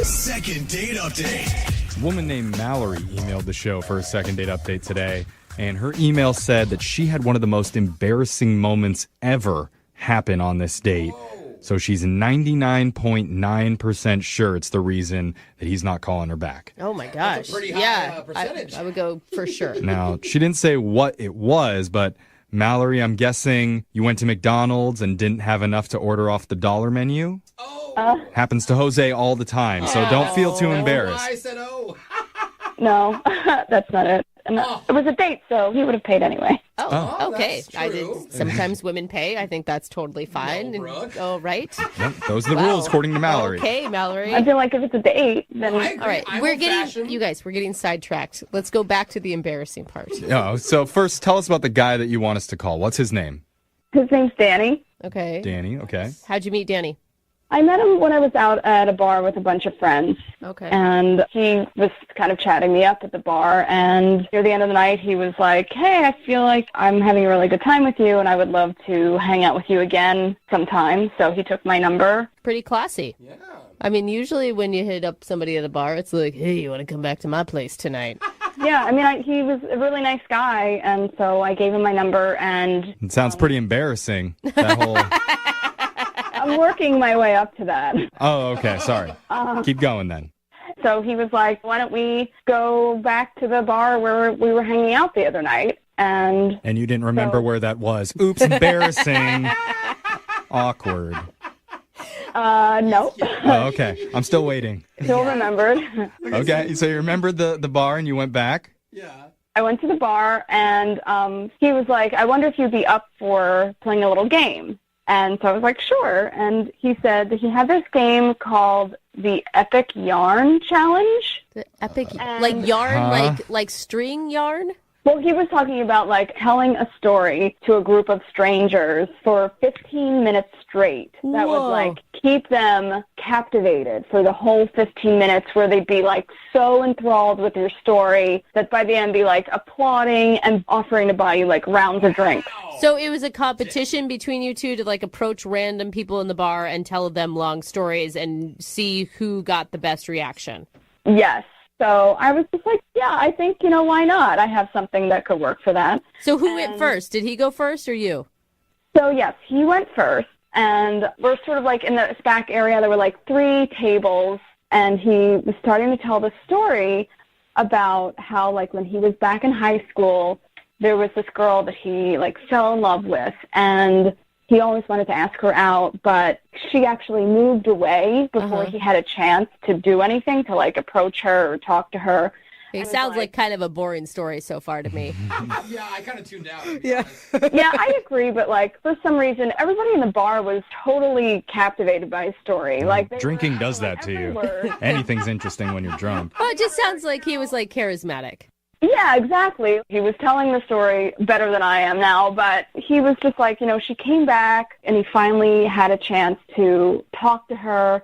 Second date update. A woman named Mallory emailed the show for a second date update today, and her email said that she had one of the most embarrassing moments ever happen on this date. So she's 99.9% sure it's the reason that he's not calling her back. Oh my gosh. That's a pretty high percentage. I would go for sure. Now, she didn't say what it was, but Mallory, I'm guessing you went to McDonald's and didn't have enough to order off the dollar menu? Happens to Jose all the time, so don't feel too embarrassed. I said, No, that's not it. And it was a date, so he would have paid anyway. Oh, okay. that's true. Sometimes women pay. I think that's totally fine. No, Brooke. Oh, right. Yep, those are the rules according to Mallory. Okay, Mallory. I feel like if it's a date, then I agree. All right, I'm we're old-fashioned. getting sidetracked. Let's go back to the embarrassing part. Oh, so first, tell us about the guy that you want us to call. What's his name? his name's Danny. Okay. Danny, okay. How'd you meet Danny? I met him when I was out at a bar with a bunch of friends. Okay. And he was kind of chatting me up at the bar. And near the end of the night, he was like, hey, I feel like I'm having a really good time with you, and I would love to hang out with you again sometime. So he took my number. Pretty classy. Yeah. I mean, usually when you hit up somebody at a bar, it's like, hey, you want to come back to my place tonight? Yeah, I mean, he was a really nice guy, and so I gave him my number, and It sounds pretty embarrassing, that whole... I'm working my way up to that. Oh, okay, sorry. Keep going then. So he was like, why don't we go back to the bar where we were hanging out the other night? And you didn't remember where that was. Oops, embarrassing. Awkward. no, Oh, okay. I'm still waiting. still remembered. Okay, so you remembered the bar and you went back? Yeah. I went to the bar, and he was like, I wonder if you'd be up for playing a little game. And so I was like, sure. And he said that he had this game called the Epic Yarn Challenge. The epic, And- like yarn, Huh? like string yarn? Well, he was talking about, like, telling a story to a group of strangers for 15 minutes straight. That would, Whoa. like, keep them captivated for the whole 15 minutes, where they'd be, like, so enthralled with your story that by the end be, like, applauding and offering to buy you, like, rounds of drinks. So it was a competition between you two to, like, approach random people in the bar and tell them long stories and see who got the best reaction. Yes. So I was just like, yeah, I think, why not? I have something that could work for that. So who went first? Did he go first or you? So, yes, he went first, and we're sort of like in the back area. There were like 3 tables, and he was starting to tell the story about how, like, when he was back in high school, there was this girl that he, like, fell in love with, and he always wanted to ask her out, but she actually moved away before he had a chance to do anything, to, like, approach her or talk to her. It sounds like kind of a boring story so far to me. Yeah, I kind of tuned out. Yeah. Yeah, I agree, but, like, for some reason, everybody in the bar was totally captivated by his story. Like, they Drinking were- does that to every you. word. Anything's interesting when you're drunk. Well, it just sounds like he was, like, charismatic. Yeah, exactly. He was telling the story better than I am now, but he was just like, she came back, and he finally had a chance to talk to her,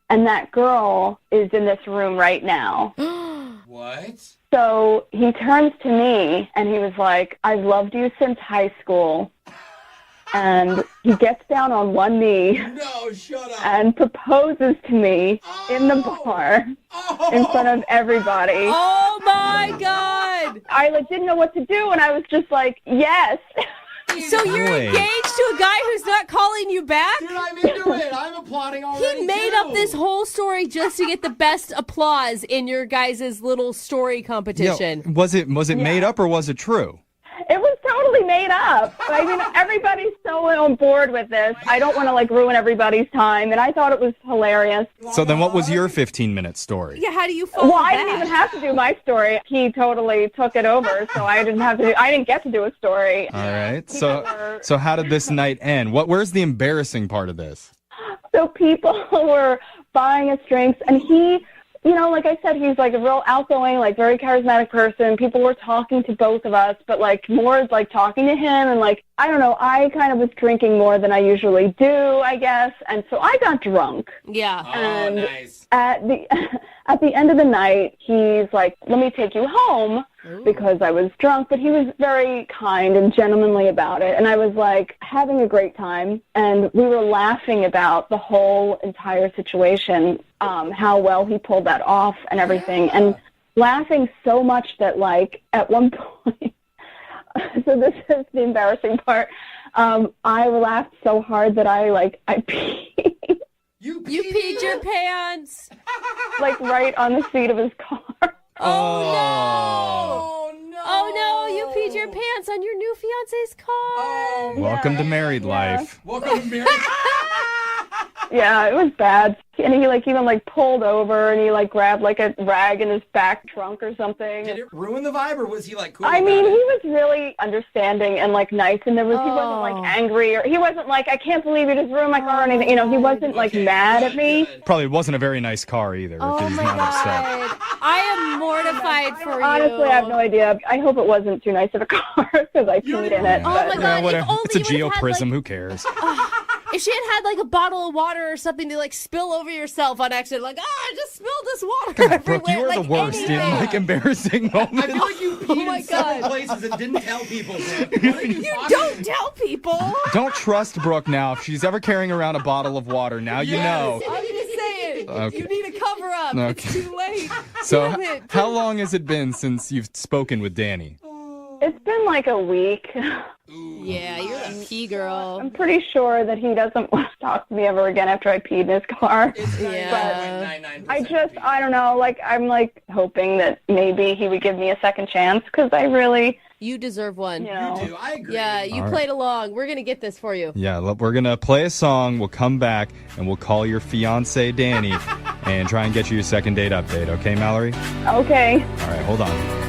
and that girl is in this room right now. What? So he turns to me, and he was like, I've loved you since high school. And he gets down on one knee No, shut up. and proposes to me in the bar in front of everybody. Oh, my God. I didn't know what to do, and I was just like, yes. So you're Wait. engaged to a guy who's not calling you back? Dude, I'm into it. I'm applauding already. He made up this whole story just to get the best applause in your guys' little story competition. Yo, was it made up or was it true? It was totally made up. I mean, everybody's so on board with this. I don't want to, like, ruin everybody's time, and I thought it was hilarious. So then what was your 15-minute story? Yeah, how do you follow Well, I that? didn't even have to do my story. He totally took it over, so I didn't get to do a story. All right. So how did this night end? Where's the embarrassing part of this? So people were buying us drinks, and he, like I said, he's like a real outgoing, like very charismatic person. People were talking to both of us, but like more like talking to him, and like, I don't know, I kind of was drinking more than I usually do, I guess, and so I got drunk. Yeah. Oh, And nice. at the at the end of the night, he's like, let me take you home because I was drunk, but he was very kind and gentlemanly about it. And I was like having a great time, and we were laughing about the whole entire situation, how well he pulled that off and everything, and laughing so much that like at one point, so this is the embarrassing part, I laughed so hard that I peed. You peed your pants. Like right on the seat of his car. Oh no! Oh no! You peed your pants on your new fiance's car. Welcome to married life. Welcome to married. Yeah, it was bad. And he even pulled over, and he grabbed a rag in his back trunk or something. Did it ruin the vibe, or was he cool? I mean, he was really understanding and nice, and he wasn't angry, or he wasn't I can't believe you just ruined my car or anything. You know, he wasn't mad at me. Probably wasn't a very nice car either. Oh if he's my not God. upset. I am mortified for you. Honestly, I have no idea. I hope it wasn't too nice of a car because I peed in it. Oh my God! Whatever. If only It's a you would've had, geoprism. Who cares? If she had a bottle of water or something to spill over yourself on accident, I just spilled this water everywhere. Brooke, you are the worst in embarrassing moments. I feel like you peed in several God. places and didn't tell people. Brooke. What are You don't tell people. Don't trust Brooke now. If she's ever carrying around a bottle of water, now you know. I'm just saying. Okay. You need a cover up. Okay. It's too late. So, Damn it. how long has it been since you've spoken with Danny? It's been a week. Yeah, you're a pee girl. I'm pretty sure that he doesn't want to talk to me ever again after I peed in his car. It's Yeah. 99.99%. I don't know, I'm hoping that maybe he would give me a second chance because I really, You deserve one. you know. You do. I agree. Yeah, you All right. played along. We're going to get this for you. Yeah, we're going to play a song. We'll come back, and we'll call your fiance, Danny, and try and get you your second date update. Okay, Mallory? Okay. All right, hold on.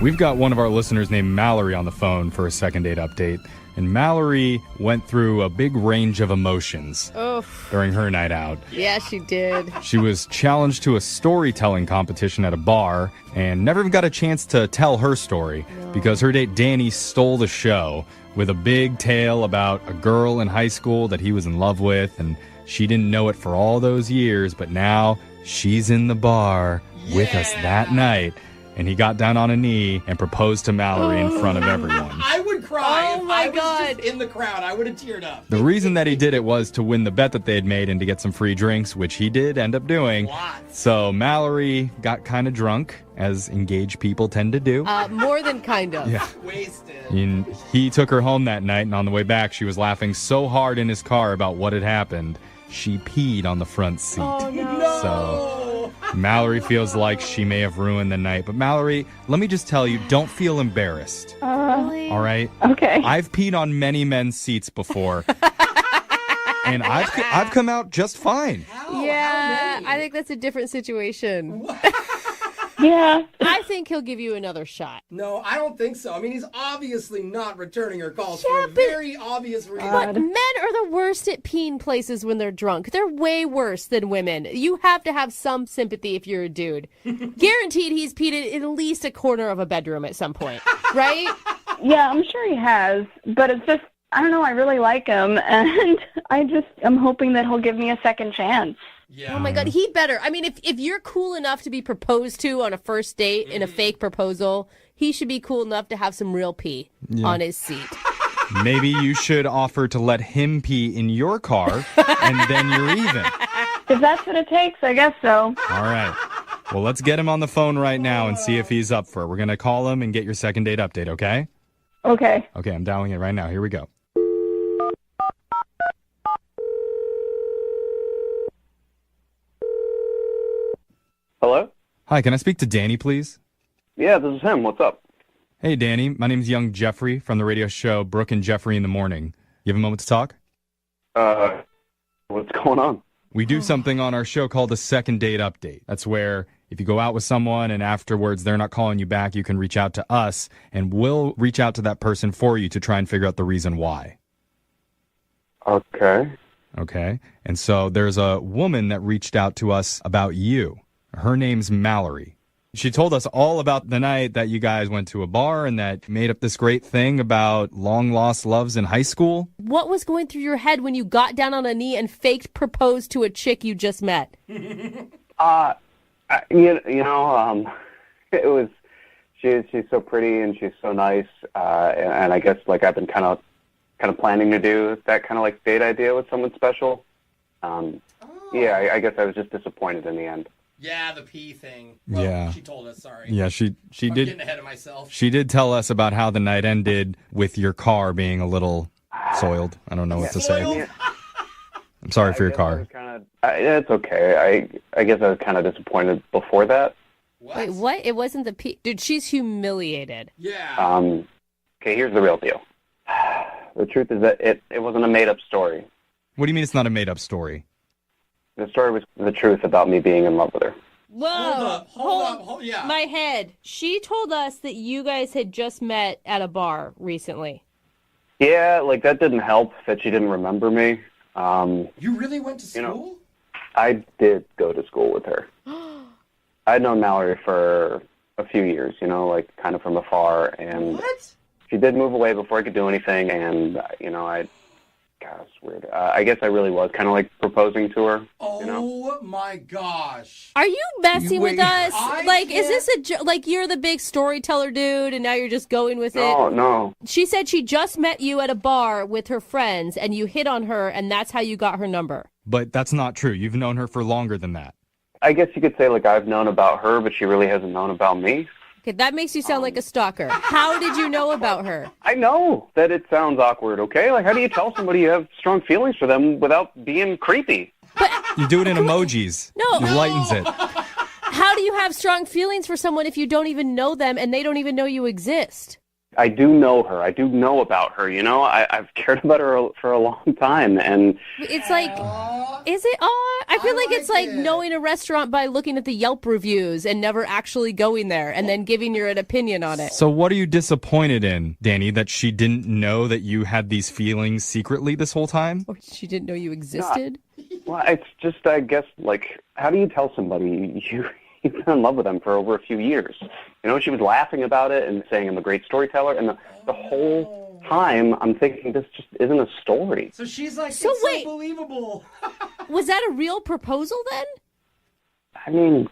We've got one of our listeners named Mallory on the phone for a second date update. And Mallory went through a big range of emotions during her night out. Yeah, she did. She was challenged to a storytelling competition at a bar and never even got a chance to tell her story because her date Danny stole the show with a big tale about a girl in high school that he was in love with, and she didn't know it for all those years, but now she's in the bar with us that night. And he got down on a knee and proposed to Mallory in front of everyone. I would cry. Oh my if I was God. just in the crowd. I would have teared up. The reason that he did it was to win the bet that they had made and to get some free drinks, which he did end up doing. Lots. So Mallory got kind of drunk, as engaged people tend to do. More than kind of. Yeah. Wasted. And he took her home that night, and on the way back, she was laughing so hard in his car about what had happened, she peed on the front seat. Oh, no. So Mallory feels like she may have ruined the night. But Mallory, let me just tell you, don't feel embarrassed. Really? All right? Okay. I've peed on many men's seats before. And I've come out just fine. Yeah, I think that's a different situation. Yeah. I think he'll give you another shot. No, I don't think so. I mean, he's obviously not returning her calls for a very obvious reason. But men are the worst at peeing places when they're drunk. They're way worse than women. You have to have some sympathy if you're a dude. Guaranteed he's peed in at least a corner of a bedroom at some point, right? Yeah, I'm sure he has, but it's just, I don't know, I really like him, and I'm hoping that he'll give me a second chance. Yeah. Oh my God, he better. I mean, if you're cool enough to be proposed to on a first date in a fake proposal, he should be cool enough to have some real pee on his seat. Maybe you should offer to let him pee in your car, and then you're even. If that's what it takes, I guess so. All right. Well, let's get him on the phone right now and see if he's up for it. We're going to call him and get your second date update, okay? Okay. Okay, I'm dialing it right now. Here we go. Hello? Hi, can I speak to Danny, please? Yeah, this is him. What's up? Hey, Danny. My name's young Jeffrey from the radio show Brooke and Jeffrey in the Morning. You have a moment to talk? What's going on? We do something on our show called a second date update. That's where if you go out with someone and afterwards they're not calling you back, you can reach out to us, and we'll reach out to that person for you to try and figure out the reason why. Okay. Okay? And so there's a woman that reached out to us about you. Her name's Mallory. She told us all about the night that you guys went to a bar and that you made up this great thing about long-lost loves in high school. What was going through your head when you got down on a knee and faked proposed to a chick you just met? It was, she's so pretty and she's so nice, and I guess like I've been kind of planning to do that kind of like date idea with someone special. Yeah, I guess I was just disappointed in the end. Yeah, the pee thing. Well, Yeah. She told us, sorry. Yeah, she I'm did. getting ahead of myself. She did tell us about how the night ended with your car being a little soiled. I don't know what to say. Soiled? I'm sorry for your car. It's okay. I guess I was kind of disappointed before that. What? Wait, what? It wasn't the pee. Dude, she's humiliated. Yeah. Okay, here's the real deal. The truth is that it wasn't a made-up story. What do you mean it's not a made-up story? The story was the truth about me being in love with her. Whoa. Hold up. Yeah. My head. She told us that you guys had just met at a bar recently. Yeah, like that didn't help that she didn't remember me. You really went to school? I did go to school with her. I'd known Mallory for a few years, like kind of from afar, and What? she did move away before I could do anything, and, God, it's weird. I guess I really was kind of like proposing to her. Oh my gosh. Are you messing with us? I Is this like you're the big storyteller dude and now you're just going with it? No. She said she just met you at a bar with her friends and you hit on her and that's how you got her number. But that's not true. You've known her for longer than that. I guess you could say like I've known about her, but she really hasn't known about me. Okay, that makes you sound like a stalker. How did you know about her? I know that it sounds awkward, okay? Like, how do you tell somebody you have strong feelings for them without being creepy? You do it in emojis. No. It lightens it. How do you have strong feelings for someone if you don't even know them and they don't even know you exist? I do know her. I do know about her, I've cared about her for a long time, and... It's like, is it odd? I feel like it's like knowing a restaurant by looking at the Yelp reviews and never actually going there and then giving your an opinion on it. So what are you disappointed in, Danny, that she didn't know that you had these feelings secretly this whole time? Or she didn't know you existed? Well, it's just, I guess, like, how do you tell somebody you've been in love with them for over a few years? She was laughing about it and saying I'm a great storyteller, and the whole time I'm thinking this just isn't a story. So she's like, So it's wait. so believable. Was that a real proposal then? I mean,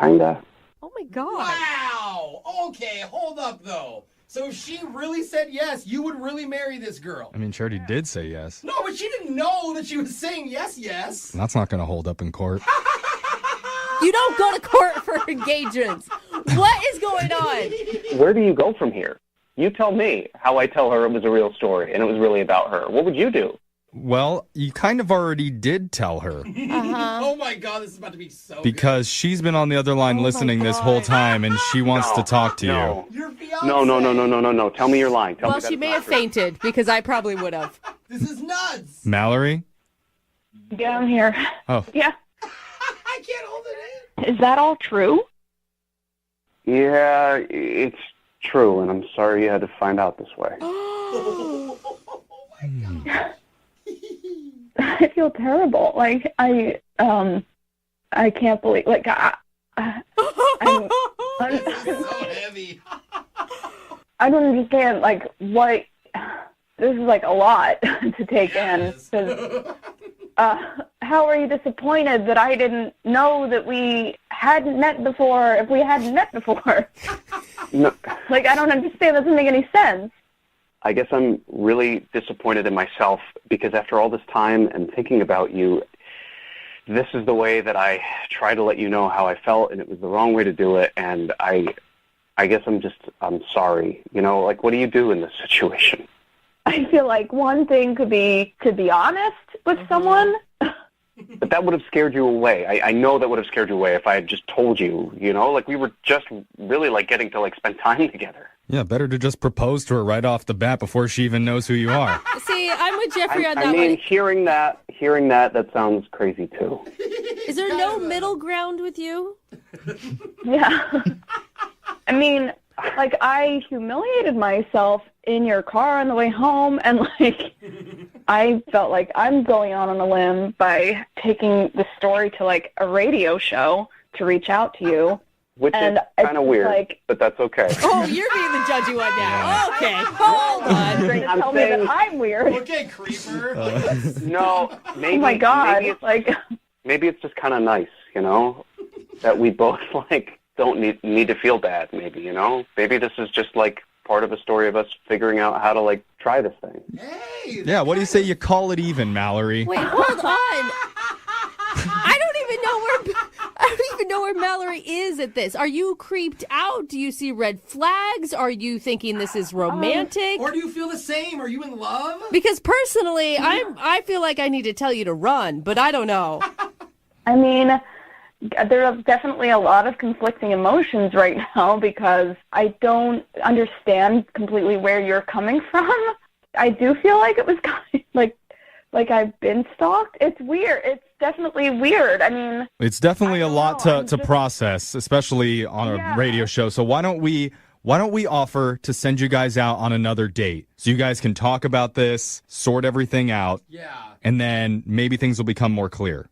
kinda. Oh my God. Wow. Okay, hold up, though. So if she really said yes, you would really marry this girl? I mean, Charity did say yes. No, but she didn't know that she was saying yes. That's not going to hold up in court. You don't go to court for engagements. What is going on? Where do you go from here? You tell me how I tell her it was a real story and it was really about her. What would you do? Well, you kind of already did tell her. Oh my God, this is about to be so Because she's been on the other line listening this whole time, and she wants to talk to No. good. Your fiance. No. Tell me you're lying. Tell me Well, that's she may not have true. fainted because I probably would have. This is nuts. you. Mallory? Yeah, I'm here. Oh. Yeah. I can't hold it Is that all true? Yeah, it's true, and I'm sorry you had to find out this way. in. Oh my God. I feel terrible. Like I can't believe. Like I'm This is so heavy. I don't understand. Like what? This is like a lot to take in. 'Cause, how are you disappointed that I didn't know that we hadn't met before? If we hadn't met before, No, like I don't understand. That doesn't make any sense. I guess I'm really disappointed in myself because after all this time and thinking about you, this is the way that I tried to let you know how I felt, and it was the wrong way to do it. And I guess I'm sorry. Like, what do you do in this situation? I feel like one thing could be to be honest with someone. But that would have scared you away. I know that would have scared you away if I had just told you, like we were just really like getting to like spend time together. Yeah, better to just propose to her right off the bat before she even knows who you are. See, I'm with Jeffrey on that I mean, one. hearing that sounds crazy too. Is there no middle ground with you? Yeah. I mean, like I humiliated myself in your car on the way home, and like I felt like I'm going out on a limb by taking the story to like a radio show to reach out to you. Which And is kind of it's weird, like- but that's okay. Oh, you're being the judgy one now. Okay, hold on. Trying to I'm tell me saying- that I'm weird. Okay, creeper. No, maybe. Oh my God! Maybe it's, Like, maybe it's just kind of nice, that we both like don't need to feel bad. Maybe, you know, maybe this is just like part of a story of us figuring out how to like try this thing. Hey. Yeah, what do you say you call it even, Mallory? Wait, hold on. I don't even know where Mallory is at this. Are you creeped out? Do you see red flags? Are you thinking this is romantic? Or do you feel the same? Are you in love? Because personally, I feel like I need to tell you to run, but I don't know. I mean, there are definitely a lot of conflicting emotions right now because I don't understand completely where you're coming from. I do feel like it was kind of like I've been stalked. It's weird. It's definitely weird. I mean, It's definitely a lot to process, especially on a radio show. So why don't we offer to send you guys out on another date so you guys can talk about this, sort everything out, and then maybe things will become more clear.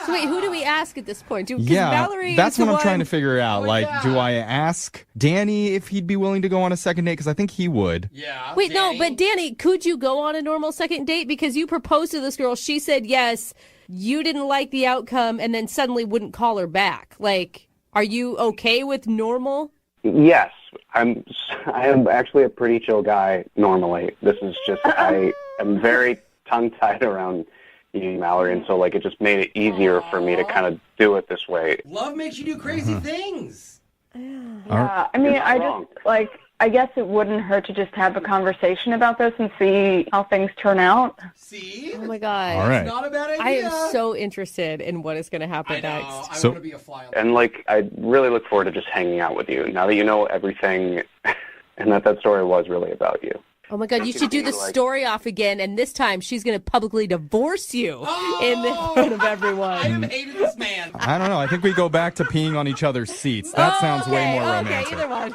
So wait, who do we ask at this point? Mallory that's what I'm trying to figure out. Do I ask Danny if he'd be willing to go on a second date? Because I think he would. Yeah. Wait, Danny. no, but Danny, could you go on a normal second date? Because you proposed to this girl, she said yes, you didn't like the outcome, and then suddenly wouldn't call her back. Like, are you okay with normal? Yes, I am actually a pretty chill guy normally. This is just I am very tongue-tied around you, Mallory, and so like it just made it easier for me to kind of do it this way. Love makes you do crazy things. Yeah, I mean, I guess it wouldn't hurt to just have a conversation about this and see how things turn out. See? Oh my God. All right. It's not a bad idea. I am so interested in what is going to happen I know. next. I want to be a fly on the And like I really look forward to just hanging out with you now that you know everything, and that story was really about you. Oh my God, you should do the story off again, and this time she's going to publicly divorce you in front of everyone. I have hated this man. I don't know. I think we go back to peeing on each other's seats. That sounds way more romantic. Okay, either one.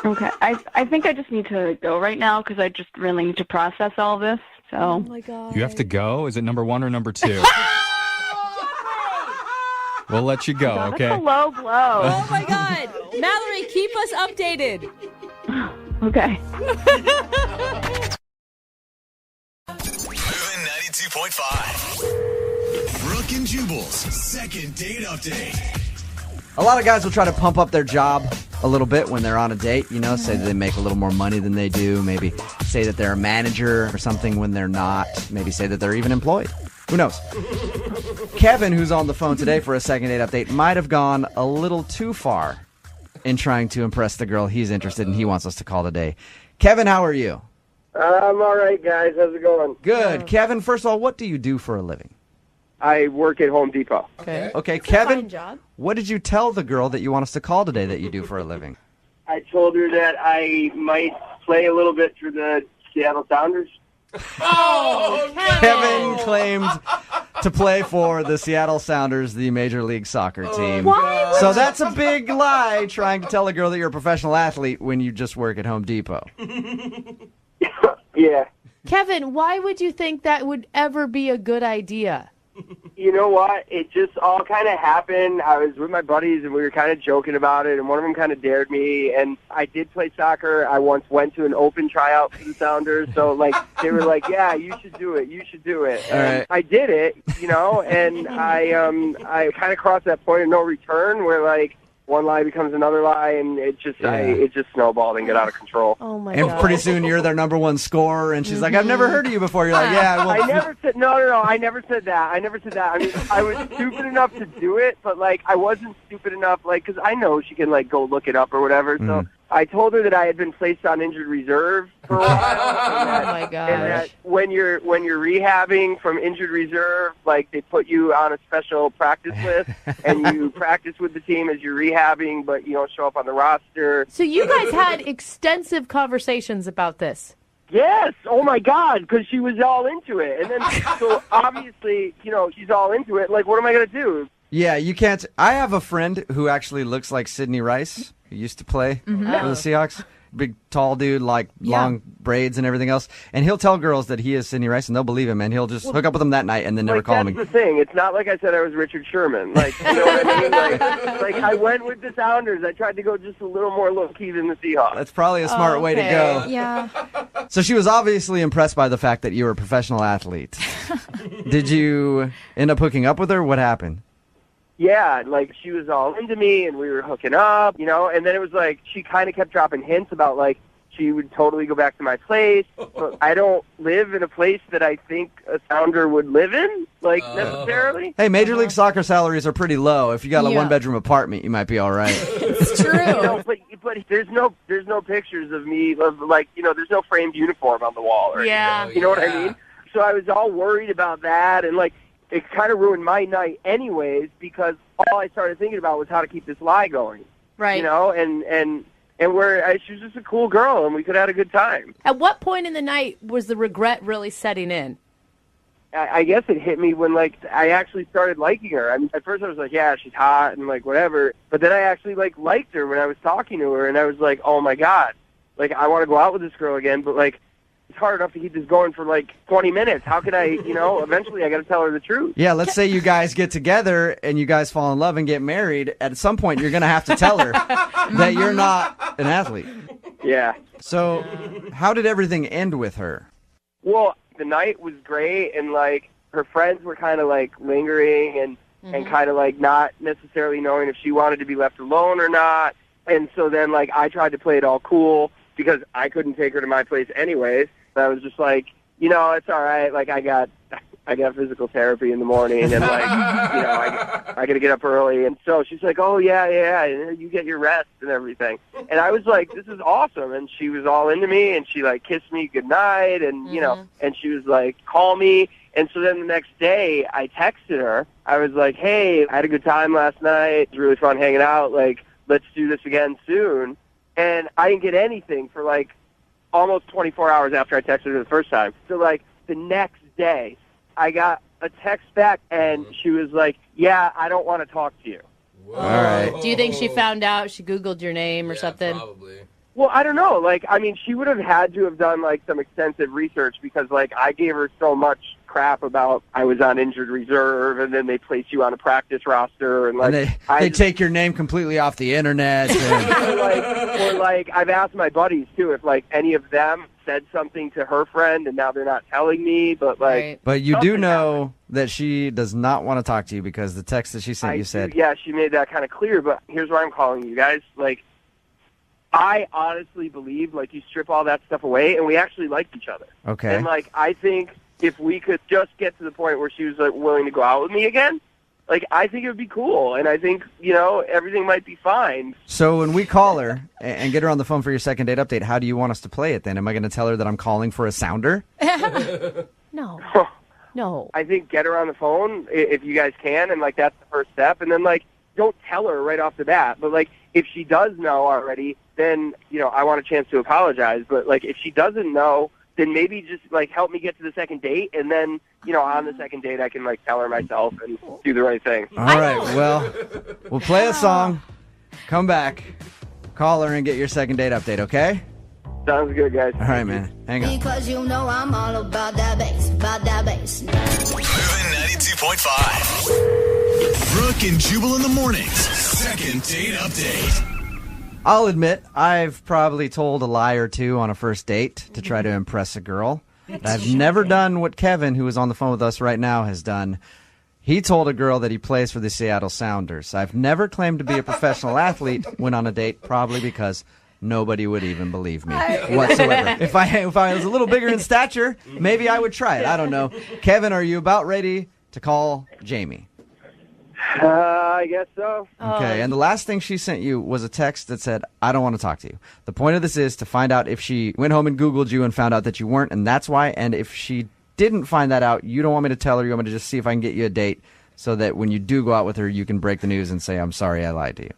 Okay, I think I just need to go right now because I just really need to process all this. So. Oh my God. You have to go? Is it number 1 or number 2? We'll let you go, okay? That's a low blow. Oh my God. Mallory, keep us updated. Okay. Moving 92.5. Brooke and Jubal's second date update. A lot of guys will try to pump up their job a little bit when they're on a date, you know, say that they make a little more money than they do, maybe say that they're a manager or something when they're not, maybe say that they're even employed. Who knows? Kevin, who's on the phone today for a second date update, might have gone a little too far in trying to impress the girl he's interested in. He wants us to call today. Kevin, how are you? I'm all right, guys. How's it going? Good. Kevin, first of all, what do you do for a living? I work at Home Depot. Okay, Kevin, Fine job. what did you tell the girl that you want us to call today that you do for a living? I told her that I might play a little bit for the Seattle Sounders. Oh, Kevin claimed to play for the Seattle Sounders, the Major League Soccer team. So that's a big lie, trying to tell a girl that you're a professional athlete when you just work at Home Depot. Yeah. Kevin, why would you think that would ever be a good idea? You know what? It just all kind of happened. I was with my buddies, and we were kind of joking about it, and one of them kind of dared me, and I did play soccer. I once went to an open tryout for the Sounders, so, like, they were like, yeah, you should do it. You should do it. And I did it, you know, and I kind of crossed that point of no return where, like, one lie becomes another lie, and it just snowballed and got out of control. Oh my And God. pretty soon you're their number one scorer, and she's like, I've never heard of you before. You're like, yeah, well, I never said no. I never said that. I mean, I was stupid enough to do it, but like I wasn't stupid enough, like because I know she can like go look it up or whatever. So I told her that I had been placed on injured reserve for a while. Oh my God. And that when you're rehabbing from injured reserve, like they put you on a special practice list, and you practice with the team as you're rehabbing, but you don't show up on the roster. So you guys had extensive conversations about this. Yes. Oh my God. Because she was all into it, and then so obviously, you know, she's all into it. Like, what am I gonna do? yeah, you can't. I have a friend who actually looks like Sidney Rice, who used to play for the Seahawks. Big, tall dude, like long braids and everything else. And he'll tell girls that he is Sidney Rice, and they'll believe him, and he'll just hook up with them that night and then never Like, call that's him the again. thing. It's not like I said I was Richard Sherman. Like, you know what I mean? Like I went with the Sounders. I tried to go just a little more low-key than the Seahawks. That's probably a smart way to go. Yeah. So she was obviously impressed by the fact that you were a professional athlete. Did you end up hooking up with her? What happened? Yeah, like she was all into me and we were hooking up, and then it was like she kind of kept dropping hints about like she would totally go back to my place. But I don't live in a place that I think a sounder would live in, necessarily. Hey, Major League Soccer salaries are pretty low. If you got a one-bedroom apartment, you might be all right. It's true. But there's no pictures of me there's no framed uniform on the wall or anything. You know what I mean? So I was all worried about that, and it kind of ruined my night anyways, because all I started thinking about was how to keep this lie going. Right. And she was just a cool girl, and we could have had a good time. At what point in the night was the regret really setting in? I guess it hit me when, I actually started liking her. I mean, at first I was like, yeah, she's hot and, whatever. But then I actually, liked her when I was talking to her, and I was like, oh, my God. I want to go out with this girl again, but, it's hard enough to keep this going for 20 minutes. How can I, eventually I got to tell her the truth. Yeah, let's say you guys get together and you guys fall in love and get married. At some point, you're going to have to tell her that you're not an athlete. Yeah. So how did everything end with her? Well, the night was great, and, her friends were kind of, lingering and kind of, not necessarily knowing if she wanted to be left alone or not. And so then, I tried to play it all cool because I couldn't take her to my place anyways. I was just like, it's all right. I got physical therapy in the morning, and I got to get up early. And so she's like, oh yeah, you get your rest and everything. And I was like, this is awesome. And she was all into me, and she kissed me goodnight, and and she was like, call me. And so then the next day, I texted her. I was like, hey, I had a good time last night. It was really fun hanging out. Let's do this again soon. And I didn't get anything for almost 24 hours after I texted her the first time. So the next day, I got a text back, and she was like, yeah, I don't want to talk to you. Whoa. All right. Do you think she found out? She Googled your name or something? Probably. Well, I don't know. She would have had to have done some extensive research, because I gave her so much crap about I was on injured reserve, and then they place you on a practice roster, and they take your name completely off the internet. Or I've asked my buddies too if any of them said something to her friend, and now they're not telling me. But but you do know that she does not want to talk to you, because the text that she sent you said, yeah, she made that kind of clear. But here's why I'm calling you guys. I honestly believe you strip all that stuff away, and we actually liked each other. Okay. And I think if we could just get to the point where she was willing to go out with me again, I think it would be cool, and I think everything might be fine. So when we call her and get her on the phone for your second date update, how do you want us to play it then? Am I going to tell her that I'm calling for a sounder? No. No. I think get her on the phone if you guys can, and that's the first step. And then don't tell her right off the bat, but if she does know already, then I want a chance to apologize. But if she doesn't know, then maybe just help me get to the second date, and then on the second date I can tell her myself and do the right thing. All right, well, we'll play a song, come back, call her, and get your second date update, okay? Sounds good, guys. All right, man. Hang on. Because I'm all about that bass, Moving 92.5. Brooke and Jubal in the mornings. Second date update. I'll admit, I've probably told a lie or two on a first date to try to impress a girl. I've never done what Kevin, who is on the phone with us right now, has done. He told a girl that he plays for the Seattle Sounders. I've never claimed to be a professional athlete when on a date, probably because nobody would even believe me whatsoever. If I was a little bigger in stature, maybe I would try it. I don't know. Kevin, are you about ready to call Jamie? I guess so. Okay, and the last thing she sent you was a text that said, I don't want to talk to you. The point of this is to find out if she went home and Googled you and found out that you weren't, and that's why. And if she didn't find that out, you don't want me to tell her. You want me to just see if I can get you a date so that when you do go out with her, you can break the news and say, I'm sorry I lied to you.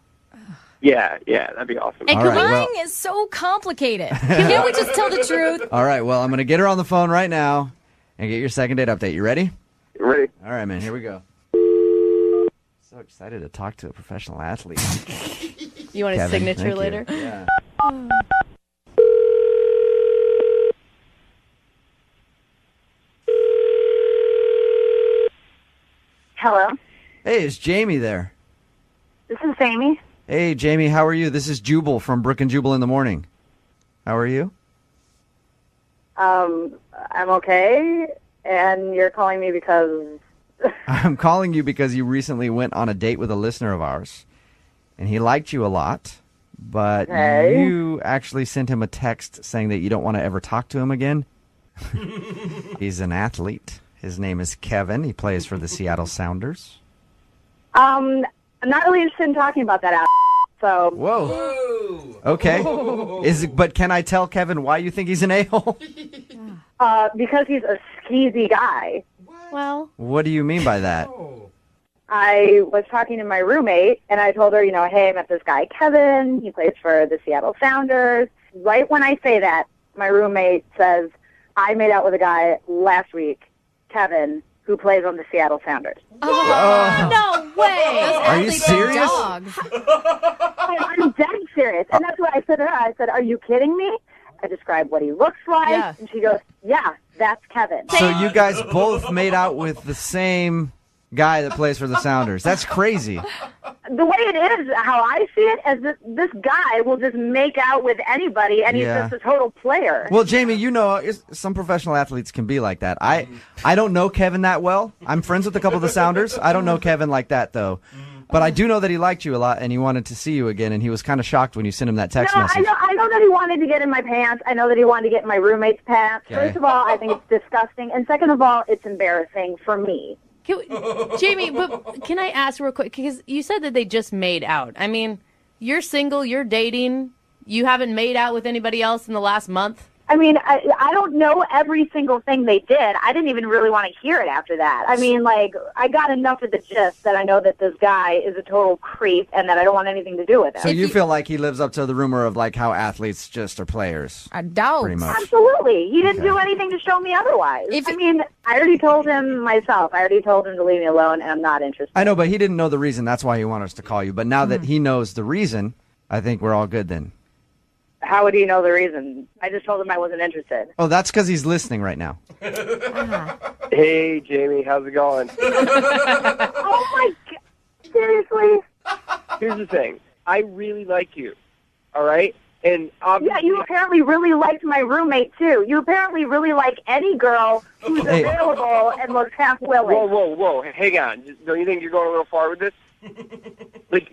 Yeah, that'd be awesome. And lying is so complicated. Can't we just tell the truth? All right, well, I'm going to get her on the phone right now and get your second date update. You ready? Ready. All right, man, here we go. So excited to talk to a professional athlete. You want his signature later? Yeah. Hello, Hey, is Jamie there? this is Amy. Hey, Jamie, how are you? This is Jubal from Brooke and Jubal in the morning. How are you? I'm okay, and you're calling me because I'm calling you because you recently went on a date with a listener of ours, and he liked you a lot, but you actually sent him a text saying that you don't want to ever talk to him again. He's an athlete. His name is Kevin. He plays for the Seattle Sounders. I'm not really interested in talking about that. So. Whoa. Okay. But can I tell Kevin why you think he's an a-hole? Because he's a skeezy guy. Well, what do you mean by that? I was talking to my roommate, and I told her, hey, I met this guy, Kevin. He plays for the Seattle Sounders. Right when I say that, my roommate says, I made out with a guy last week, Kevin, who plays on the Seattle Sounders. No way. Are you serious? I'm dead serious. And that's what I said to her. I said, are you kidding me? I described what he looks like, and she goes, yeah, that's Kevin. So you guys both made out with the same guy that plays for the Sounders. That's crazy. The way it is, how I see it, is this guy will just make out with anybody, and he's just a total player. Well, Jamie, some professional athletes can be like that. I don't know Kevin that well. I'm friends with a couple of the Sounders. I don't know Kevin like that, though. But I do know that he liked you a lot, and he wanted to see you again, and he was kind of shocked when you sent him that text message. I know that he wanted to get in my pants. I know that he wanted to get in my roommate's pants. Okay. First of all, I think it's disgusting. And second of all, it's embarrassing for me. Jamie, but can I ask real quick? Because you said that they just made out. I mean, you're single, you're dating, you haven't made out with anybody else in the last month? I mean, I don't know every single thing they did. I didn't even really want to hear it after that. I mean, I got enough of the gist that I know that this guy is a total creep and that I don't want anything to do with him. So you feel like he lives up to the rumor of how athletes just are players? I doubt. Pretty much. Absolutely. He didn't do anything to show me otherwise. I already told him myself. I already told him to leave me alone, and I'm not interested. I know, but he didn't know the reason. That's why he wanted us to call you. But now that he knows the reason, I think we're all good then. How would he know the reason? I just told him I wasn't interested. Oh, that's because he's listening right now. Hey, Jamie, how's it going? Oh, my God. Seriously? Here's the thing. I really like you, all right? And obviously, you apparently really liked my roommate, too. You apparently really like any girl who's available and looks half willing. Whoa. Hang on. Don't you think you're going a little far with this? I'm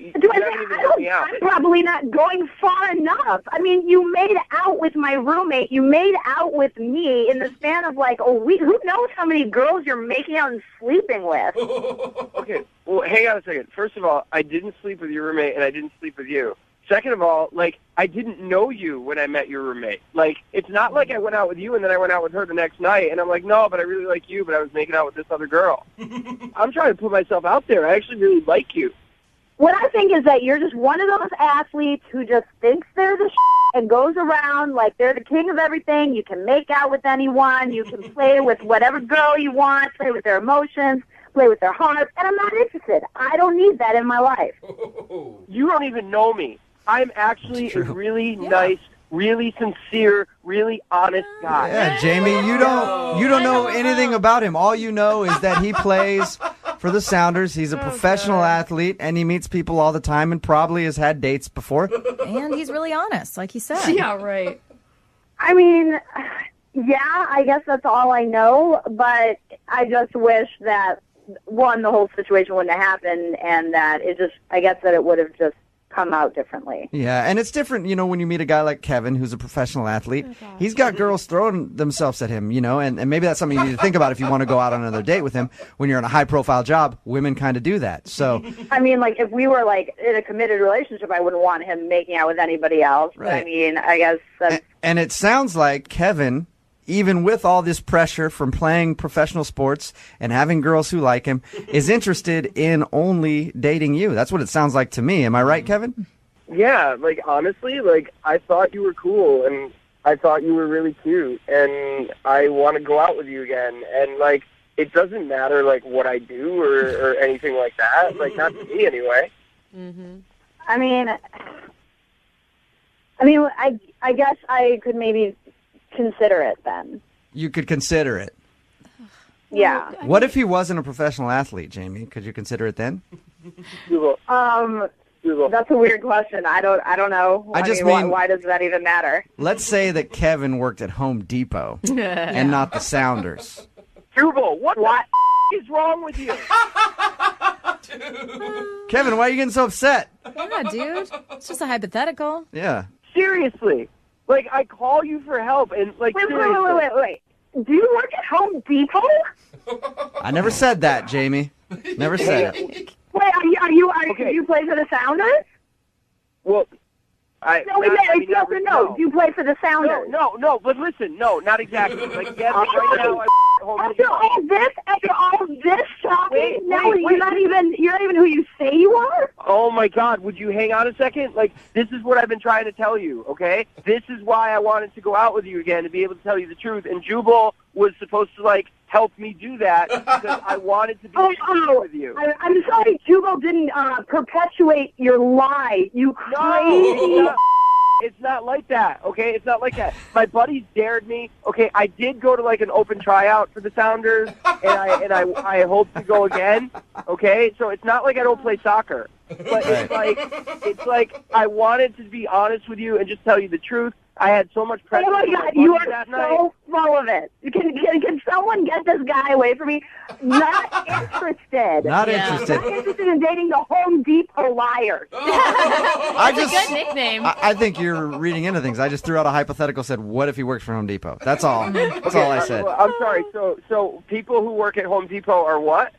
probably not going far enough. I mean, you made out with my roommate. You made out with me in the span of a week. Who knows how many girls you're making out and sleeping with? Okay, well, hang on a second. First of all, I didn't sleep with your roommate, and I didn't sleep with you. Second of all, I didn't know you when I met your roommate. It's not like I went out with you and then I went out with her the next night, and I'm like, no, but I really like you, but I was making out with this other girl. I'm trying to put myself out there. I actually really like you. What I think is that you're just one of those athletes who just thinks they're the and goes around like they're the king of everything. You can make out with anyone. You can play with whatever girl you want, play with their emotions, play with their heart, and I'm not interested. I don't need that in my life. You don't even know me. I'm actually a really nice, really sincere, really honest guy. Yeah, Jamie, you don't know anything about him. All you know is that he plays for the Sounders. He's a professional athlete, and he meets people all the time and probably has had dates before. And he's really honest, like he said. Yeah, right. I mean, yeah, I guess that's all I know, but I just wish that, one, the whole situation wouldn't have happened, and that I guess that it would have just come out differently. Yeah, and it's different, when you meet a guy like Kevin, who's a professional athlete. He's got girls throwing themselves at him, and maybe that's something you need to think about if you want to go out on another date with him. When you're in a high-profile job, women kind of do that. So, I mean, if we were, in a committed relationship, I wouldn't want him making out with anybody else. Right. But, I mean, I guess that's... And it sounds like Kevin, even with all this pressure from playing professional sports and having girls who like him, is interested in only dating you. That's what it sounds like to me. Am I right, Kevin? Yeah, honestly, I thought you were cool, and I thought you were really cute, and I want to go out with you again. And, it doesn't matter, what I do or anything like that. Not to me, anyway. Mm-hmm. I mean, I guess I could maybe consider it then. You could consider it. Yeah. What if he wasn't a professional athlete, Jamie? Could you consider it then? That's a weird question. I don't know. I mean, why does that even matter? Let's say that Kevin worked at Home Depot and not the Sounders. Jubal, what is wrong with you? Kevin, why are you getting so upset? Yeah, dude. It's just a hypothetical. Yeah. Seriously. Like, I call you for help, and, like, seriously. Wait. Do you work at Home Depot? I never said that, Jamie. Never said it. Wait, do you play for the Sounders? Well, no. Do you play for the Sounders? No, but listen, no, not exactly. Like, yes, right now, After all this talking, you're not even who you say you are? Oh my God, would you hang on a second? Like, this is what I've been trying to tell you, okay? This is why I wanted to go out with you again, to be able to tell you the truth. And Jubal was supposed to, like, help me do that because I wanted to be with you. I'm sorry, Jubal didn't perpetuate your lie, you crazy... No, it's not like that, okay? It's not like that. My buddies dared me. Okay, I did go to like an open tryout for the Sounders, and I hope to go again. Okay, so it's not like I don't play soccer, but it's like I wanted to be honest with you and just tell you the truth. I had so much pressure. Oh my God, you are so full of it. Can someone get this guy away from me? Not interested. Not interested. Not interested in dating the Home Depot liar. That's a good nickname. I think you're reading into things. I just threw out a hypothetical, said, what if he works for Home Depot? That's all. That's all I said. I'm sorry. So people who work at Home Depot are what?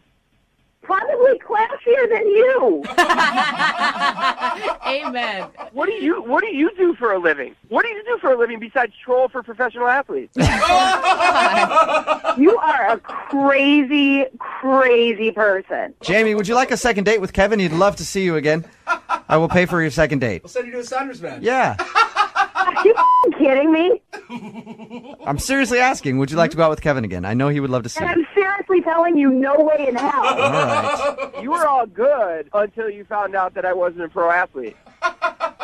Probably classier than you. Amen. What do you do for a living? What do you do for a living besides troll for professional athletes? You are a crazy, crazy person. Jamie, would you like a second date with Kevin? He'd love to see you again. I will pay for your second date. We'll send you to a Sounders match. Yeah. Are you kidding me? I'm seriously asking, would you like to go out with Kevin again? I know he would love to see And you. I'm seriously telling you, no way in hell. All right. You were all good until you found out that I wasn't a pro athlete.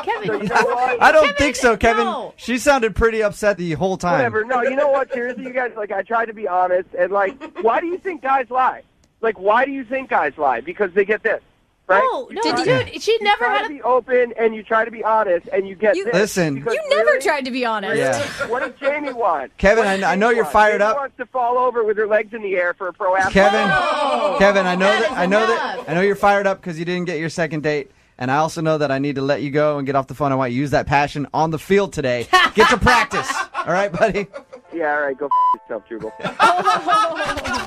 Kevin, So you know what? I don't think so, Kevin. no. She sounded pretty upset the whole time. Whatever. No, you know what? Seriously, you guys, like, I tried to be honest, and, like, why do you think guys lie? Like, why do you think guys lie? Because they get this, right? No, dude, she never try had to be open, and you try to be honest, and you get this. Listen. Because You never really, tried to be honest. Yeah. What does Jamie want? Kevin, What does I know Jamie you're want? fired Jamie up. wants to fall over with her legs in the air for a pro athlete. Kevin, Kevin, I enough. know you're fired up because you didn't get your second date. And I also know that I need to let you go and get off the phone. I want you to use that passion on the field today. Get to practice. All right, buddy? Yeah, all right, go yourself, Jubal.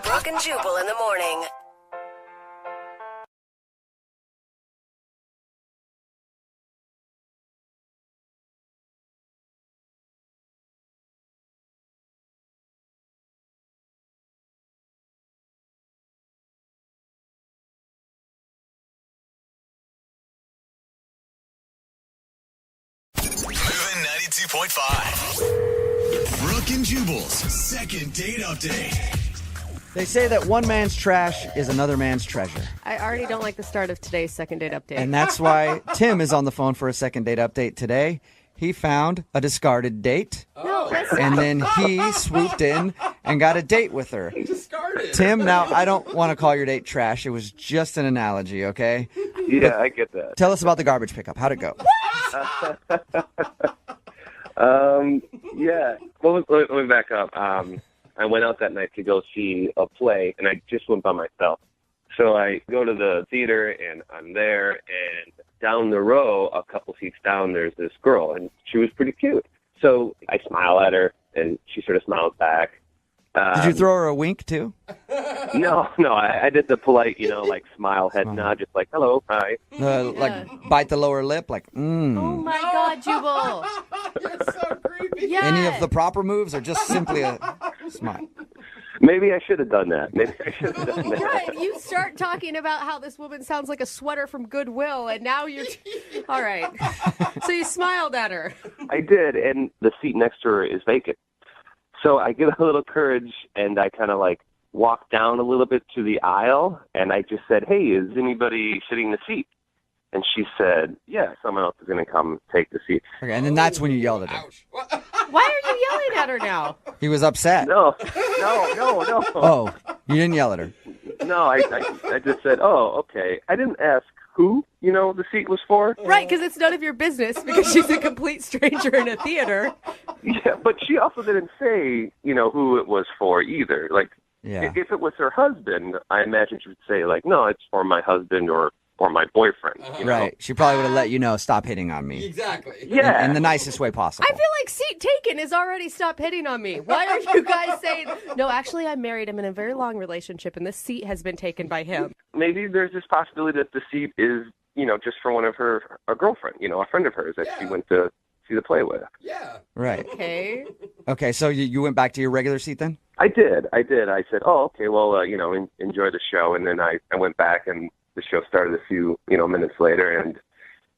Brooke and Jubal in the morning. Moving 92.5. Brooke and Jubal's second date update. They say that one man's trash is another man's treasure. I already don't like the start of today's second date update. And that's why Tim is on the phone for a second date update today. He found a discarded date. No, that's And then he swooped in and got a date with her. Discarded. Tim, now I don't want to call your date trash. It was just an analogy, okay? Yeah, I get that. Tell us about the garbage pickup. How'd it go? Yeah. Well, let me back up. I went out that night to go see a play, and I just went by myself. So I go to the theater, and I'm there, and down the row, a couple seats down, there's this girl, and she was pretty cute. So I smile at her, and she sort of smiles back. Did you throw her a wink, too? No, I did the polite, like smile, head nod, just like, hello, hi. Like bite the lower lip, like, Oh my God, Jubal. You're so creepy. Yes. Any of the proper moves or just simply a smile? Maybe I should have done that. Right, you start talking about how this woman sounds like a sweater from Goodwill, and now you're... All right. So you smiled at her. I did, and the seat next to her is vacant. So I get a little courage, and I kind of walk down a little bit to the aisle, and I just said, hey, is anybody sitting in the seat? And she said, yeah, someone else is going to come take the seat. Okay, and then that's when you yelled at her. Why are you yelling at her now? He was upset. No. Oh, you didn't yell at her. No, I just said, oh, okay. I didn't ask who, the seat was for. Right, because it's none of your business because she's a complete stranger in a theater. Yeah, but she also didn't say, who it was for either. Yeah. If it was her husband, I imagine she would say, like, no, it's for my husband or my boyfriend. You know? Right. She probably would have let you know, stop hitting on me. Exactly. Yeah. In the nicest way possible. I feel like seat taken is already stop hitting on me. Why are you guys saying, no, actually, I'm married. I'm in a very long relationship, and this seat has been taken by him. Maybe there's this possibility that the seat is, just for one of a girlfriend, a friend of hers that she went to see the play with. Yeah. Right. Okay. Okay, so you went back to your regular seat then? I did. I said, oh, okay, well, enjoy the show. And then I went back and the show started a few, minutes later and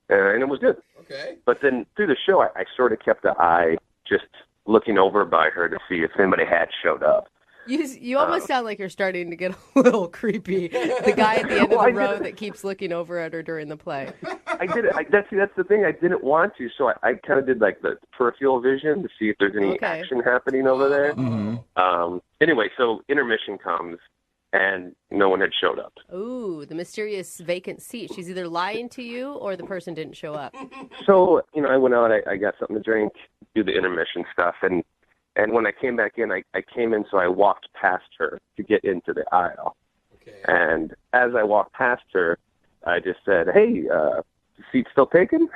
it was good. Okay. But then through the show, I sort of kept an eye just looking over by her to see if anybody had showed up. You almost sound like you're starting to get a little creepy. The guy at the end of the row that keeps looking over at her during the play. I did it. That's the thing. I didn't want to, so I kind of did like the peripheral vision to see if there's any action happening over there. Mm-hmm. Anyway, so intermission comes, and no one had showed up. Ooh, the mysterious vacant seat. She's either lying to you or the person didn't show up. So, I went out, I got something to drink, do the intermission stuff, and when I came back in, I came in, so I walked past her to get into the aisle. Okay. And as I walked past her, I just said, hey, seat still taken?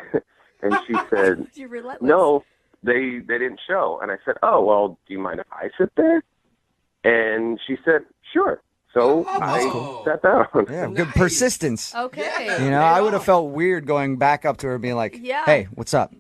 And she said, You're relentless. no, they didn't show. And I said, oh, well, do you mind if I sit there? And she said, sure. So I sat down. Yeah, good persistence. Okay. I would have felt weird going back up to her and being like, hey, what's up?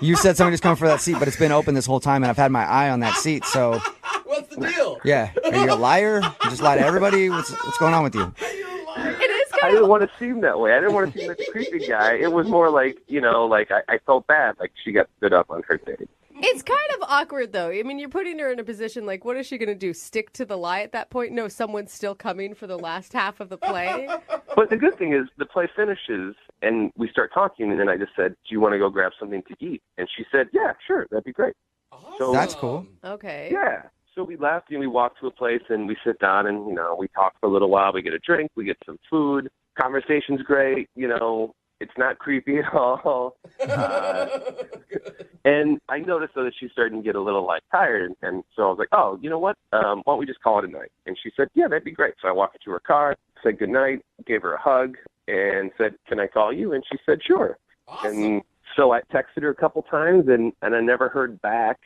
You said somebody's coming for that seat, but it's been open this whole time, and I've had my eye on that seat, so... What's the deal? Yeah. Are you a liar? You just lie to everybody? What's going on with you? It is I didn't want to seem that way. I didn't want to seem like a creepy guy. It was more like, I felt bad, like she got stood up on her date. It's kind of awkward, though. I mean, you're putting her in a position like, what is she going to do? Stick to the lie at that point? No, someone's still coming for the last half of the play? But the good thing is the play finishes, and we start talking, and then I just said, do you want to go grab something to eat? And she said, yeah, sure, that'd be great. Awesome. So, that's cool. Okay. Yeah. So we left, and we walked to a place, and we sit down, and, we talk for a little while. We get a drink. We get some food. Conversation's great. It's not creepy at all. And I noticed, though, that she's starting to get a little, tired. And so I was like, oh, you know what? Why don't we just call it a night? And she said, yeah, that'd be great. So I walked her to her car, said goodnight, gave her a hug, and said, can I call you? And she said, sure. Awesome. And so I texted her a couple times, and I never heard back.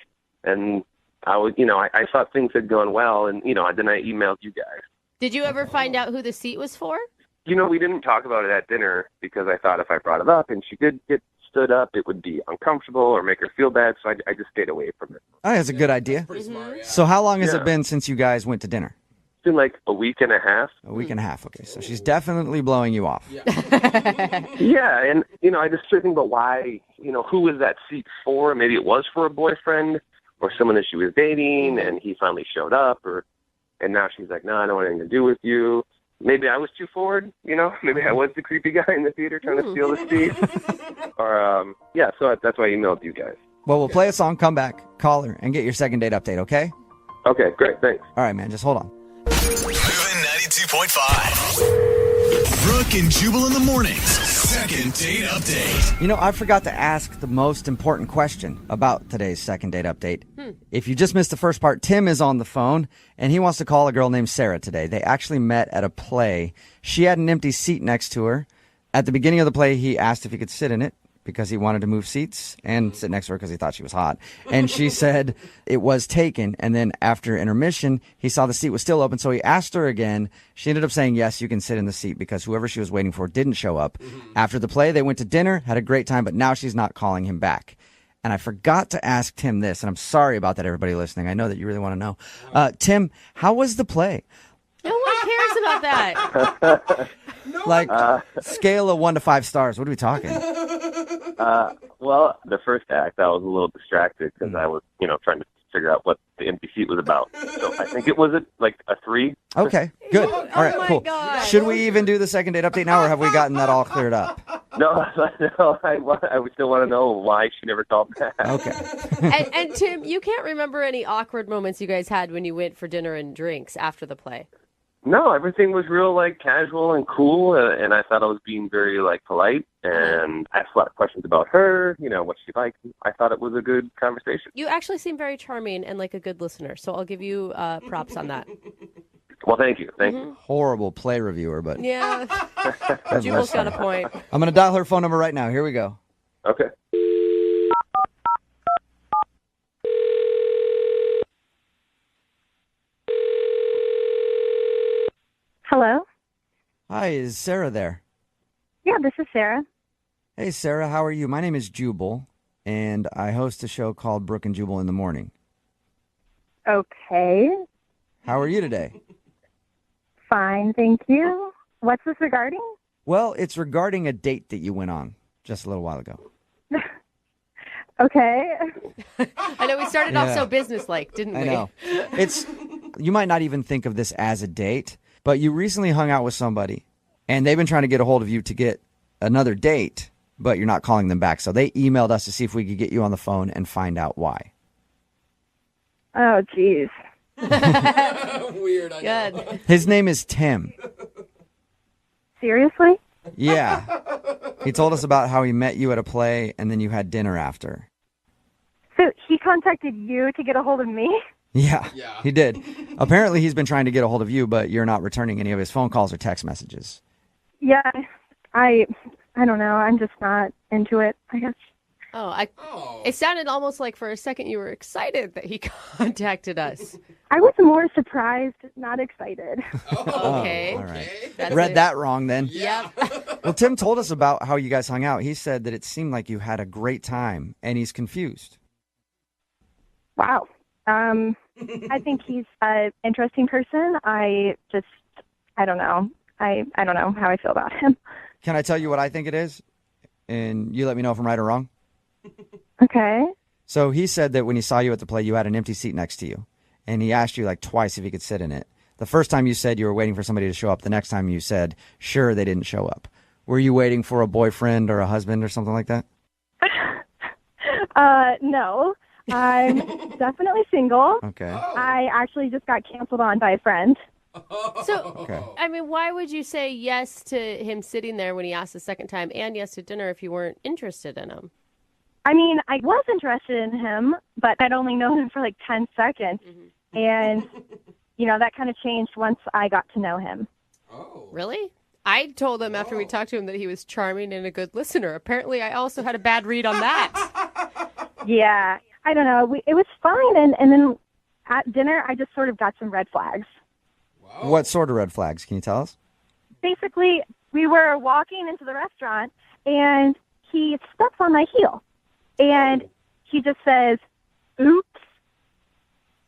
And I thought things had gone well, and, then I emailed you guys. Did you ever find out who the seat was for? We didn't talk about it at dinner because I thought if I brought it up and she did get stood up, it would be uncomfortable or make her feel bad, so I just stayed away from it. Oh, that's a good idea. Pretty smart, yeah. So how long has it been since you guys went to dinner? It's been like a week and a half. A week and a half, okay. So she's definitely blowing you off. Yeah, and, I just started thinking about why, who was that seat for? Maybe it was for a boyfriend or someone that she was dating, and he finally showed up, and now she's like, no, I don't want anything to do with you. Maybe I was too forward, Maybe I was the creepy guy in the theater trying to steal the seat. Or, so that's why I emailed you guys. Well, we'll play a song, come back, call her, and get your second date update, okay? Okay, great, thanks. All right, man, just hold on. Moving 92.5. Brooke and Jubal in the mornings. Second date update. I forgot to ask the most important question about today's second date update. If you just missed the first part, Tim is on the phone, and he wants to call a girl named Sarah today. They actually met at a play. She had an empty seat next to her. At the beginning of the play, he asked if he could sit in it because he wanted to move seats and sit next to her because he thought she was hot. And she said it was taken. And then after intermission, he saw the seat was still open. So he asked her again. She ended up saying, yes, you can sit in the seat because whoever she was waiting for didn't show up. After the play, they went to dinner, had a great time, but now she's not calling him back. And I forgot to ask Tim this, and I'm sorry about that, everybody listening. I know that you really want to know. Tim, how was the play? No one cares about that. Scale of 1 to 5 stars. What are we talking? Well, the first act, I was a little distracted because I was, trying to figure out what the empty seat was about. So I think it was a 3. Okay, good. All right, cool. God. Should we even do the second date update now, or have we gotten that all cleared up? No, I would still want to know why she never called back. Okay. And Tim, you can't remember any awkward moments you guys had when you went for dinner and drinks after the play? No, everything was real, casual and cool, and I thought I was being very, polite, and I asked a lot of questions about her, what she liked. I thought it was a good conversation. You actually seem very charming and like a good listener, so I'll give you props on that. Well, thank you. Thank you. Horrible play reviewer, but Yeah. Jubal's got a point. I'm going to dial her phone number right now. Here we go. Okay. Hello? Hi, is Sarah there? Yeah, this is Sarah. Hey, Sarah, how are you? My name is Jubal, and I host a show called Brooke and Jubal in the Morning. Okay. How are you today? Fine, thank you. What's this regarding? Well, it's regarding a date that you went on just a little while ago. Okay. I know we started off so businesslike, didn't we? I know. You might not even think of this as a date, but you recently hung out with somebody, and they've been trying to get a hold of you to get another date, but you're not calling them back. So they emailed us to see if we could get you on the phone and find out why. Oh, jeez. Weird, I know. Good. His name is Tim. Seriously? Yeah. He told us about how he met you at a play, and then you had dinner after. So he contacted you to get a hold of me? Yeah, he did. Apparently, he's been trying to get a hold of you, but you're not returning any of his phone calls or text messages. Yeah, I don't know. I'm just not into it, I guess. It sounded almost like for a second you were excited that he contacted us. I was more surprised, not excited. Okay. All right. That's Read it. that wrong then. Yep. Well, Tim told us about how you guys hung out. He said that it seemed like you had a great time, and he's confused. Wow. I think he's an interesting person. I don't know. I don't know how I feel about him. Can I tell you what I think it is? And you let me know if I'm right or wrong. Okay. So he said that when he saw you at the play, you had an empty seat next to you. And he asked you like twice if he could sit in it. The first time you said you were waiting for somebody to show up. The next time you said, sure, they didn't show up. Were you waiting for a boyfriend or a husband or something like that? No. I'm definitely single. Okay. I actually just got canceled on by a friend. So, Okay. I mean, why would you say yes to him sitting there when he asked the second time and yes to dinner if you weren't interested in him? I mean, I was interested in him, but I'd only known him for like 10 seconds. And, that kind of changed once I got to know him. Oh. Really? I told him after we talked to him that he was charming and a good listener. Apparently, I also had a bad read on that. Yeah. I don't know. It was fine. And then at dinner, I just sort of got some red flags. What sort of red flags? Can you tell us? Basically, we were walking into the restaurant, and he steps on my heel. And he just says, oops.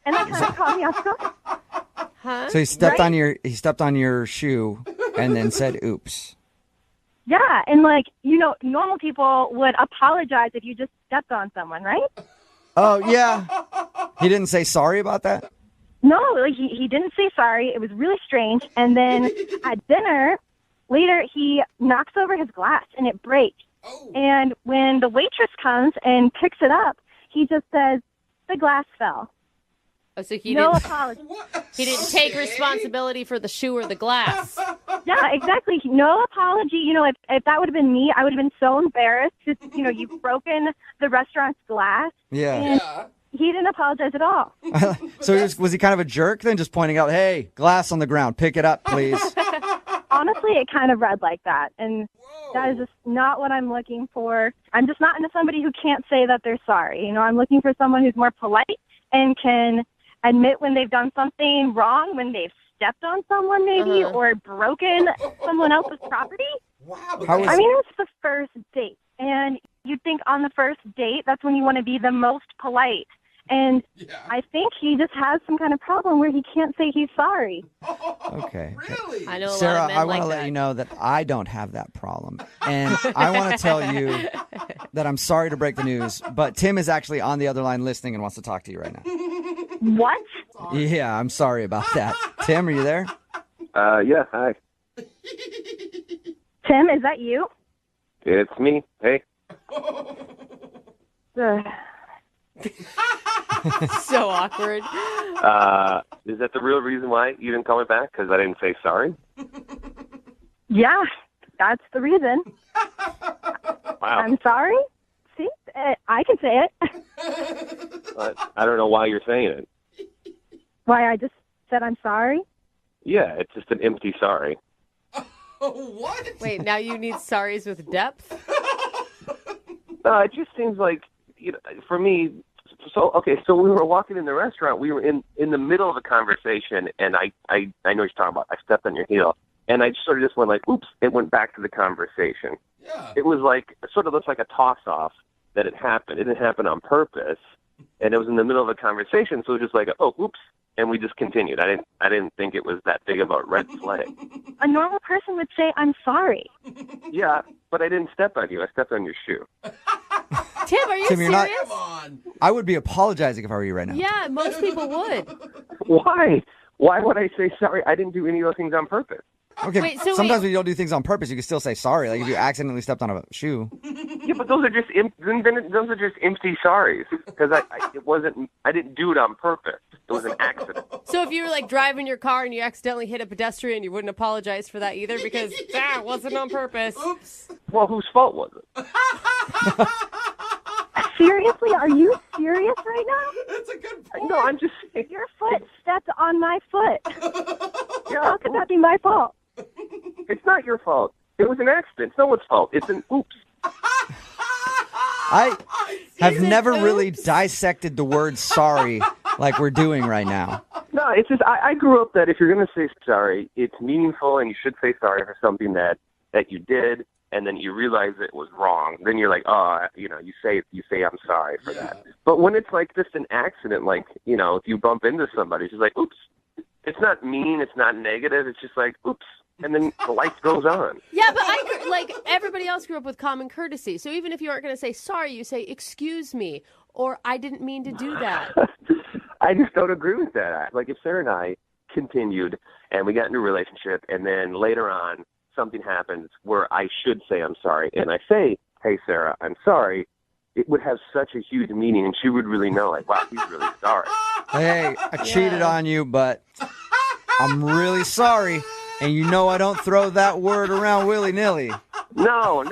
And that kind of caught me off guard. Huh? So he stepped on your shoe and then said oops. Yeah, and normal people would apologize if you just stepped on someone, right? Oh, yeah. He didn't say sorry about that? No, he didn't say sorry. It was really strange. And then at dinner, later, he knocks over his glass, and it breaks. And when the waitress comes and picks it up, he just says, the glass fell. Oh, so he No didn't, apology. he didn't take responsibility for the shoe or the glass. Yeah, exactly. No apology. If that would have been me, I would have been so embarrassed. Just, you've broken the restaurant's glass. Yeah. And he didn't apologize at all. So was he kind of a jerk then, just pointing out, hey, glass on the ground, pick it up, please? Honestly, it kind of read like that. And that is just not what I'm looking for. I'm just not into somebody who can't say that they're sorry. I'm looking for someone who's more polite and can admit when they've done something wrong, when they've stepped on someone maybe or broken someone else's property. Wow. I mean, it's the first date. And you'd think on the first date, that's when you want to be the most polite. And I think he just has some kind of problem where he can't say he's sorry. Okay. Really? I know a Sarah, lot of men I want to like let you know that I don't have that problem. And I want to tell you that I'm sorry to break the news, but Tim is actually on the other line listening and wants to talk to you right now. What? Yeah, I'm sorry about that. Tim, are you there? Yeah, hi. Tim, is that you? It's me. Hey. Ugh. So awkward. Is that the real reason why you didn't call me back? Because I didn't say sorry? Yeah, that's the reason. Wow. I'm sorry. See, I can say it. I don't know why you're saying it. Why I just said I'm sorry? Yeah, it's just an empty sorry. What? Wait, now you need sorries with depth? No, it just seems like, for me, so we were walking in the restaurant. We were in the middle of a conversation, and I know what you're talking about. I stepped on your heel, and I sort of just went like, oops, it went back to the conversation. Yeah. It was like, it sort of looks like a toss-off that it happened. It didn't happen on purpose, and it was in the middle of a conversation, so it was just like, oh, oops, and we just continued. I didn't think it was that big of a red flag. A normal person would say, I'm sorry. Yeah, but I didn't step on you. I stepped on your shoe. Tim, are you Tim, you're serious? not- Come on. I would be apologizing if I were you right now. Yeah, most people would. Why? Why would I say sorry? I didn't do any of those things on purpose. Okay, Wait, so sometimes wait. when you don't do things on purpose, you can still say sorry. Like if you accidentally stepped on a shoe. Yeah, but those are just those are just empty sorries because I didn't do it on purpose. It was an accident. So if you were like driving your car and you accidentally hit a pedestrian, you wouldn't apologize for that either because that wasn't on purpose. Oops. Well, whose fault was it? Seriously? Are you serious right now? That's a good point. No, I'm just saying. Your foot stepped on my foot. Yeah, How could that be my fault? it's not your fault. It was an accident. It's no one's fault. It's an oops. I have Is it never oops? really dissected the word sorry like we're doing right now. No, it's just I grew up that if you're going to say sorry, it's meaningful and you should say sorry for something that you did and then you realize it was wrong. Then you're like, you say I'm sorry for that. But when it's like just an accident, like, if you bump into somebody, it's just like, oops. It's not mean, it's not negative, it's just like, oops. And then the life goes on. Yeah, but like everybody else grew up with common courtesy. So even if you aren't going to say sorry, you say excuse me or I didn't mean to do that. I just don't agree with that. Like if Sarah and I continued and we got into a relationship and then later on something happens where I should say I'm sorry and I say, hey, Sarah, I'm sorry, it would have such a huge meaning and she would really know, like, wow, he's really sorry. Hey, I cheated on you, but I'm really sorry. And you know I don't throw that word around willy-nilly. No.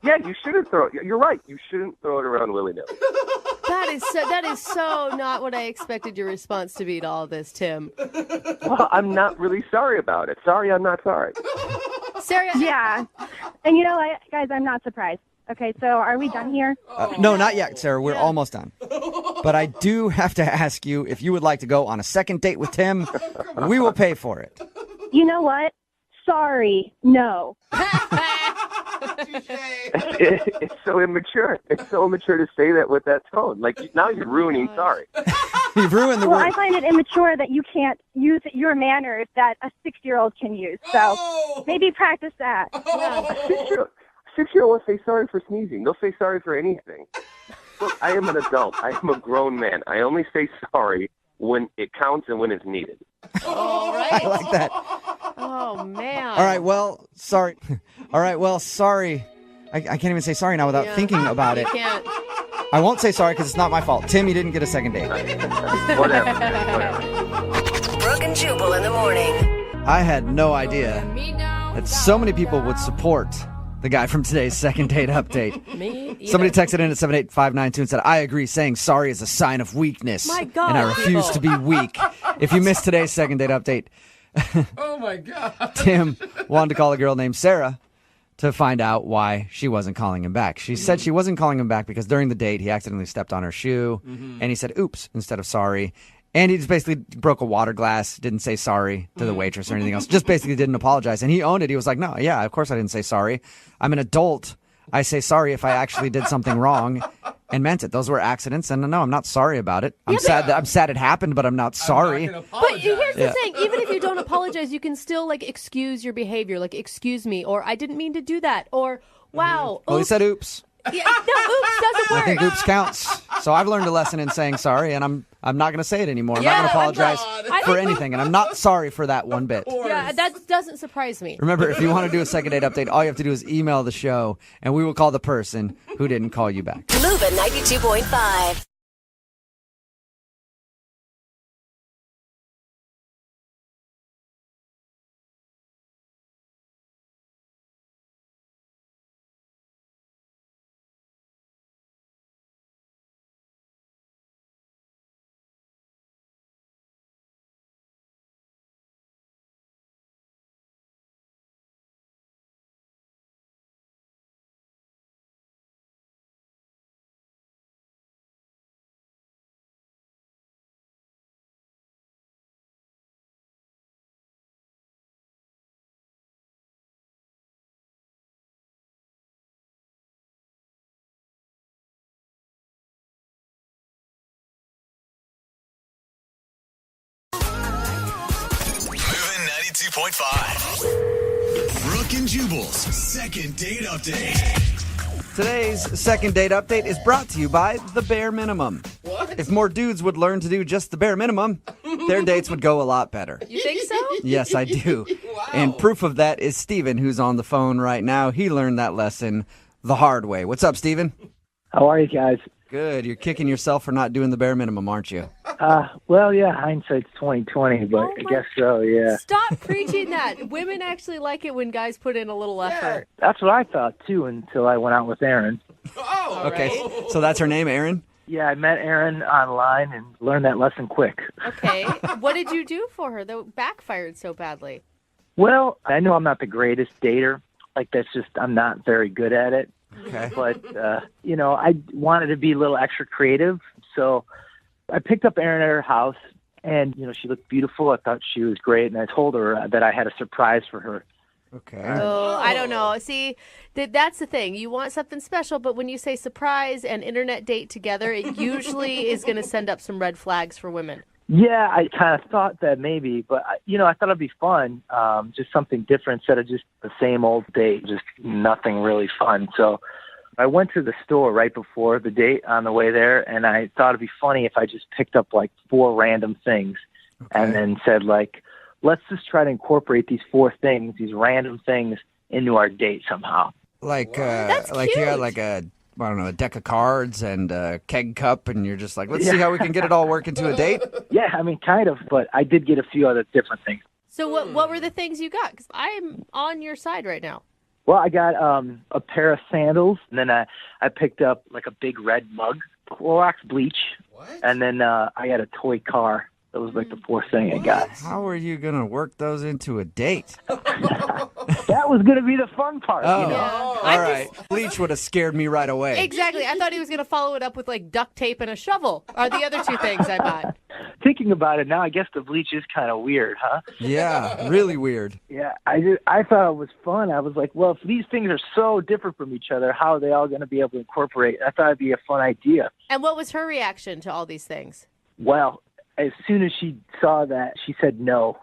Yeah, you shouldn't throw it. You're right. You shouldn't throw it around willy-nilly. That is so not what I expected your response to be to all this, Tim. Well, I'm not really sorry about it. Sorry, I'm not sorry. Sarah? Yeah. And you know what, guys, I'm not surprised. Okay, so are we done here? No, not yet, Sarah. We're almost done. But I do have to ask you if you would like to go on a second date with Tim. We will pay for it. You know what? Sorry, no. It's so immature. It's so immature to say that with that tone. Like, now you're ruining sorry. You've ruined the Well, word. I find it immature that you can't use your manners that a 6-year-old can use. So maybe practice that. Yeah. 6-year-old will say sorry for sneezing. They'll say sorry for anything. Look, I am an adult. I am a grown man. I only say sorry when it counts and when it's needed. All right. I like that. Oh, man. All right, well, sorry. All right, well, sorry. I can't even say sorry now without thinking about You it. can't. I won't say sorry because it's not my fault. Tim, you didn't get a second date. Whatever. Brooke and Jubal in the morning. I had no idea that so many people would support the guy from today's second date update. Me either. Somebody texted in at 78592 and said, I agree, saying sorry is a sign of weakness. My God. And I refuse to be weak. If you missed today's second date update, Oh, my God. Tim wanted to call a girl named Sarah to find out why she wasn't calling him back. She said she wasn't calling him back because during the date, he accidentally stepped on her shoe, and he said oops instead of sorry. And he just basically broke a water glass, didn't say sorry to the waitress or anything else, just basically didn't apologize. And he owned it. He was like, no, yeah, of course I didn't say sorry. I'm an adult. I say sorry if I actually did something wrong and meant it. Those were accidents, and no, I'm not sorry about it. I'm sad it happened, but I'm not sorry. I'm not gonna But here's apologize. the thing. Even if you don't apologize, you can still, like, excuse your behavior. Like, excuse me, or I didn't mean to do that, or wow. Well, he oops. said oops. Yeah, no, oops doesn't work. I think oops counts. So I've learned a lesson in saying sorry, and I'm not going to say it anymore. I'm Yeah, not going to apologize I for think- anything, and I'm not sorry for that one bit. Yeah, that doesn't surprise me. Remember, if you want to do a second date update, all you have to do is email the show, and we will call the person who didn't call you back. Move at 92.5. 93.5. Brooke and Jubal's second date update. Today's second date update is brought to you by the bare minimum. What? If more dudes would learn to do just the bare minimum, their dates would go a lot better. You think so? Yes, I do. Wow. And proof of that is Steven, who's on the phone right now. He learned that lesson the hard way. What's up, Steven? How are you guys? Good. You're kicking yourself for not doing the bare minimum, aren't you? Well, yeah, hindsight's 20/20, but I guess so, yeah. Stop preaching that. Women actually like it when guys put in a little effort. That's what I thought, too, until I went out with Erin. Oh, Okay. right. So that's her name, Erin? Yeah, I met Erin online and learned that lesson quick. Okay. What did you do for her that backfired so badly? Well, I know I'm not the greatest dater. Like, I'm not very good at it. Okay. But, I wanted to be a little extra creative, so I picked up Erin at her house, and, she looked beautiful. I thought she was great, and I told her that I had a surprise for her. Okay. Oh, I don't know. See, that's the thing. You want something special, but when you say surprise and internet date together, it usually is going to send up some red flags for women. Yeah, I kind of thought that maybe, but, I thought it'd be fun, just something different instead of just the same old date, just nothing really fun. So I went to the store right before the date on the way there, and I thought it'd be funny if I just picked up, 4 random things and then said, let's just try to incorporate these 4 things, these random things, into our date somehow. That's you cute. got a deck of cards and a keg cup, and you're just let's see how we can get it all work into a date. Yeah, kind of, but I did get a few other different things. So what were the things you got? Because I'm on your side right now. Well, I got a pair of sandals, and then I picked up a big red mug, Clorox bleach, and then I got a toy car. That was the 4th thing I got. How are you going to work those into a date? That was going to be the fun part. Oh, Yeah. all right. Bleach would have scared me right away. Exactly. I thought he was going to follow it up with duct tape and a shovel are the other 2 things I bought. Thinking about it now, I guess the bleach is kind of weird, huh? Yeah, really weird. Yeah, I thought it was fun. I was like, well, if these things are so different from each other, how are they all going to be able to incorporate? I thought it'd be a fun idea. And what was her reaction to all these things? Well, as soon as she saw that, she said no.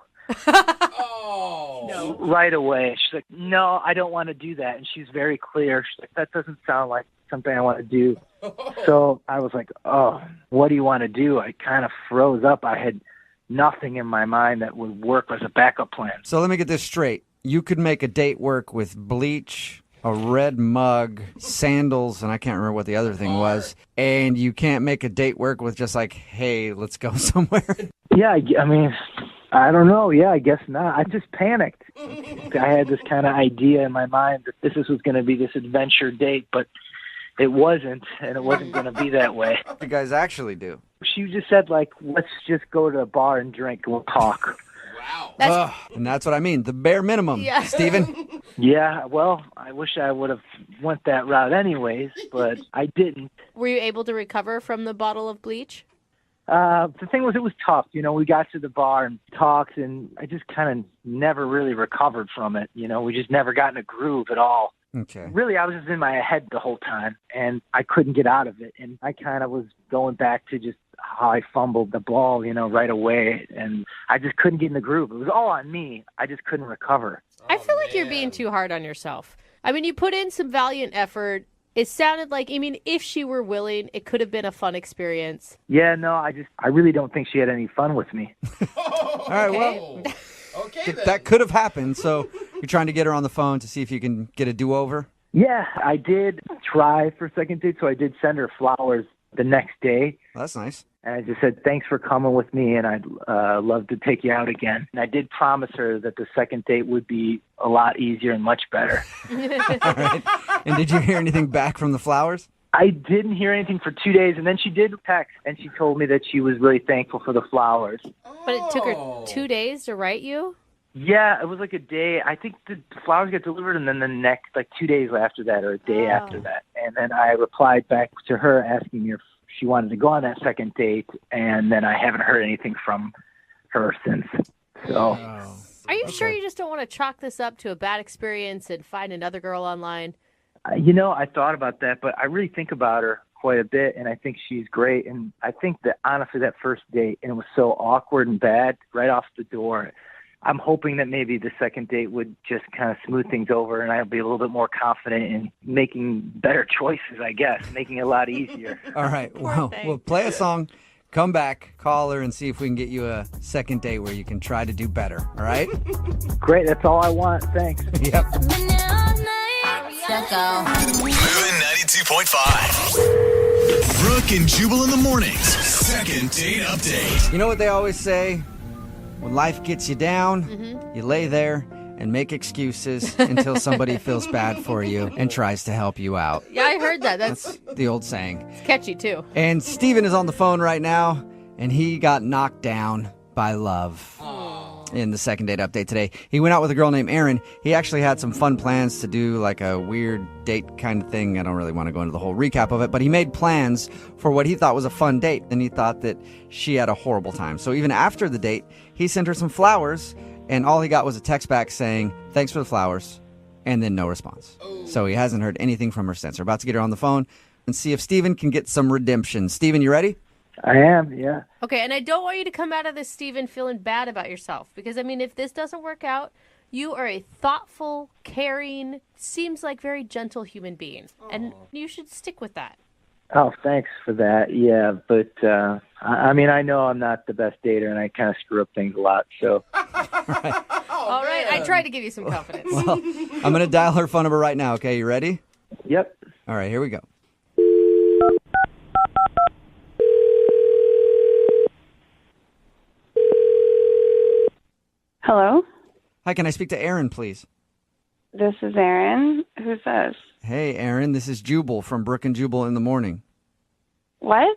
No. Right away. She's like, no, I don't want to do that. And she's very clear. She's like, that doesn't sound like something I want to do. So I was like, oh, what do you want to do? I kind of froze up. I had nothing in my mind that would work as a backup plan. So let me get this straight. You could make a date work with bleach, a red mug, sandals, and I can't remember what the other thing was. And you can't make a date work with just hey, let's go somewhere. Yeah, I mean, I don't know. Yeah, I guess not. I just panicked. I had this kind of idea in my mind that this was going to be this adventure date, but it wasn't, and it wasn't going to be that way. What do you guys actually do? She just said, let's just go to a bar and drink and we'll talk. Wow. And that's what I mean, the bare minimum, Yeah. Steven. Yeah, well, I wish I would have went that route anyways, but I didn't. Were you able to recover from the bottle of bleach? The thing was, it was tough. We got to the bar and talked, and I just kind of never really recovered from it. We just never got in a groove at all. Okay. Really, I was just in my head the whole time, and I couldn't get out of it. And I kind of was going back to just how I fumbled the ball, right away, and I just couldn't get in the groove. It was all on me. I just couldn't recover. I feel like you're being too hard on yourself. I mean, you put in some valiant effort. It sounded like, if she were willing, it could have been a fun experience. Yeah, no, I really don't think she had any fun with me. All right, well, Okay, then. that could have happened. So you're trying to get her on the phone to see if you can get a do-over? Yeah, I did try for a second date, so I did send her flowers the next day. Well, that's nice. And I just said, thanks for coming with me, and I'd love to take you out again. And I did promise her that the second date would be a lot easier and much better. All right. And did you hear anything back from the flowers? I didn't hear anything for 2 days, and then she did text, and she told me that she was really thankful for the flowers. But it took her 2 days to write you? Yeah, it was a day. I think the flowers got delivered, and then the next, 2 days after that, or a day after that. And then I replied back to her asking her if she wanted to go on that second date, and then I haven't heard anything from her since. So, Are you sure you just don't want to chalk this up to a bad experience and find another girl online? I thought about that, but I really think about her quite a bit, and I think she's great. And I think that honestly, that first date, and it was so awkward and bad right off the door. I'm hoping that maybe the second date would just kind of smooth things over and I'll be a little bit more confident in making better choices, I guess, making it a lot easier. All right. Well, we'll play a song, come back, call her, and see if we can get you a second date where you can try to do better. All right? Great. That's all I want. Thanks. Yep. Moving 92.5. Brooke and Jubal in the mornings. Second date update. You know what they always say? When life gets you down, you lay there and make excuses until somebody feels bad for you and tries to help you out. Yeah, I heard that. That's the old saying. It's catchy, too. And Steven is on the phone right now, and he got knocked down by love. In the second date update today. He went out with a girl named Erin. He actually had some fun plans to do like a weird date kind of thing. I don't really want to go into the whole recap of it, but he made plans for what he thought was a fun date, and he thought that she had a horrible time. So even after the date, he sent her some flowers, and all he got was a text back saying, "Thanks for the flowers," and then no response. So he hasn't heard anything from her since. We're about to get her on the phone and see if Steven can get some redemption. Steven, you ready? I am, yeah. Okay, and I don't want you to come out of this, Steven, feeling bad about yourself. Because, I mean, if this doesn't work out, you are a thoughtful, caring, seems like very gentle human being. And you should stick with that. Oh, thanks for that. Yeah, but, I mean, I know I'm not the best dater, and I kind of screw up things a lot, so. All right, I tried to give you some confidence. Well, I'm going to dial her phone number right now, okay? You ready? Yep. All right, here we go. Hello? Hi, can I speak to Erin, please? This is Erin. Who's this? Hey, Erin, this is Jubal from Brooke and Jubal in the Morning. What?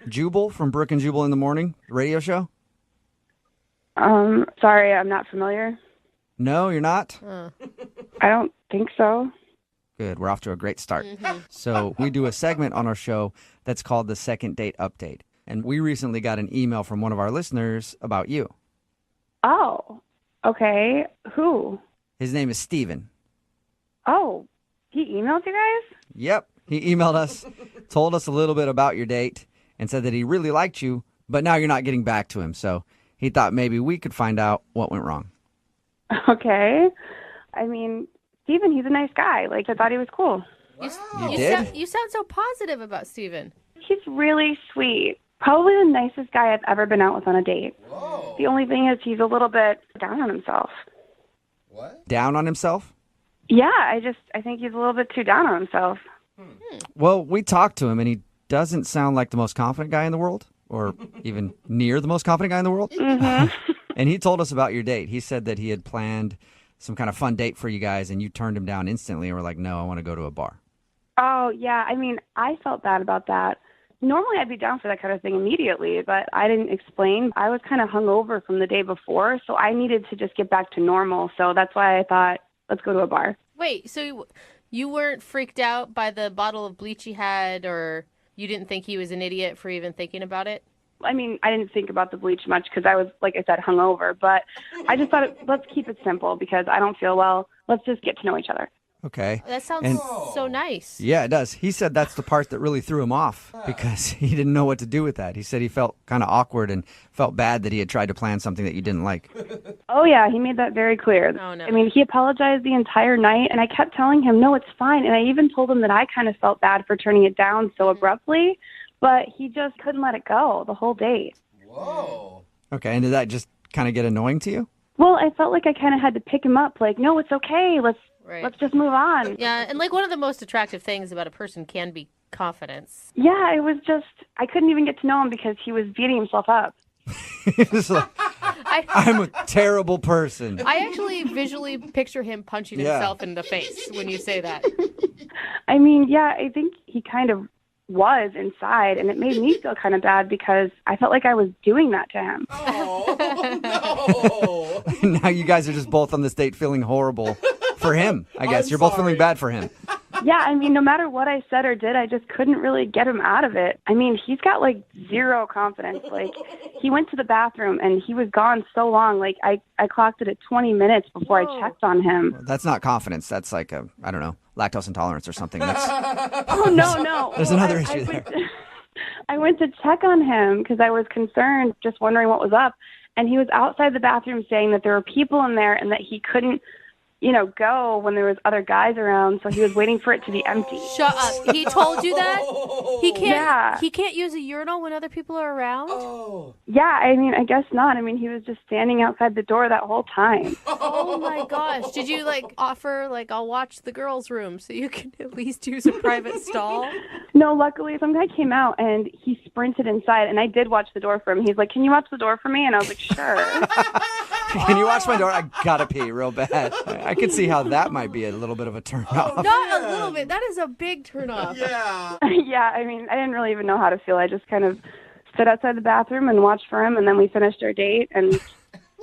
Jubal from Brooke and Jubal in the Morning, radio show? Sorry, I'm not familiar. No, you're not? I don't think so. Good, we're off to a great start. So we do a segment on our show that's called the Second Date Update. And we recently got an email from one of our listeners about you. Oh, okay. Who? His name is Steven. Oh, he emailed you guys? Yep. He emailed us, told us a little bit about your date, and said that he really liked you, but now you're not getting back to him. So he thought maybe we could find out what went wrong. Okay. I mean, Steven, he's a nice guy. Like, I thought he was cool. You did? You sound so positive about Steven. He's really sweet. Probably the nicest guy I've ever been out with on a date. Whoa. The only thing is he's a little bit down on himself. What? Down on himself? Yeah, I think he's a little bit too down on himself. Well, we talked to him, and he doesn't sound like the most confident guy in the world, or even near the most confident guy in the world. Mm-hmm. And he told us about your date. He said that he had planned some kind of fun date for you guys, and you turned him down instantly and were like, no, I want to go to a bar. Oh, yeah. I mean, I felt bad about that. Normally, I'd be down for that kind of thing immediately, but I didn't explain. I was kind of hungover from the day before, so I needed to just get back to normal. So that's why I thought, let's go to a bar. Wait, so you weren't freaked out by the bottle of bleach he had, or you didn't think he was an idiot for even thinking about it? I mean, I didn't think about the bleach much because I was, like I said, hungover. But I just thought, let's keep it simple because I don't feel well. Let's just get to know each other. Okay. That sounds so nice. Yeah, it does. He said that's the part that really threw him off because he didn't know what to do with that. He said he felt kind of awkward and felt bad that he had tried to plan something that you didn't like. Oh, yeah, he made that very clear. Oh, no. I mean, he apologized the entire night, and I kept telling him, no, it's fine. And I even told him that I kind of felt bad for turning it down so abruptly, but he just couldn't let it go the whole date. Whoa. Okay, and did that just kind of get annoying to you? Well, I felt like I kind of had to pick him up, like, no, it's okay. Let's just move on. Yeah, and like one of the most attractive things about a person can be confidence. Yeah, it was just, I couldn't even get to know him because he was beating himself up. He was like, I'm a terrible person. I actually visually picture him punching himself in the face when you say that. I mean, yeah, I think he kind of was inside, and it made me feel kind of bad because I felt like I was doing that to him. Oh, no. Now you guys are just both on this date feeling horrible for him, I guess. You're both feeling bad for him. Yeah, I mean, no matter what I said or did, I just couldn't really get him out of it. I mean, he's got, like, zero confidence. Like, he went to the bathroom, and he was gone so long. Like, I clocked it at 20 minutes before I checked on him. That's not confidence. That's like a, I don't know, lactose intolerance or something. Oh, no. There's another issue there. I went to check on him because I was concerned, just wondering what was up. And he was outside the bathroom saying that there were people in there and that he couldn't, go when there was other guys around, so he was waiting for it to be empty. Shut up. He told you that? He can't Yeah. He can't use a urinal when other people are around? Yeah, I guess not. He was just standing outside the door that whole time. Oh my gosh. Did you offer I'll watch the girls' room so you can at least use a private stall? No, luckily some guy came out and he sprinted inside, and I did watch the door for him. He's like, "Can you watch the door for me?" And I was like, "Sure." Can you watch my door? I gotta pee real bad. I could see how that might be a little bit of a turn off. Not a little bit. That is a big turn off. Yeah. Yeah, I didn't really even know how to feel. I just kind of stood outside the bathroom and watched for him, and then we finished our date, and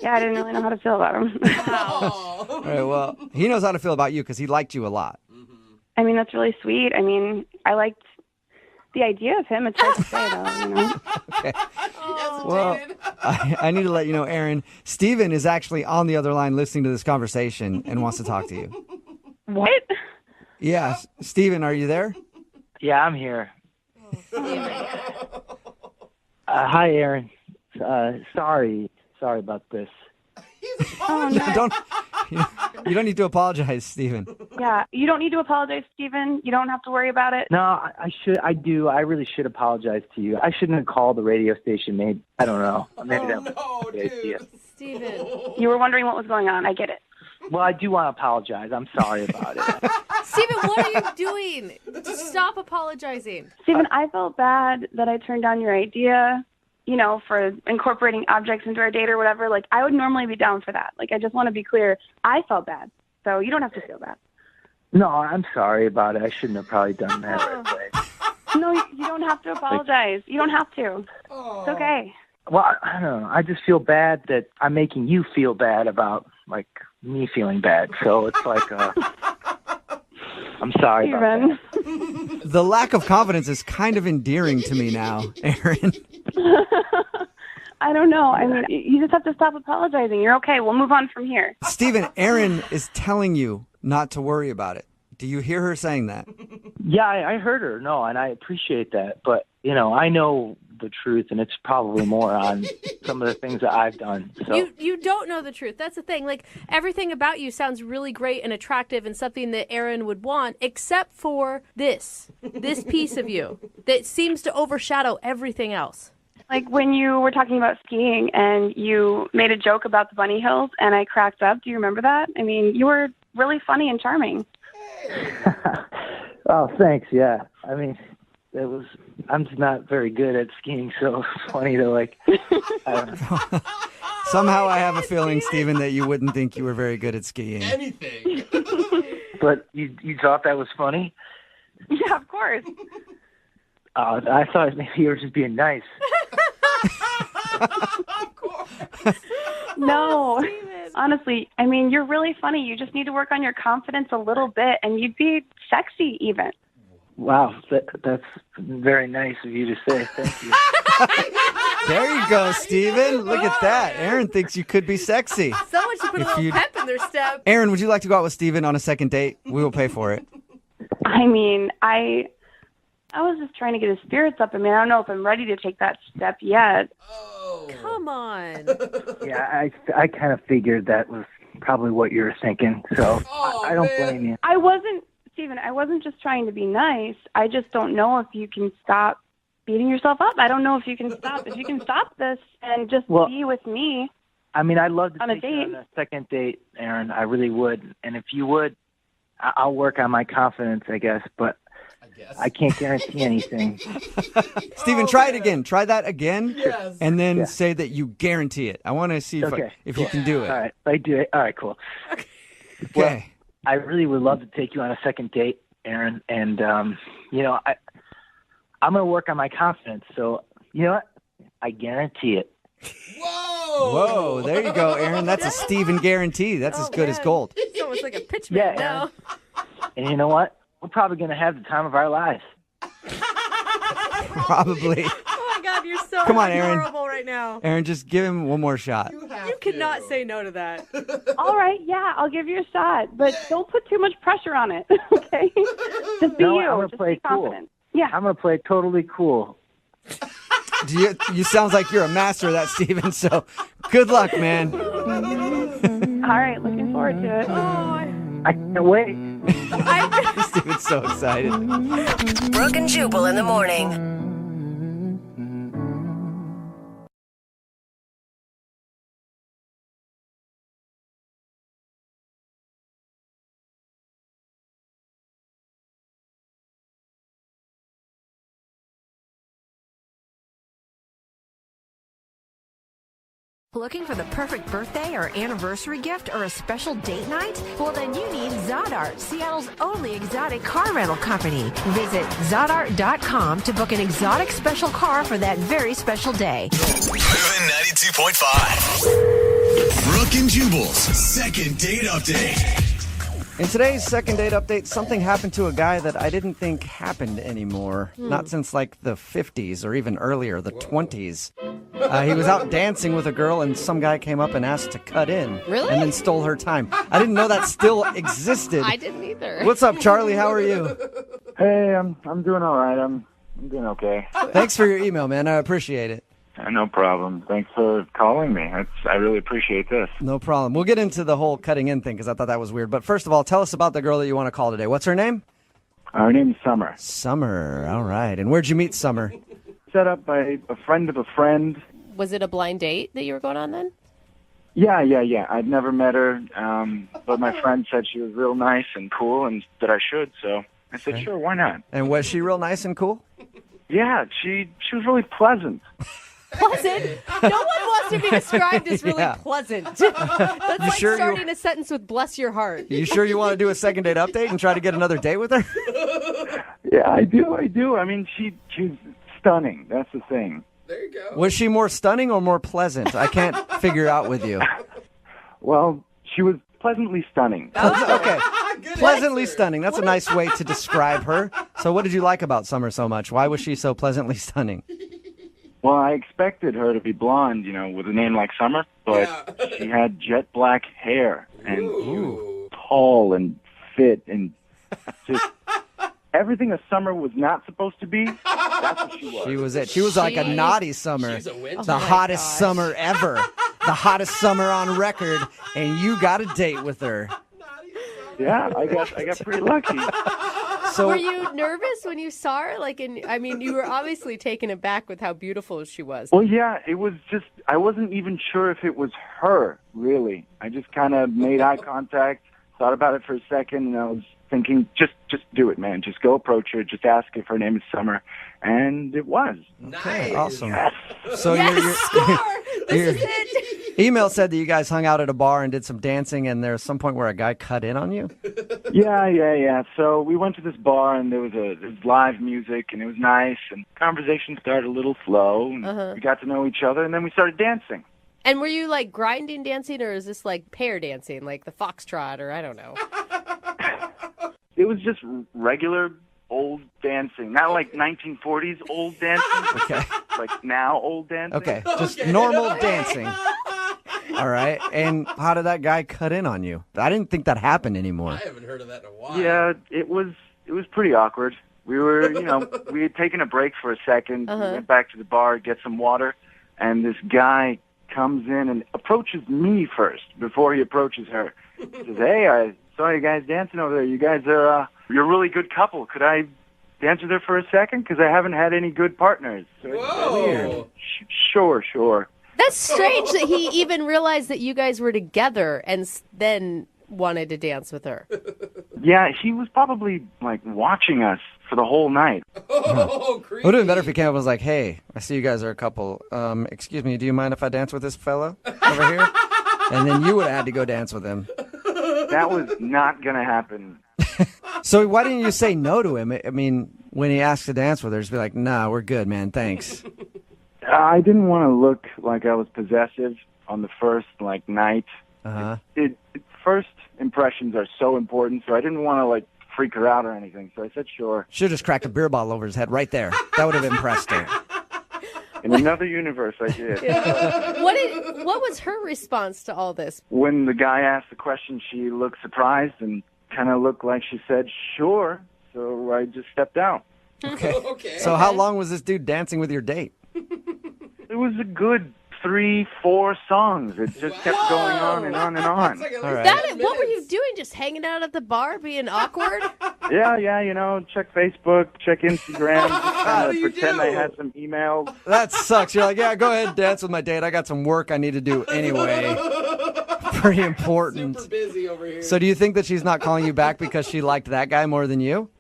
yeah, I didn't really know how to feel about him. All right, well, he knows how to feel about you because he liked you a lot. That's really sweet. I liked the idea of him. It's hard to say, though, Okay. Well, I need to let you know, Aaron, Steven is actually on the other line listening to this conversation and wants to talk to you. What? Yeah, Steven, are you there? Yeah, I'm here. Hi, Aaron. Sorry about this. Oh, no. You don't need to apologize, Steven. Yeah, you don't need to apologize, Steven. You don't have to worry about it. No, I do. I really should apologize to you. I shouldn't have called the radio station. Maybe, I don't know. Maybe that was a good idea. Steven. You were wondering what was going on. I get it. Well, I do want to apologize. I'm sorry about it. Steven, what are you doing? Just stop apologizing. Steven, I felt bad that I turned down your idea, for incorporating objects into our date or whatever. I would normally be down for that. I just want to be clear. I felt bad, so you don't have to feel bad. No, I'm sorry about it. I shouldn't have probably done that right away. No, you don't have to apologize. You don't have to. It's okay. Well, I don't know. I just feel bad that I'm making you feel bad about, me feeling bad. So it's I'm sorry about that. The lack of confidence is kind of endearing to me now, Aaron. I don't know. You just have to stop apologizing. You're okay. We'll move on from here. Steven, Aaron is telling you not to worry about it. Do you hear her saying that? Yeah, I heard her. No, and I appreciate that. But, I know the truth, and it's probably more on some of the things that I've done. So. You don't know the truth. That's the thing. Everything about you sounds really great and attractive and something that Aaron would want, except for this piece of you that seems to overshadow everything else. When you were talking about skiing and you made a joke about the bunny hills and I cracked up. Do you remember that? You were really funny and charming. Oh, thanks. Yeah. I'm just not very good at skiing, so it's funny to I don't know. Somehow I have a feeling, Steven, that you wouldn't think you were very good at skiing. Anything. But you thought that was funny? Yeah, of course. I thought maybe you were just being nice. Of course. No. Honestly, you're really funny. You just need to work on your confidence a little bit, and you'd be sexy even. Wow, that's very nice of you to say. Thank you. There you go, Steven. Look at that. Aaron thinks you could be sexy. Someone should put a little pep in their step. Aaron, would you like to go out with Steven on a second date? We will pay for it. I was just trying to get his spirits up. I don't know if I'm ready to take that step yet. Oh. Come on. Yeah, I kind of figured that was probably what you were thinking, so I don't blame you. Steven, I wasn't just trying to be nice. I just don't know if you can stop beating yourself up. I don't know if you can stop. If you can stop this and just be with me. I'd love to on a take you date. on a second date, Aaron. I really would. And if you would, I'll work on my confidence, I guess. But I can't guarantee anything. Steven, try it again. Try that again. Yes. And then say that you guarantee it. I want to see if you can do it. All right. I do it. All right, cool. Okay. Well, I really would love to take you on a second date, Aaron. And, I'm going to work on my confidence. So, you know what? I guarantee it. Whoa, there you go, Aaron. That's a Steven guarantee. That's as good as gold. It's almost like a pitch man now. And you know what? We're probably going to have the time of our lives. Probably. Oh, my God, you're so Come on, Aaron. adorable right now. Aaron, just give him one more shot. You cannot say no to that. All right, yeah, I'll give you a shot. But don't put too much pressure on it, okay? Just be you. I'm going to Just play be cool. confident. Yeah. I'm going to play totally cool. You sounds like you're a master of that, Steven, so good luck, man. All right, looking forward to it. I can't wait. Steven's so excited. Brooke and Jubal in the morning. Looking for the perfect birthday or anniversary gift or a special date night? Well, then you need Zodart, Seattle's only exotic car rental company. Visit Zodart.com to book an exotic special car for that very special day. Moving 92.5. Brooke and Jubal's second date update. In today's second date update, something happened to a guy that I didn't think happened anymore. Not since like the 50s or even earlier, the 20s. He was out dancing with a girl and some guy came up and asked to cut in. Really? And then stole her time. I didn't know that still existed. I didn't either. What's up, Charlie? How are you? Hey, I'm doing all right. I'm doing okay. Thanks for your email, man. I appreciate it. No problem. Thanks for calling me. I really appreciate this. No problem. We'll get into the whole cutting in thing because I thought that was weird. But first of all, tell us about the girl that you want to call today. What's her name? Her name's Summer. Summer. All right. And where'd you meet Summer? Set up by a friend of a friend. Was it a blind date that you were going on then? Yeah. I'd never met her, but my friend said she was real nice and cool and that I should, so I said, Sure, why not? And was she real nice and cool? Yeah, she was really pleasant. Pleasant? No one wants to be described as really pleasant. That's like sure starting a sentence with bless your heart. You sure you want to do a second date update and try to get another date with her? Yeah, I do. I mean, she's stunning. That's the thing. There you go. Was she more stunning or more pleasant? I can't figure out with you. Well, she was pleasantly stunning. Okay. Pleasantly stunning. That's a nice way to describe her. So what did you like about Summer so much? Why was she so pleasantly stunning? Well, I expected her to be blonde, with a name like Summer, but she had jet black hair and tall and fit and just everything a Summer was not supposed to be. That's what she was. She was it. She was like a naughty Summer. She's a winter. The hottest Summer ever. The hottest Summer on record, and you got a date with her. Yeah, I got pretty lucky. So, were you nervous when you saw her? You were obviously taken aback with how beautiful she was. Well, yeah, it was just, I wasn't even sure if it was her, really. I just kind of made eye contact, thought about it for a second, and I was thinking, just do it, man. Just go approach her, just ask if her name is Summer. And it was. Okay, nice. Awesome. Yes. So Score! This is it! Email said that you guys hung out at a bar and did some dancing, and there was some point where a guy cut in on you? Yeah. So we went to this bar, and there was live music, and it was nice, and conversation started a little slow, and we got to know each other, and then we started dancing. And were you like grinding dancing, or is this like pair dancing, like the foxtrot, or I don't know? It was just regular old dancing, not like 1940s old dancing. Okay. Like now old dancing. Okay, just normal dancing. All right. And how did that guy cut in on you? I didn't think that happened anymore. I haven't heard of that in a while. Yeah, it was pretty awkward. We were, we had taken a break for a second. We went back to the bar, get some water, and this guy comes in and approaches me first before he approaches her. He says, "Hey, I saw you guys dancing over there. You guys are you're a really good couple. Could I dance with her for a second? Because I haven't had any good partners." So Whoa. Weird. Sure. That's strange that he even realized that you guys were together and then wanted to dance with her. Yeah, he was probably like watching us for the whole night. Oh, creepy. It would have been better if he came up and was like, "Hey, I see you guys are a couple. Excuse me, do you mind if I dance with this fella over here?" And then you would have had to go dance with him. That was not going to happen. So why didn't you say no to him? I mean, when he asked to dance with her, just be like, "Nah, we're good, man. Thanks." I didn't want to look like I was possessive on the first night. First impressions are so important, so I didn't want to freak her out or anything. So I said sure. Should have just cracked a beer bottle over his head right there. That would have impressed her. In another universe, I did. What was her response to all this? When the guy asked the question, she looked surprised and kind of looked like she said sure. So I just stepped out. Okay. So how long was this dude dancing with your date? It was a good 3-4 songs. It just kept going on and on and on. All right. What were you doing? Just hanging out at the bar, being awkward? Yeah, check Facebook, check Instagram, just kind of pretend I had some emails. That sucks. You're like, yeah, go ahead, dance with my date. I got some work I need to do anyway. Pretty important. Super busy over here. So do you think that she's not calling you back because she liked that guy more than you?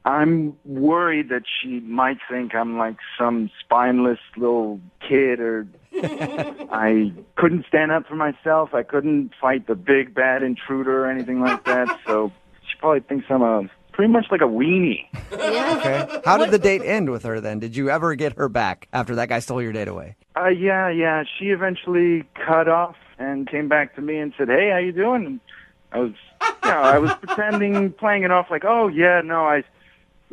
I'm worried that she might think I'm like some spineless little kid, or I couldn't stand up for myself. I couldn't fight the big bad intruder or anything like that. So she probably thinks I'm pretty much like a weenie. Yeah. Okay. How did the date end with her then? Did you ever get her back after that guy stole your date away? Yeah. She eventually cut off and came back to me and said, "Hey, how you doing?" And I was pretending, playing it off like, "Oh yeah, no,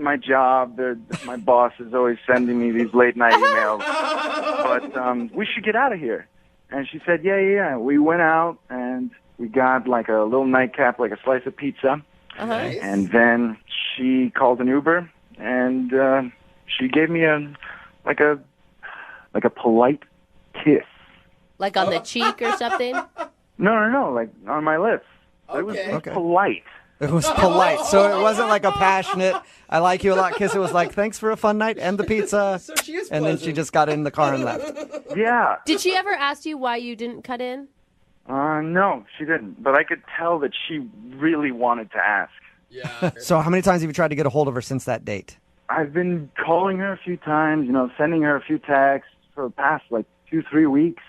my job, my boss is always sending me these late night emails, but we should get out of here." And she said, yeah. We went out and we got like a little nightcap, like a slice of pizza. Nice. And then she called an Uber and she gave me a polite kiss. Like on the cheek or something? No, like on my lips. It was polite. It was polite. So it wasn't like a passionate, I like you a lot kiss. It was like, thanks for a fun night and the pizza. So she is and then she just got in the car and left. Yeah. Did she ever ask you why you didn't cut in? No, she didn't. But I could tell that she really wanted to ask. Yeah. So how many times have you tried to get a hold of her since that date? I've been calling her a few times, sending her a few texts for the past 2-3 weeks.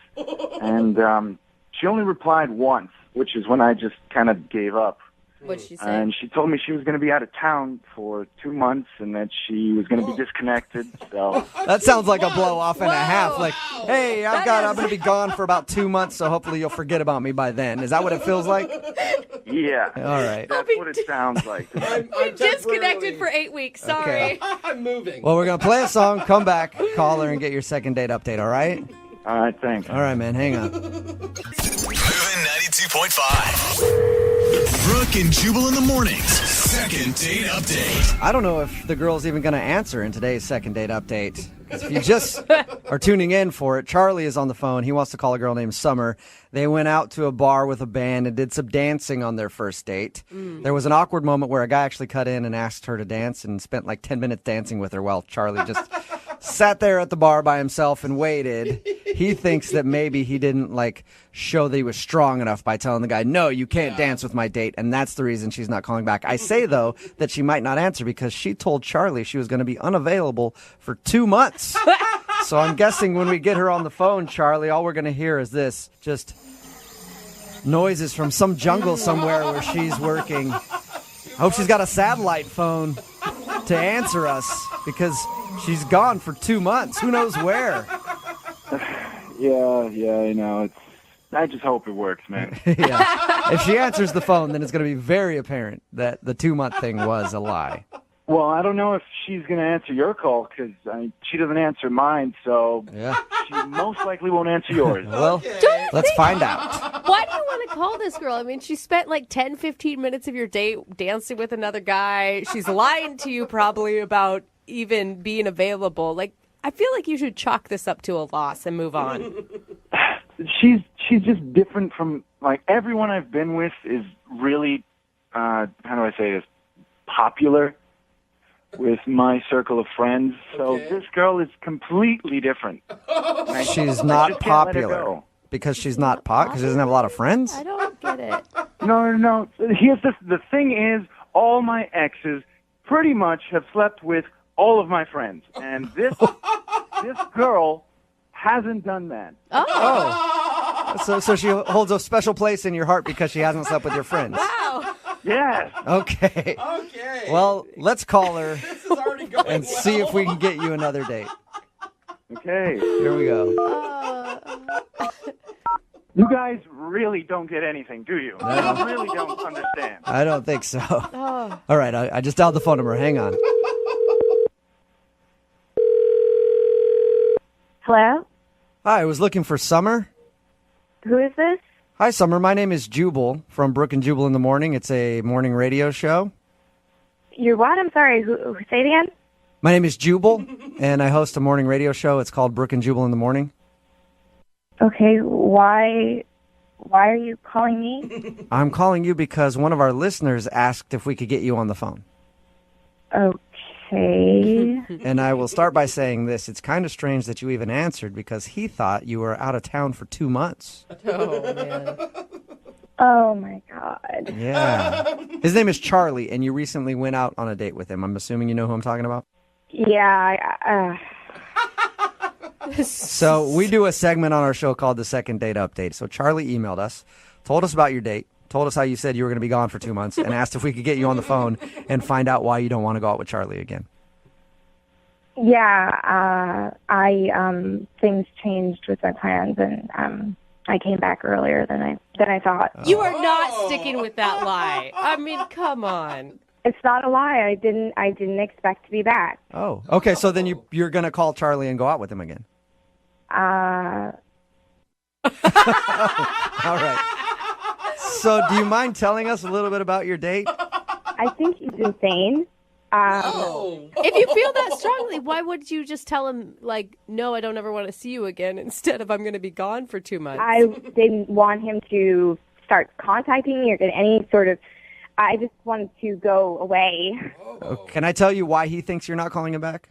And she only replied once, which is when I just kind of gave up. What'd she say? And she told me she was going to be out of town for 2 months and that she was going to be disconnected. So that sounds like a blow off and a half. Like, hey, I'm going to be gone for about 2 months, so hopefully you'll forget about me by then. Is that what it feels like? Yeah. All right. That's what it sounds like. We disconnected for 8 weeks. Sorry. Okay. I'm moving. Well, we're going to play a song, come back, call her, and get your second date update, all right? All right, thanks. All right, man, hang on. Moving 92.5. Brooke and Jubal in the mornings. Second date update. I don't know if the girl's even going to answer in today's second date update. If you just are tuning in for it, Charlie is on the phone. He wants to call a girl named Summer. They went out to a bar with a band and did some dancing on their first date. There was an awkward moment where a guy actually cut in and asked her to dance and spent 10 minutes dancing with her while Charlie just sat there at the bar by himself and waited. He thinks that maybe he didn't show that he was strong enough by telling the guy, no, you can't dance with my date. And that's the reason she's not calling back. I say, though, that she might not answer because she told Charlie she was going to be unavailable for 2 months. So I'm guessing when we get her on the phone, Charlie, all we're going to hear is this, just noises from some jungle somewhere where she's working. I hope she's got a satellite phone to answer us because she's gone for 2 months. Who knows where? Yeah, I just hope it works, man. Yeah. If she answers the phone, then it's going to be very apparent that the 2 month thing was a lie. Well, I don't know if she's going to answer your call because she doesn't answer mine, so she most likely won't answer yours. Well, let's find out. Why do you want to call this girl? I mean, she spent 10, 15 minutes of your day dancing with another guy. She's lying to you probably about even being available. I feel like you should chalk this up to a loss and move on. She's just different from, everyone I've been with is really, how do I say this, popular with my circle of friends. So this girl is completely different. She's not popular because she's not because she doesn't have a lot of friends? I don't get it. No. Here's the thing is, all my exes pretty much have slept with all of my friends. And this girl hasn't done that. Oh. So she holds a special place in your heart because she hasn't slept with your friends. Wow. Yes. Okay. Well, let's call her This is already going and see if we can get you another date. Okay. Here we go. You guys really don't get anything, do you? You really don't understand. I don't think so. All right, I just dialed the phone number. Hang on. Hello? Hi, I was looking for Summer. Who is this? Hi, Summer. My name is Jubal from Brooke and Jubal in the Morning. It's a morning radio show. You're what? I'm sorry. Who say it again? My name is Jubal, and I host a morning radio show. It's called Brooke and Jubal in the Morning. Okay, why are you calling me? I'm calling you because one of our listeners asked if we could get you on the phone. Okay. And I will start by saying this. It's kind of strange that you even answered because he thought you were out of town for 2 months. Oh, man. Oh, my God. Yeah. His name is Charlie, and you recently went out on a date with him. I'm assuming you know who I'm talking about? Yeah, So we do a segment on our show called the Second Date Update. So Charlie emailed us, told us about your date, told us how you said you were going to be gone for 2 months, and asked if we could get you on the phone and find out why you don't want to go out with Charlie again. Yeah, things changed with my plans, and I came back earlier than I thought. You are not sticking with that lie. I mean, come on. It's not a lie. I didn't expect to be back. Oh, okay. So then you're going to call Charlie and go out with him again. Uh, All right. So do you mind telling us a little bit about your date? I think he's insane. If you feel that strongly, why would you just tell him, like, no, I don't ever want to see you again, instead of I'm going to be gone for 2 months? I didn't want him to start contacting me or get any sort of... I just wanted to go away. Oh, can I tell you why he thinks you're not calling him back?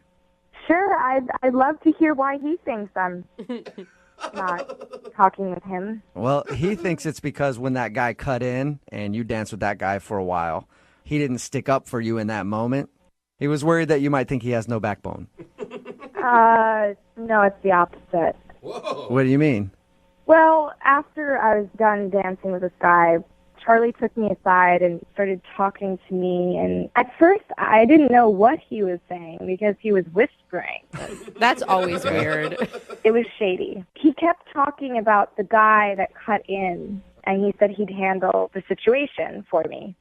Sure, I'd love to hear why he thinks I'm not talking with him. Well, he thinks it's because when that guy cut in and you danced with that guy for a while, he didn't stick up for you in that moment. He was worried that you might think he has no backbone. No, it's the opposite. Whoa. What do you mean? Well, after I was done dancing with this guy, Charlie took me aside and started talking to me, and at first I didn't know what he was saying because he was whispering. That's always weird. It was shady. He kept talking about the guy that cut in, and he said he'd handle the situation for me.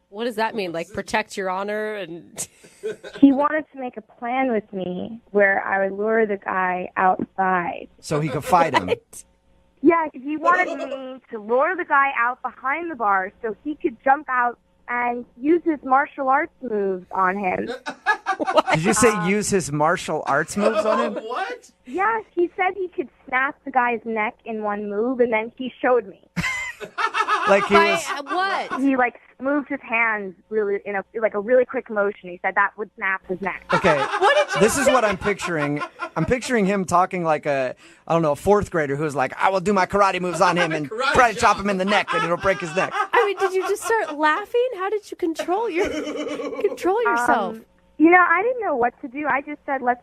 What does that mean? Like, protect your honor? And he wanted to make a plan with me where I would lure the guy outside. So he could fight him. Yeah, he wanted me to lure the guy out behind the bar so he could jump out and use his martial arts moves on him. Did you say use his martial arts moves on him? What? Yeah, he said he could snap the guy's neck in one move, and then he showed me. Like he was... What? He, moved his hands really in a really quick motion. He said that would snap his neck. Okay, this is what I'm picturing. I'm picturing him talking like a fourth grader who's like, I will do my karate moves on him and try to chop him in the neck and it'll break his neck. I mean, did you just start laughing? How did you control yourself? I didn't know what to do. I just said, let's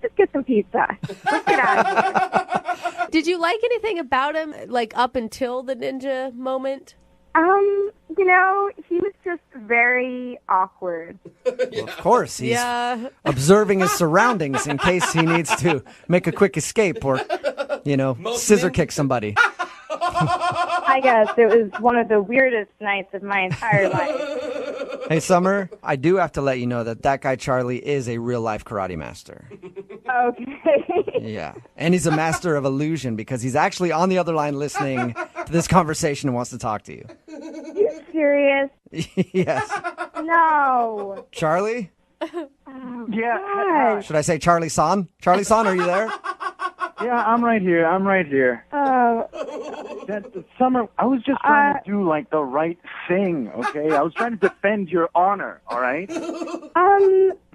just get some pizza. Let's get out of here. Did you like anything about him, like, up until the ninja moment? He was just very awkward. Well, of course, he's observing his surroundings in case he needs to make a quick escape or, scissor kick somebody. I guess it was one of the weirdest nights of my entire life. Hey, Summer, I do have to let you know that guy Charlie is a real-life karate master. Okay. Yeah, and he's a master of illusion because he's actually on the other line listening to this conversation and wants to talk to you. You serious? Yes. No. Charlie? Oh, Yeah. God. Should I say Charlie-san? Charlie-san, are you there? Yeah, I'm right here. Summer, I was just trying to do the right thing, okay? I was trying to defend your honor, all right?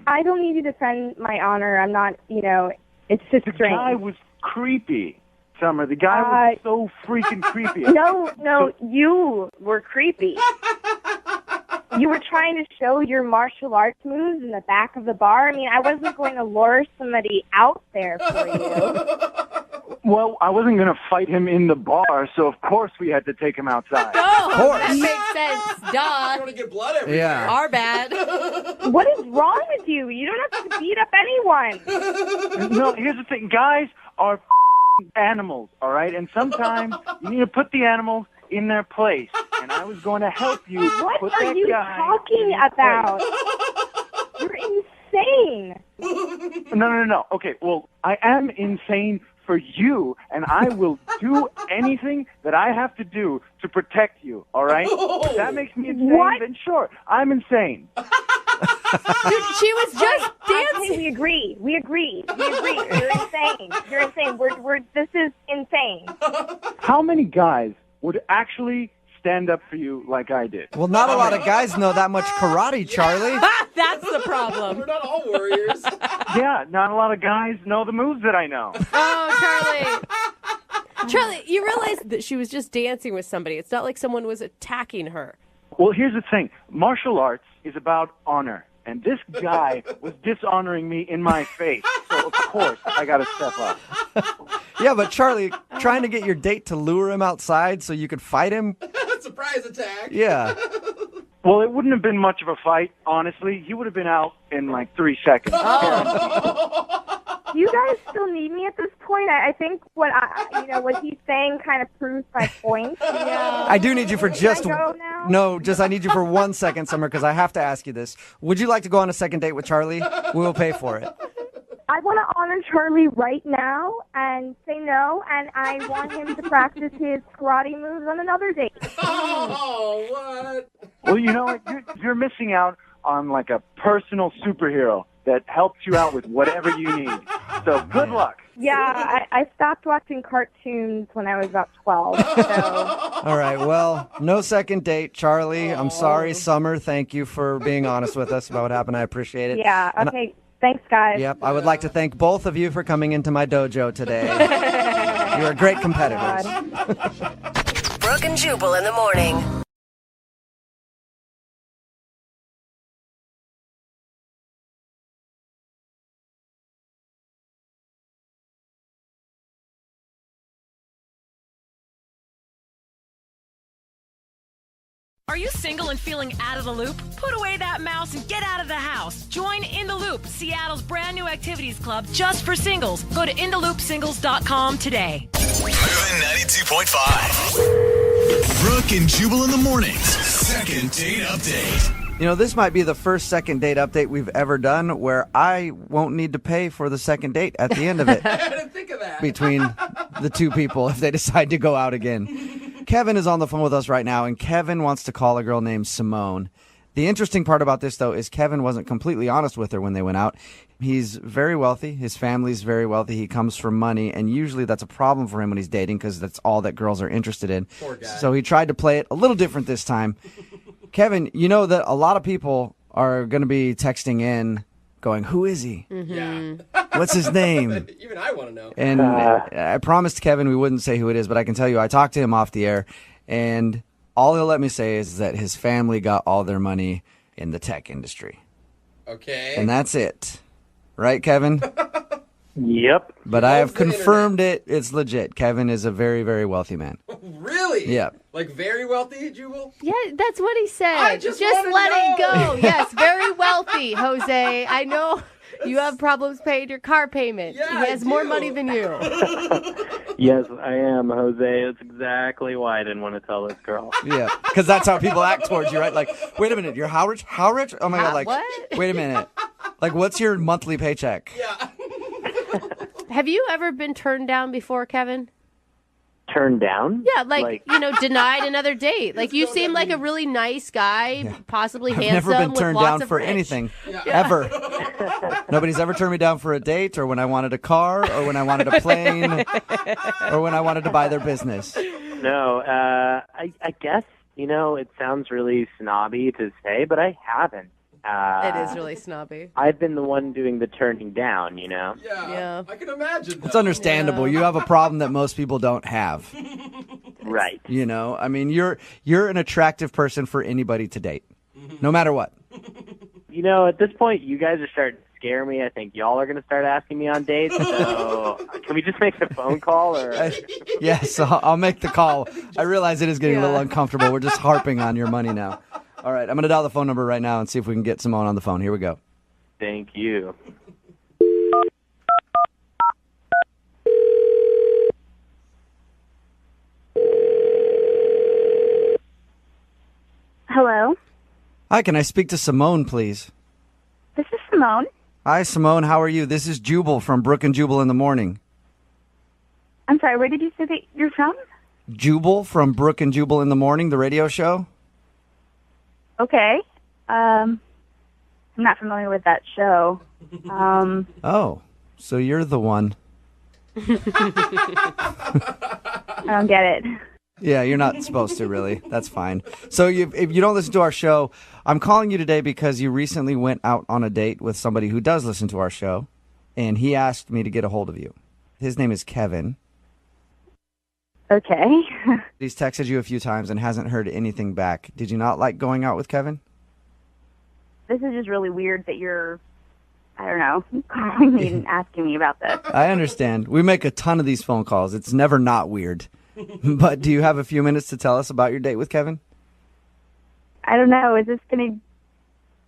I don't need to defend my honor. I'm not, it's just strange. The guy was creepy, Summer. The guy was so freaking creepy. No, you were creepy. You were trying to show your martial arts moves in the back of the bar. I mean, I wasn't going to lure somebody out there for you. Well, I wasn't going to fight him in the bar, so of course we had to take him outside. Oh, of course. That makes sense. Duh. You want to get blood everywhere. Yeah. Our bad. What is wrong with you? You don't have to beat up anyone. No, here's the thing. Guys are animals, all right? And sometimes you need to put the animals in their place. And I was going to help you. What put are that you guy talking in his about? place. You're insane. No. Okay, well, I am insane for you, and I will do anything that I have to do to protect you, all right? If that makes me insane, then sure, I'm insane. Dude, she was just dancing. Okay, we agree. You're insane. This is insane. How many guys would actually stand up for you like I did? Well, not a lot of guys know that much karate, Charlie. That's the problem. We're not all warriors. Yeah, not a lot of guys know the moves that I know. Oh, Charlie, you realize that she was just dancing with somebody. It's not like someone was attacking her. Well, here's the thing. Martial arts is about honor. And this guy was dishonoring me in my face. So, of course, I got to step up. Yeah, but Charlie, trying to get your date to lure him outside so you could fight him? Surprise attack. Yeah. Well, it wouldn't have been much of a fight, honestly. He would have been out in like 3 seconds. Do you guys still need me at this point? I think what he's saying kind of proves my point. Yeah. I do need you for just... Can I go now? No, I need you for 1 second, Summer, because I have to ask you this. Would you like to go on a second date with Charlie? We will pay for it. I want to honor Charlie right now and say no, and I want him to practice his karate moves on another date. Oh, what? Well, you know what? You're missing out on like a personal superhero that helps you out with whatever you need. So good luck. Yeah, I stopped watching cartoons when I was about 12. So. All right, well, no second date, Charlie. I'm sorry, Summer. Thank you for being honest with us about what happened. I appreciate it. Yeah, okay. Thanks, guys. Yep, I would like to thank both of you for coming into my dojo today. You are great competitors. Brooke and Jubal in the morning. Are you single and feeling out of the loop? Put away that mouse and get out of the house. Join In the Loop, Seattle's brand new activities club just for singles. Go to intheloopsingles.com today. Moving 92.5. Brooke and Jubal in the mornings. Second date update. You know, this might be the first second date update we've ever done where I won't need to pay for the second date at the end of it. I didn't think of that. Between the two people if they decide to go out again. Kevin is on the phone with us right now, and Kevin wants to call a girl named Simone. The interesting part about this, though, is Kevin wasn't completely honest with her when they went out. He's very wealthy. His family's very wealthy. He comes from money, and usually that's a problem for him when he's dating because that's all that girls are interested in. Poor guy. So he tried to play it a little different this time. Kevin, you know that a lot of people are going to be texting in going, who is he? Yeah. What's his name? Even I want to know. And I promised Kevin we wouldn't say who it is, but I can tell you I talked to him off the air, and all he'll let me say is that his family got all their money in the tech industry. Okay. And that's it. Right, Kevin? Yep. But I have confirmed it. It's legit. Kevin is a very, very wealthy man. Really? Yeah. Like very wealthy, Jubal? Yeah, that's what he said. I just let wanna it know. go. Yes, very wealthy, Jose. I know you have problems paying your car payment. Yeah, he has more money than you. Yes, I am, Jose. That's exactly why I didn't want to tell this girl. Yeah, because that's how people act towards you, right? Like, wait a minute, you're how rich? How rich? Oh my God, like, what? Wait a minute. Like, what's your monthly paycheck? Yeah. Have you ever been turned down before, Kevin? Turned down? Yeah, like denied another date. Like, you seem like a really nice guy, possibly I've handsome. never been with turned lots down of for rich. anything, Yeah. ever. Nobody's ever turned me down for a date or when I wanted a car or when I wanted a plane or when I wanted to buy their business. No, I guess, it sounds really snobby to say, but I haven't. It is really snobby. I've been the one doing the turning down, Yeah. I can imagine that. It's understandable. You have a problem that most people don't have. Right. I mean, you're an attractive person for anybody to date, no matter what. At this point, you guys are starting to scare me. I think y'all are going to start asking me on dates. So can we just make the phone call? Or Yes, I'll make the call. I realize it is getting a little uncomfortable. We're just harping on your money now. All right, I'm going to dial the phone number right now and see if we can get Simone on the phone. Here we go. Thank you. Hello? Hi, can I speak to Simone, please? This is Simone. Hi, Simone. How are you? This is Jubal from Brooke and Jubal in the morning. I'm sorry, where did you say that you're from? Jubal from Brooke and Jubal in the morning, the radio show. Okay. I'm not familiar with that show. Oh, so you're the one. I don't get it. Yeah, you're not supposed to, really. That's fine. So if you don't listen to our show, I'm calling you today because you recently went out on a date with somebody who does listen to our show, and he asked me to get a hold of you. His name is Kevin. Okay. He's texted you a few times and hasn't heard anything back. Did you not like going out with Kevin? This is just really weird that you're, I don't know, calling me and asking me about this. I understand. We make a ton of these phone calls. It's never not weird. But do you have a few minutes to tell us about your date with Kevin? I don't know. Is this going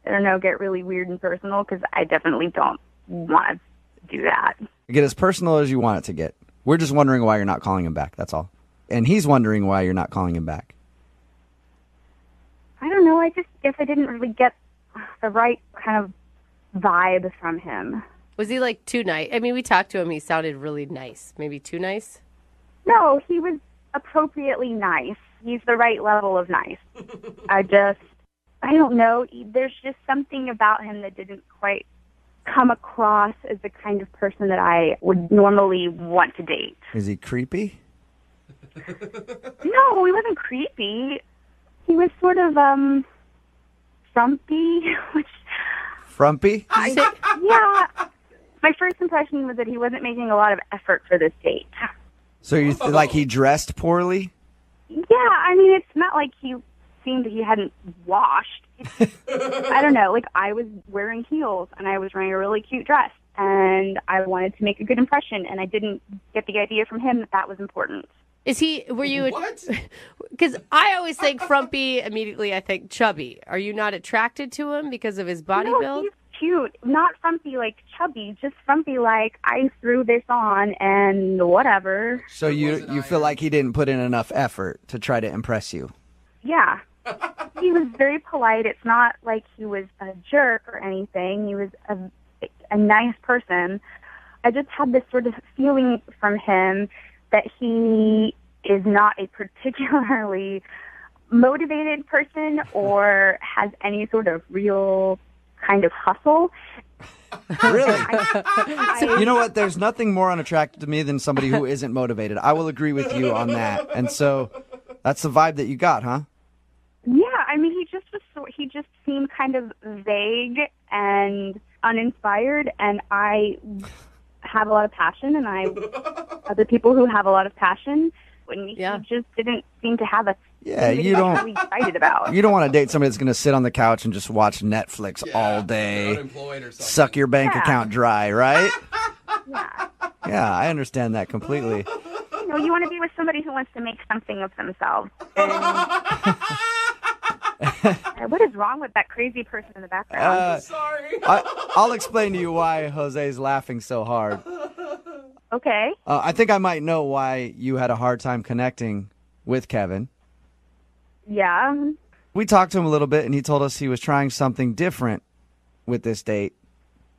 to, I don't know, get really weird and personal? Because I definitely don't want to do that. Get as personal as you want it to get. We're just wondering why you're not calling him back, that's all. And he's wondering why you're not calling him back. I don't know. I just guess I didn't really get the right kind of vibe from him. Was he like too nice? I mean, we talked to him. He sounded really nice. Maybe too nice? No, he was appropriately nice. He's the right level of nice. I don't know. There's just something about him that didn't quite come across as the kind of person that I would normally want to date. Is he creepy? No, he wasn't creepy. He was sort of, frumpy. Frumpy? Yeah. My first impression was that he wasn't making a lot of effort for this date. So you like he dressed poorly? Yeah, I mean, it's not like he seemed he hadn't washed. I don't know, like I was wearing heels and I was wearing a really cute dress and I wanted to make a good impression and I didn't get the idea from him that that was important. Were you, what? Because I always think frumpy, immediately I think chubby. Are you not attracted to him because of his body build? He's cute. Not frumpy like chubby, just frumpy like I threw this on and whatever. So you feel like he didn't put in enough effort to try to impress you? Yeah. He was very polite. It's not like he was a jerk or anything. He was a nice person. I just had this sort of feeling from him that he is not a particularly motivated person or has any sort of real kind of hustle. Really? You know what? There's nothing more unattractive to me than somebody who isn't motivated. I will agree with you on that. And so that's the vibe that you got, huh? Yeah, I mean, he just seemed kind of vague and uninspired, and I have a lot of passion, and other people who have a lot of passion, when he just didn't seem to have you don't really excited about. You don't want to date somebody that's going to sit on the couch and just watch Netflix all day, suck your bank account dry, right? Yeah, I understand that completely. You know, you want to be with somebody who wants to make something of themselves. What is wrong with that crazy person in the background? I'm sorry. I'll explain to you why Jose's laughing so hard. Okay. I think I might know why you had a hard time connecting with Kevin. Yeah. We talked to him a little bit, and he told us he was trying something different with this date.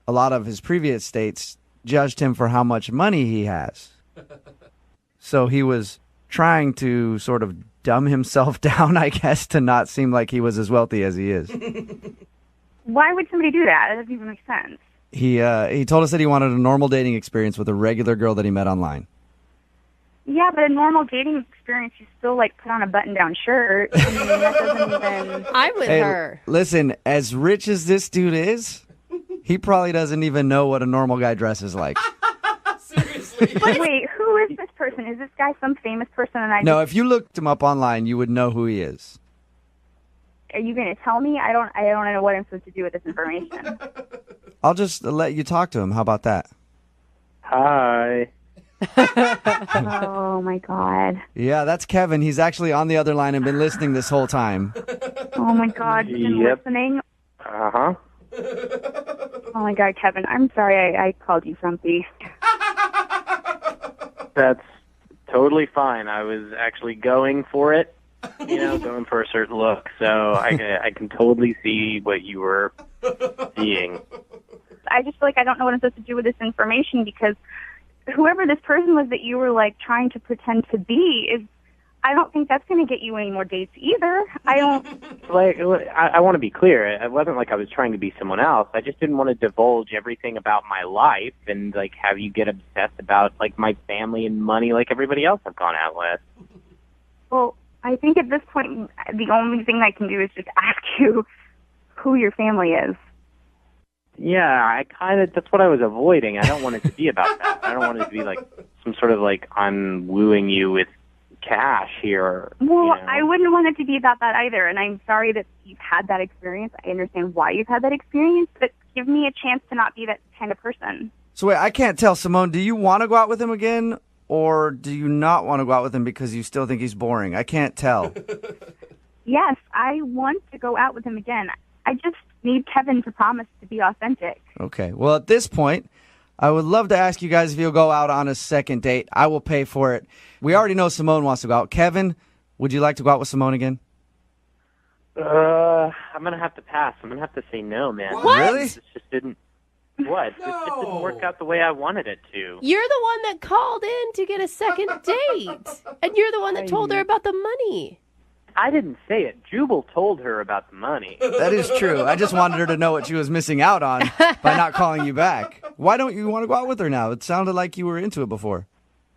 A lot of his previous dates judged him for how much money he has. So he was trying to sort of dumb himself down, I guess, to not seem like he was as wealthy as he is. Why would somebody do that? It doesn't even make sense. He told us that he wanted a normal dating experience with a regular girl that he met online. Yeah, but a normal dating experience, you still, like, put on a button-down shirt. I mean, that doesn't even... I'm with her. Listen, as rich as this dude is, he probably doesn't even know what a normal guy dresses like. Seriously. But wait, who is this person? Is this guy some famous person? And No, if you looked him up online, you would know who he is. Are you going to tell me? I don't know what I'm supposed to do with this information. I'll just let you talk to him. How about that? Hi. Oh, my God. Yeah, that's Kevin. He's actually on the other line and been listening this whole time. Oh, my God. You've been listening? Uh-huh. Oh, my God, Kevin. I'm sorry I called you frumpy. That's totally fine. I was actually going for it, going for a certain look. So I can totally see what you were seeing. I just feel like I don't know what I'm supposed to do with this information because whoever this person was that you were, like, trying to pretend to be is I don't think that's going to get you any more dates either. I don't. Like, I want to be clear. It wasn't like I was trying to be someone else. I just didn't want to divulge everything about my life and, like, have you get obsessed about, like, my family and money like everybody else I've gone out with. Well, I think at this point, the only thing I can do is just ask you who your family is. Yeah, that's what I was avoiding. I don't want it to be about that. I don't want it to be, like, some sort of, like, I'm wooing you with cash here. Well, I wouldn't want it to be about that either, and I'm sorry that you've had that experience. I understand why you've had that experience, but give me a chance to not be that kind of person. So wait, I can't tell, Simone, do you want to go out with him again, or do you not want to go out with him because you still think he's boring? I can't tell. Yes, I want to go out with him again. I just need Kevin to promise to be authentic. Okay, well, at this point, I would love to ask you guys if you'll go out on a second date. I will pay for it. We already know Simone wants to go out. Kevin, would you like to go out with Simone again? I'm going to have to pass. I'm going to have to say no, man. What? Really? This just didn't... What? This just didn't work out the way I wanted it to. You're the one that called in to get a second date. And you're the one that told her about the money. I didn't say it. Jubal told her about the money. That is true. I just wanted her to know what she was missing out on by not calling you back. Why don't you want to go out with her now? It sounded like you were into it before.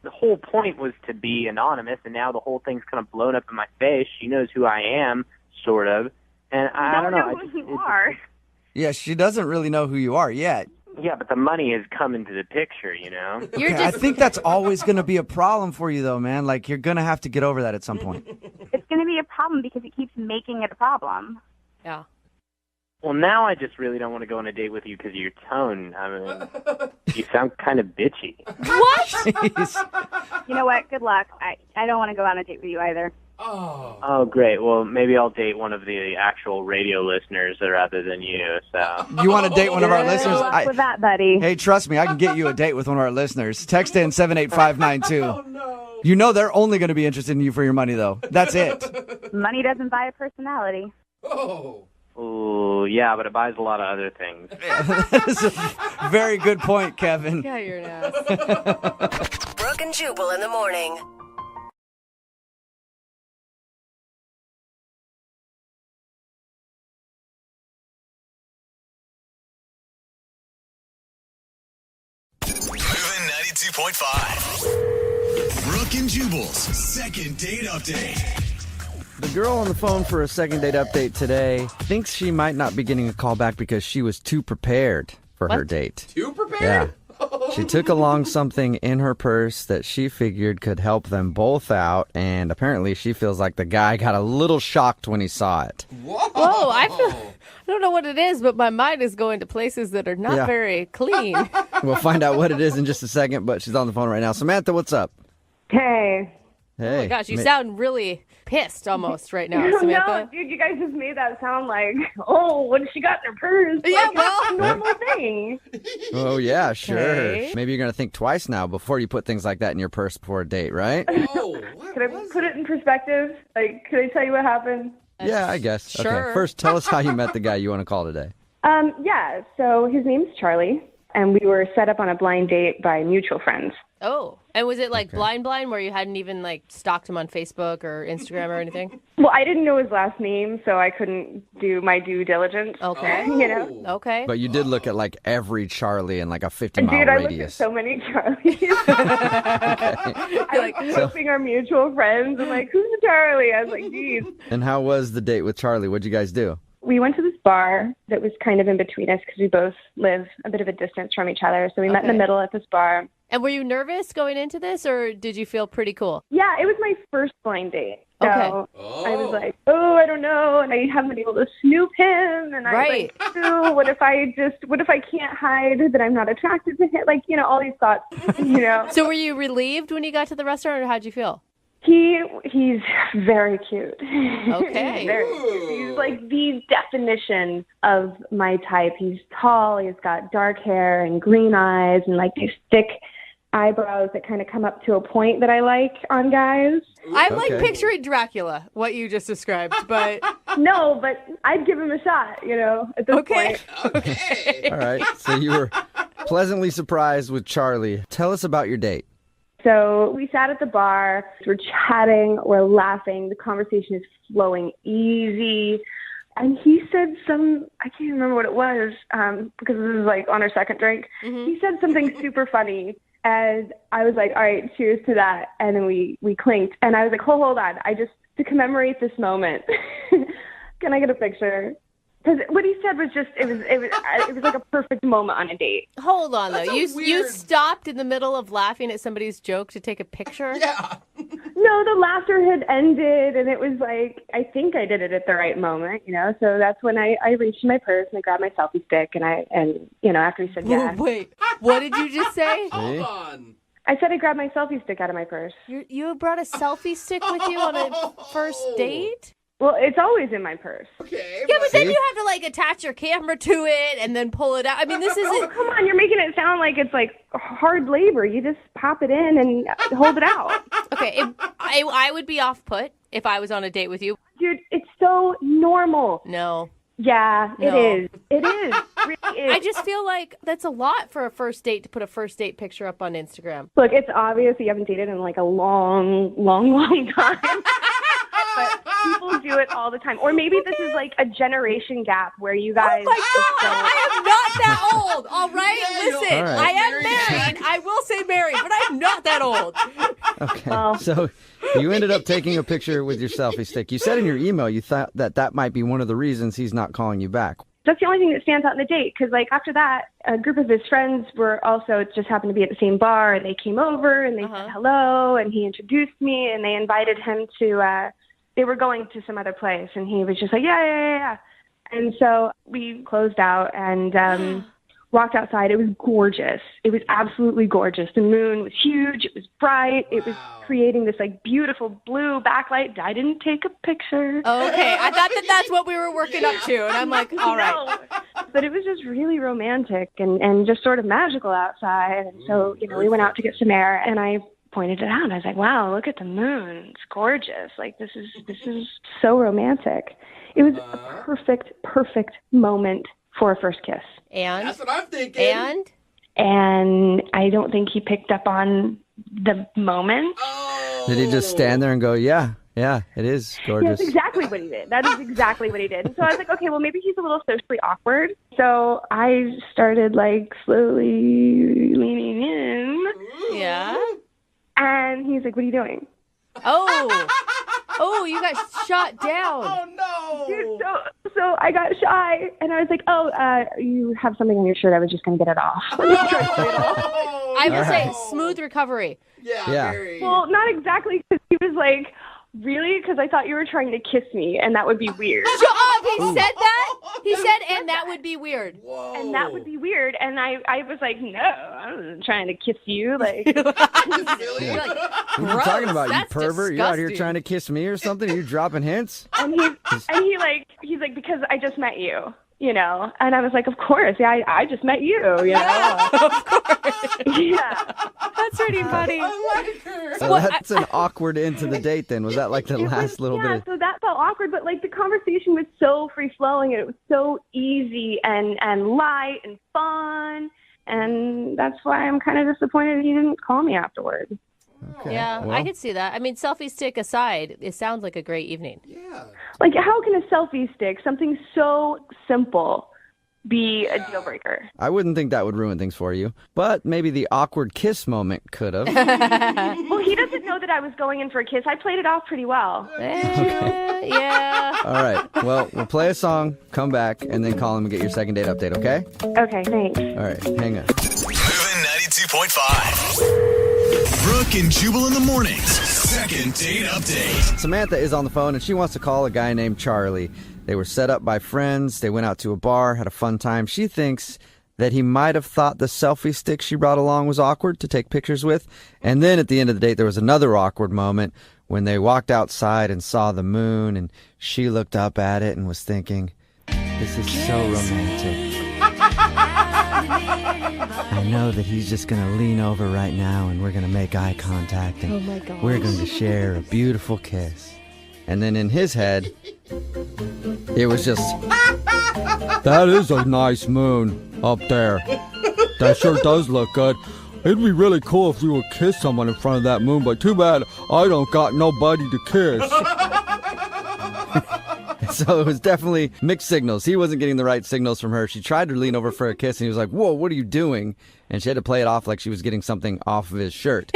The whole point was to be anonymous, and now the whole thing's kind of blown up in my face. She knows who I am, sort of. And I don't know. Who you are. Yeah, she doesn't really know who you are yet. Yeah, but the money has come into the picture, you know? Okay, I think that's always going to be a problem for you, though, man. Like, you're going to have to get over that at some point. It's going to be a problem because it keeps making it a problem. Yeah. Well, now I just really don't want to go on a date with you because of your tone. I mean, you sound kind of bitchy. What? Jeez. You know what? Good luck. I don't want to go on a date with you either. Oh, great. Well, maybe I'll date one of the actual radio listeners rather than you. So You want to date one of our listeners? Good luck with that, buddy. Hey, trust me, I can get you a date with one of our listeners. Text in 78592. Oh, no. You know they're only going to be interested in you for your money, though. That's it. Money doesn't buy a personality. Ooh, yeah, but it buys a lot of other things. That is a very good point, Kevin. Yeah, you're an ass. Brooke and Jubal in the morning. Moving 92.5. Brooke and Jubal's second date update. The girl on the phone for a second date update today thinks she might not be getting a call back because she was too prepared for her date. Too prepared? Yeah. She took along something in her purse that she figured could help them both out, and apparently she feels like the guy got a little shocked when he saw it. Whoa, I don't know what it is, but my mind is going to places that are not very clean. We'll find out what it is in just a second, but she's on the phone right now. Samantha, what's up? Hey. Hey. Oh my gosh, you sound really pissed almost right now, Samantha. No, dude, you guys just made that sound like, oh, what she got in her purse? Yeah, like, well. that's a normal thing. Oh, yeah, sure. Okay. Maybe you're going to think twice now before you put things like that in your purse before a date, right? Could I put it in perspective? Like, could I tell you what happened? Yeah, I guess. Sure. Okay, first tell us how you met the guy you want to call today. Yeah, so his name's Charlie, and we were set up on a blind date by mutual friends. Oh, and was it like blind where you hadn't even like stalked him on Facebook or Instagram or anything? Well, I didn't know his last name, so I couldn't do my due diligence. Okay. You know? Okay. But you did look at like every Charlie in like a 50-mile Dude, I looked at radius. so many Charlies. I was hoping our mutual friends. I'm like, who's the Charlie? I was like, geez. And how was the date with Charlie? What'd you guys do? We went to this bar that was kind of in between us because we both live a bit of a distance from each other. So we met in the middle at this bar. And were you nervous going into this, or did you feel pretty cool? Yeah, it was my first blind date. So Okay. I was like, oh, I don't know. And I haven't been able to snoop him. And I was like, oh, what if I can't hide that I'm not attracted to him? Like, you know, all these thoughts, you know. So were you relieved when you got to the restaurant, or how'd you feel? He's very cute. Okay. Very cute. He's like the definition of my type. He's tall, he's got dark hair and green eyes and like these thick eyebrows that kind of come up to a point that I like on guys. I'm like picturing Dracula, what you just described, but... No, but I'd give him a shot, you know, at this point. All right. So you were pleasantly surprised with Charlie. Tell us about your date. So we sat at the bar, we're chatting, we're laughing, the conversation is flowing easy. And he said I can't remember what it was, because this is like on our second drink. Mm-hmm. He said something super funny. And I was like, all right, cheers to that. And then we clinked. And I was like, hold on. To commemorate this moment, can I get a picture? Because what he said was just, it was like a perfect moment on a date. Hold on, though. You stopped in the middle of laughing at somebody's joke to take a picture? Yeah. No, the laughter had ended, and it was like, I think I did it at the right moment, So that's when I reached in my purse and I grabbed my selfie stick, and after he said yes. Wait, what did you just say? Hold on. I said I grabbed my selfie stick out of my purse. You brought a selfie stick with you on a first date? Well, it's always in my purse. Okay. Yeah, but then you have to like attach your camera to it and then pull it out. I mean, this isn't. Oh, come on, you're making it sound like it's like hard labor. You just pop it in and hold it out. Okay, I would be off put if I was on a date with you. Dude, it's so normal. No. Yeah, No. It is. It is. It really is. I just feel like that's a lot for a first date to put a first date picture up on Instagram. Look, it's obvious you haven't dated in like a long, long, long time. But people do it all the time. Or maybe this is like a generation gap where you guys... Oh my God, I am not that old, all right? Listen, All right. I am married. I will say married, but I'm not that old. Okay. Well. So you ended up taking a picture with your selfie stick. You said in your email you thought that might be one of the reasons he's not calling you back. That's the only thing that stands out in the date, because like after that, a group of his friends were also just happened to be at the same bar, and they came over and they said hello, and he introduced me, and they invited him to... they were going to some other place, and he was just like, yeah. And so we closed out and walked outside. It was gorgeous. It was absolutely gorgeous. The moon was huge. It was bright. It was creating this like beautiful blue backlight. I didn't take a picture. Okay, I thought that's what we were working up to, and I'm like, all right. No. But it was just really romantic and just sort of magical outside. And so, we went out to get some air, and I pointed it out. I was like, wow, look at the moon. It's gorgeous. Like, this is so romantic. It was a perfect moment for a first kiss. And? That's what I'm thinking. And I don't think he picked up on the moment. Oh. Did he just stand there and go, yeah, it is gorgeous? That's exactly what he did. That is exactly what he did. And so I was like, okay, well, maybe he's a little socially awkward. So I started, like, slowly leaning in. Yeah? And he's like, what are you doing? Oh, you got shot down. Oh, no. Dude, so I got shy, and I was like, you have something on your shirt. I was just going to get it off. I would say smooth recovery. Yeah. Well, not exactly, because he was like, really? Because I thought you were trying to kiss me, and that would be weird. Shut up! He said that? He said, and that would be weird. Whoa. And that would be weird. And I was like, no, I wasn't trying to kiss you. Like, You're like, What are you talking about, you that's pervert? You out here disgusting. trying to kiss me or something? Are you dropping hints? and he's like, because I just met you. And I was like, of course, yeah, I just met you, Yeah, of course. Yeah. That's pretty funny. I like her. So that's an awkward end to the date then. Was that like the last little bit? Yeah, so that felt awkward, but like the conversation was so free-flowing, and it was so easy and light and fun, and that's why I'm kind of disappointed he didn't call me afterward. Okay, Yeah, well. I could see that. I mean, selfie stick aside, it sounds like a great evening. Yeah. Like, how can a selfie stick, something so simple, be a deal breaker? I wouldn't think that would ruin things for you, but maybe the awkward kiss moment could have. Well, he doesn't know that I was going in for a kiss. I played it off pretty well. Yeah. All right. Well, we'll play a song, come back, and then call him and get your second date update, okay? Okay, thanks. All right. Hang on. Moving 92.5. Brooke and Jubal in the mornings. Second date update. Samantha is on the phone, and she wants to call a guy named Charlie. They were set up by friends. They went out to a bar, had a fun time. She thinks that he might have thought the selfie stick she brought along was awkward to take pictures with. And then at the end of the date, there was another awkward moment when they walked outside and saw the moon, and she looked up at it and was thinking, this is so romantic. I know that he's just going to lean over right now, and we're going to make eye contact, and we're going to share a beautiful kiss. And then in his head, it was just, that is a nice moon up there. That sure does look good. it'd be really cool if you would kiss someone in front of that moon, but too bad I don't got nobody to kiss. So it was definitely mixed signals. He wasn't getting the right signals from her. She tried to lean over for a kiss, and he was like, whoa, what are you doing? And she had to play it off like she was getting something off of his shirt.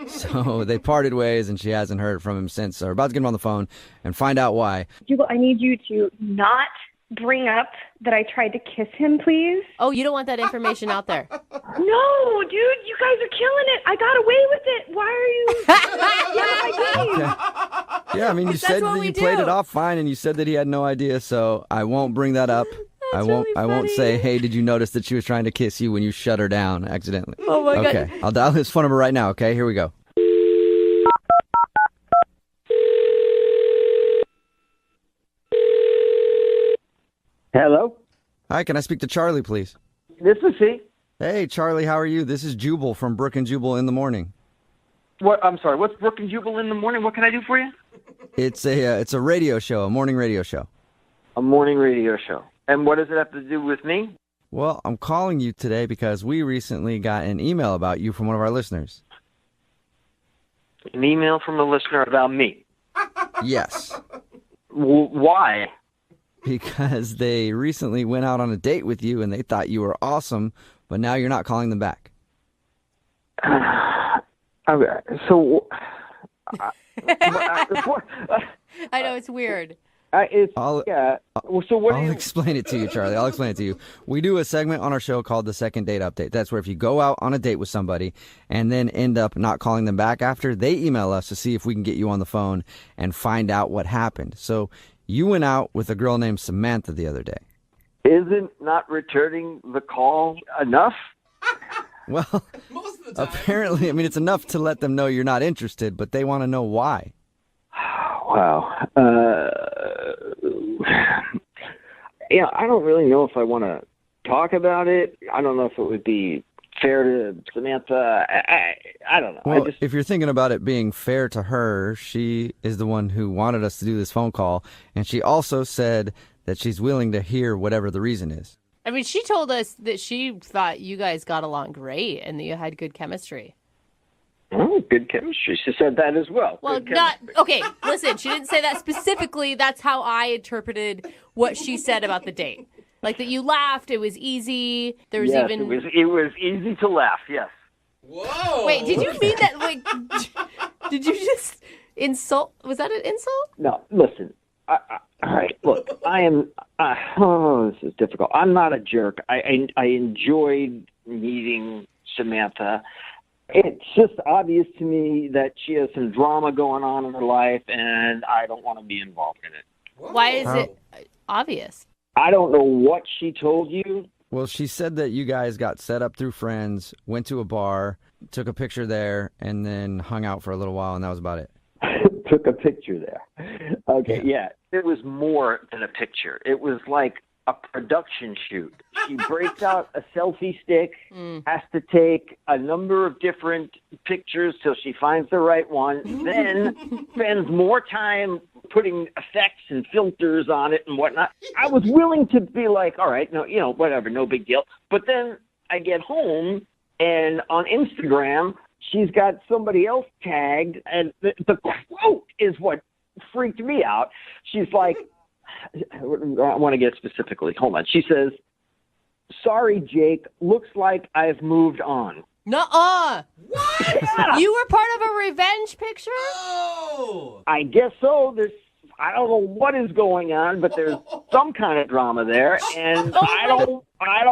So they parted ways, and she hasn't heard from him since. So we're about to get him on the phone and find out why. Jubal, I need you to not bring up that I tried to kiss him, please. Oh, you don't want that information out there. No, dude, you guys are killing it. I got away with it. Why are you? Okay. Yeah, I mean, you said that you played it off fine, and you said that he had no idea, so I won't bring that up. I won't say, hey, did you notice that she was trying to kiss you when you shut her down accidentally? Oh, my God. Okay, I'll dial his phone number right now, okay? Here we go. Hello? Hi, can I speak to Charlie, please? This is he. Hey, Charlie, how are you? This is Jubal from Brooke and Jubal in the Morning. What? I'm sorry, what's Brooke and Jubal in the morning? What can I do for you? It's a radio show, a morning radio show. A morning radio show. And what does it have to do with me? Well, I'm calling you today because we recently got an email about you from one of our listeners. An email from a listener about me? Yes. Why? Because they recently went out on a date with you and they thought you were awesome, but now you're not calling them back. Okay, so... I know, it's weird. So what I'll explain it to you, Charlie. I'll explain it to you. We do a segment on our show called the Second Date Update. That's where if you go out on a date with somebody and then end up not calling them back after, they email us to see if we can get you on the phone and find out what happened. So you went out with a girl named Samantha the other day. Isn't not returning the call enough? Well, apparently, I mean, it's enough to let them know you're not interested, but they want to know why. Wow. I don't really know if I want to talk about it. I don't know if it would be fair to Samantha. I don't know. Well, if you're thinking about it being fair to her, she is the one who wanted us to do this phone call, and she also said that she's willing to hear whatever the reason is. I mean, she told us that she thought you guys got along great and that you had good chemistry. Oh, good chemistry. She said that as well. Well, okay, listen, she didn't say that specifically. That's how I interpreted what she said about the date. Like that you laughed, it was easy. There was yes, even... it was easy to laugh, yes. Whoa! Wait, did you mean that, like, did you just insult? Was that an insult? No, listen. All right, look, I am, this is difficult. I'm not a jerk. I enjoyed meeting Samantha. It's just obvious to me that she has some drama going on in her life, and I don't want to be involved in it. Why is it obvious? I don't know what she told you. Well, she said that you guys got set up through friends, went to a bar, took a picture there, and then hung out for a little while, and that was about it. Took a picture there. Okay, yeah. It was more than a picture. It was like a production shoot. She breaks out a selfie stick, has to take a number of different pictures till she finds the right one, then spends more time putting effects and filters on it and whatnot. I was willing to be like, all right, no, whatever, no big deal. But then I get home, and on Instagram, she's got somebody else tagged, and the quote is what freaked me out. She's like, I want to get specifically. Hold on. She says, "Sorry, Jake. Looks like I've moved on." Nuh-uh. What? You were part of a revenge picture? Oh. I guess so. I don't know what is going on, but there's some kind of drama there, and I don't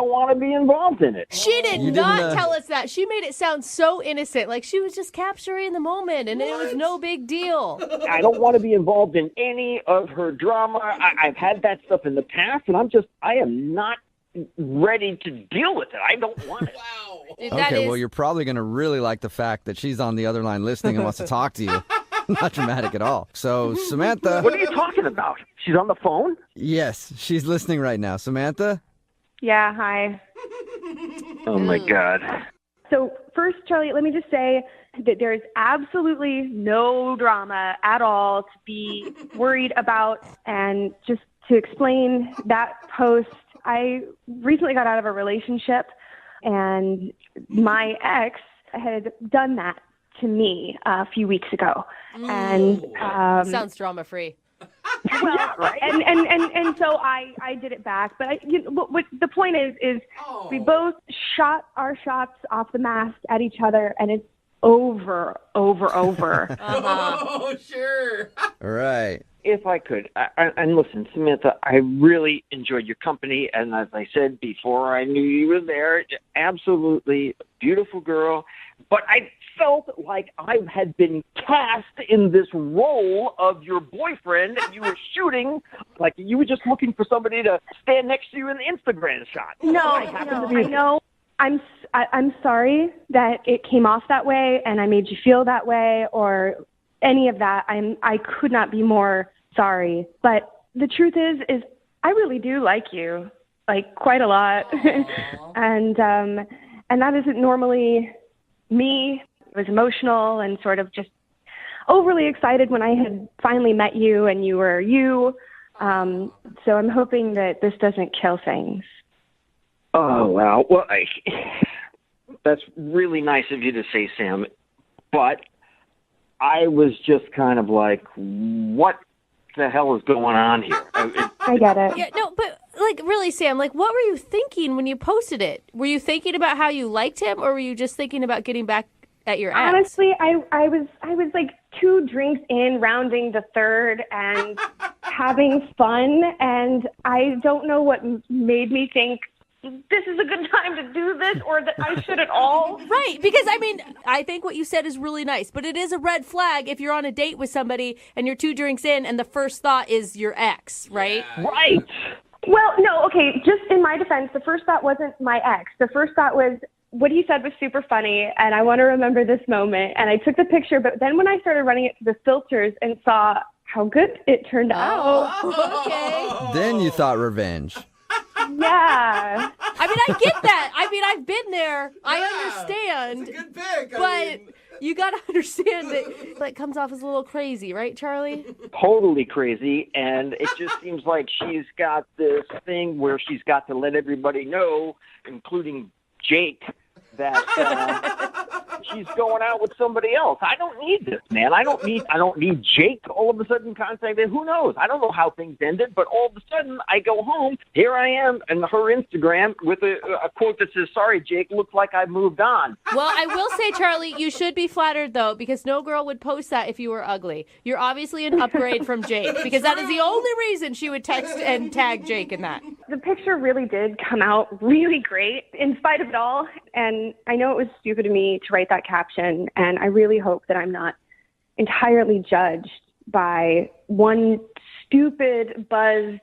want to be involved in it. She did not tell us that. She made it sound so innocent, like she was just capturing the moment, and it was no big deal. I don't want to be involved in any of her drama. I've had that stuff in the past, and I am not ready to deal with it. I don't want it. Wow. Dude, Okay, well, you're probably going to really like the fact that she's on the other line listening and wants to talk to you. Not dramatic at all. So, Samantha... What are you talking about? She's on the phone? Yes, she's listening right now. Samantha? Yeah, hi. Oh, my God. So first, Charlie, let me just say that there's absolutely no drama at all to be worried about. And just to explain that post, I recently got out of a relationship, and my ex had done that to me a few weeks ago. And sounds drama-free. Well, right. and so I did it back. But what the point is we both shot our shots off the mast at each other, and it's over. Oh, sure. All right. If I could, and listen, Samantha, I really enjoyed your company, and as I said before I knew you were there, absolutely beautiful girl, but I felt like I had been cast in this role of your boyfriend, and you were shooting like you were just looking for somebody to stand next to you in the Instagram shot. I know. I'm sorry that it came off that way, and I made you feel that way, or any of that. I could not be more sorry. But the truth is I really do like you, like quite a lot, and that isn't normally me. It was emotional and sort of just overly excited when I had finally met you, and you were you. So I'm hoping that this doesn't kill things. Oh, wow. Well, that's really nice of you to say, Sam. But I was just kind of like, what the hell is going on here? I get it. Yeah, no, but like really, Sam, like what were you thinking when you posted it? Were you thinking about how you liked him, or were you just thinking about getting back at your ex? Honestly, I was like 2 drinks in, rounding the third, and having fun, and I don't know what made me think this is a good time to do this, or that I should at all. Right, because I mean, I think what you said is really nice, but it is a red flag if you're on a date with somebody and you're 2 drinks in and the first thought is your ex, right? Yeah. Right. Well, no, okay, just in my defense, the first thought wasn't my ex. The first thought was, what he said was super funny, and I want to remember this moment. And I took the picture, but then when I started running it through the filters and saw how good it turned out. Okay. Then you thought revenge. Yeah. I mean, I get that. I mean, I've been there. I understand. It's a good pick. But you got to understand that it comes off as a little crazy, right, Charlie? Totally crazy, and it just seems like she's got this thing where she's got to let everybody know, including Jake, that she's going out with somebody else. I don't need this, man. I don't need Jake all of a sudden contacting. Who knows? I don't know how things ended, but all of a sudden I go home. Here I am on her Instagram with a quote that says, "Sorry, Jake, looks like I've moved on." Well, I will say, Charlie, you should be flattered, though, because no girl would post that if you were ugly. You're obviously an upgrade from Jake, because that is the only reason she would text and tag Jake in that. The picture really did come out really great in spite of it all. And I know it was stupid of me to write that caption, and I really hope that I'm not entirely judged by one stupid, buzzed,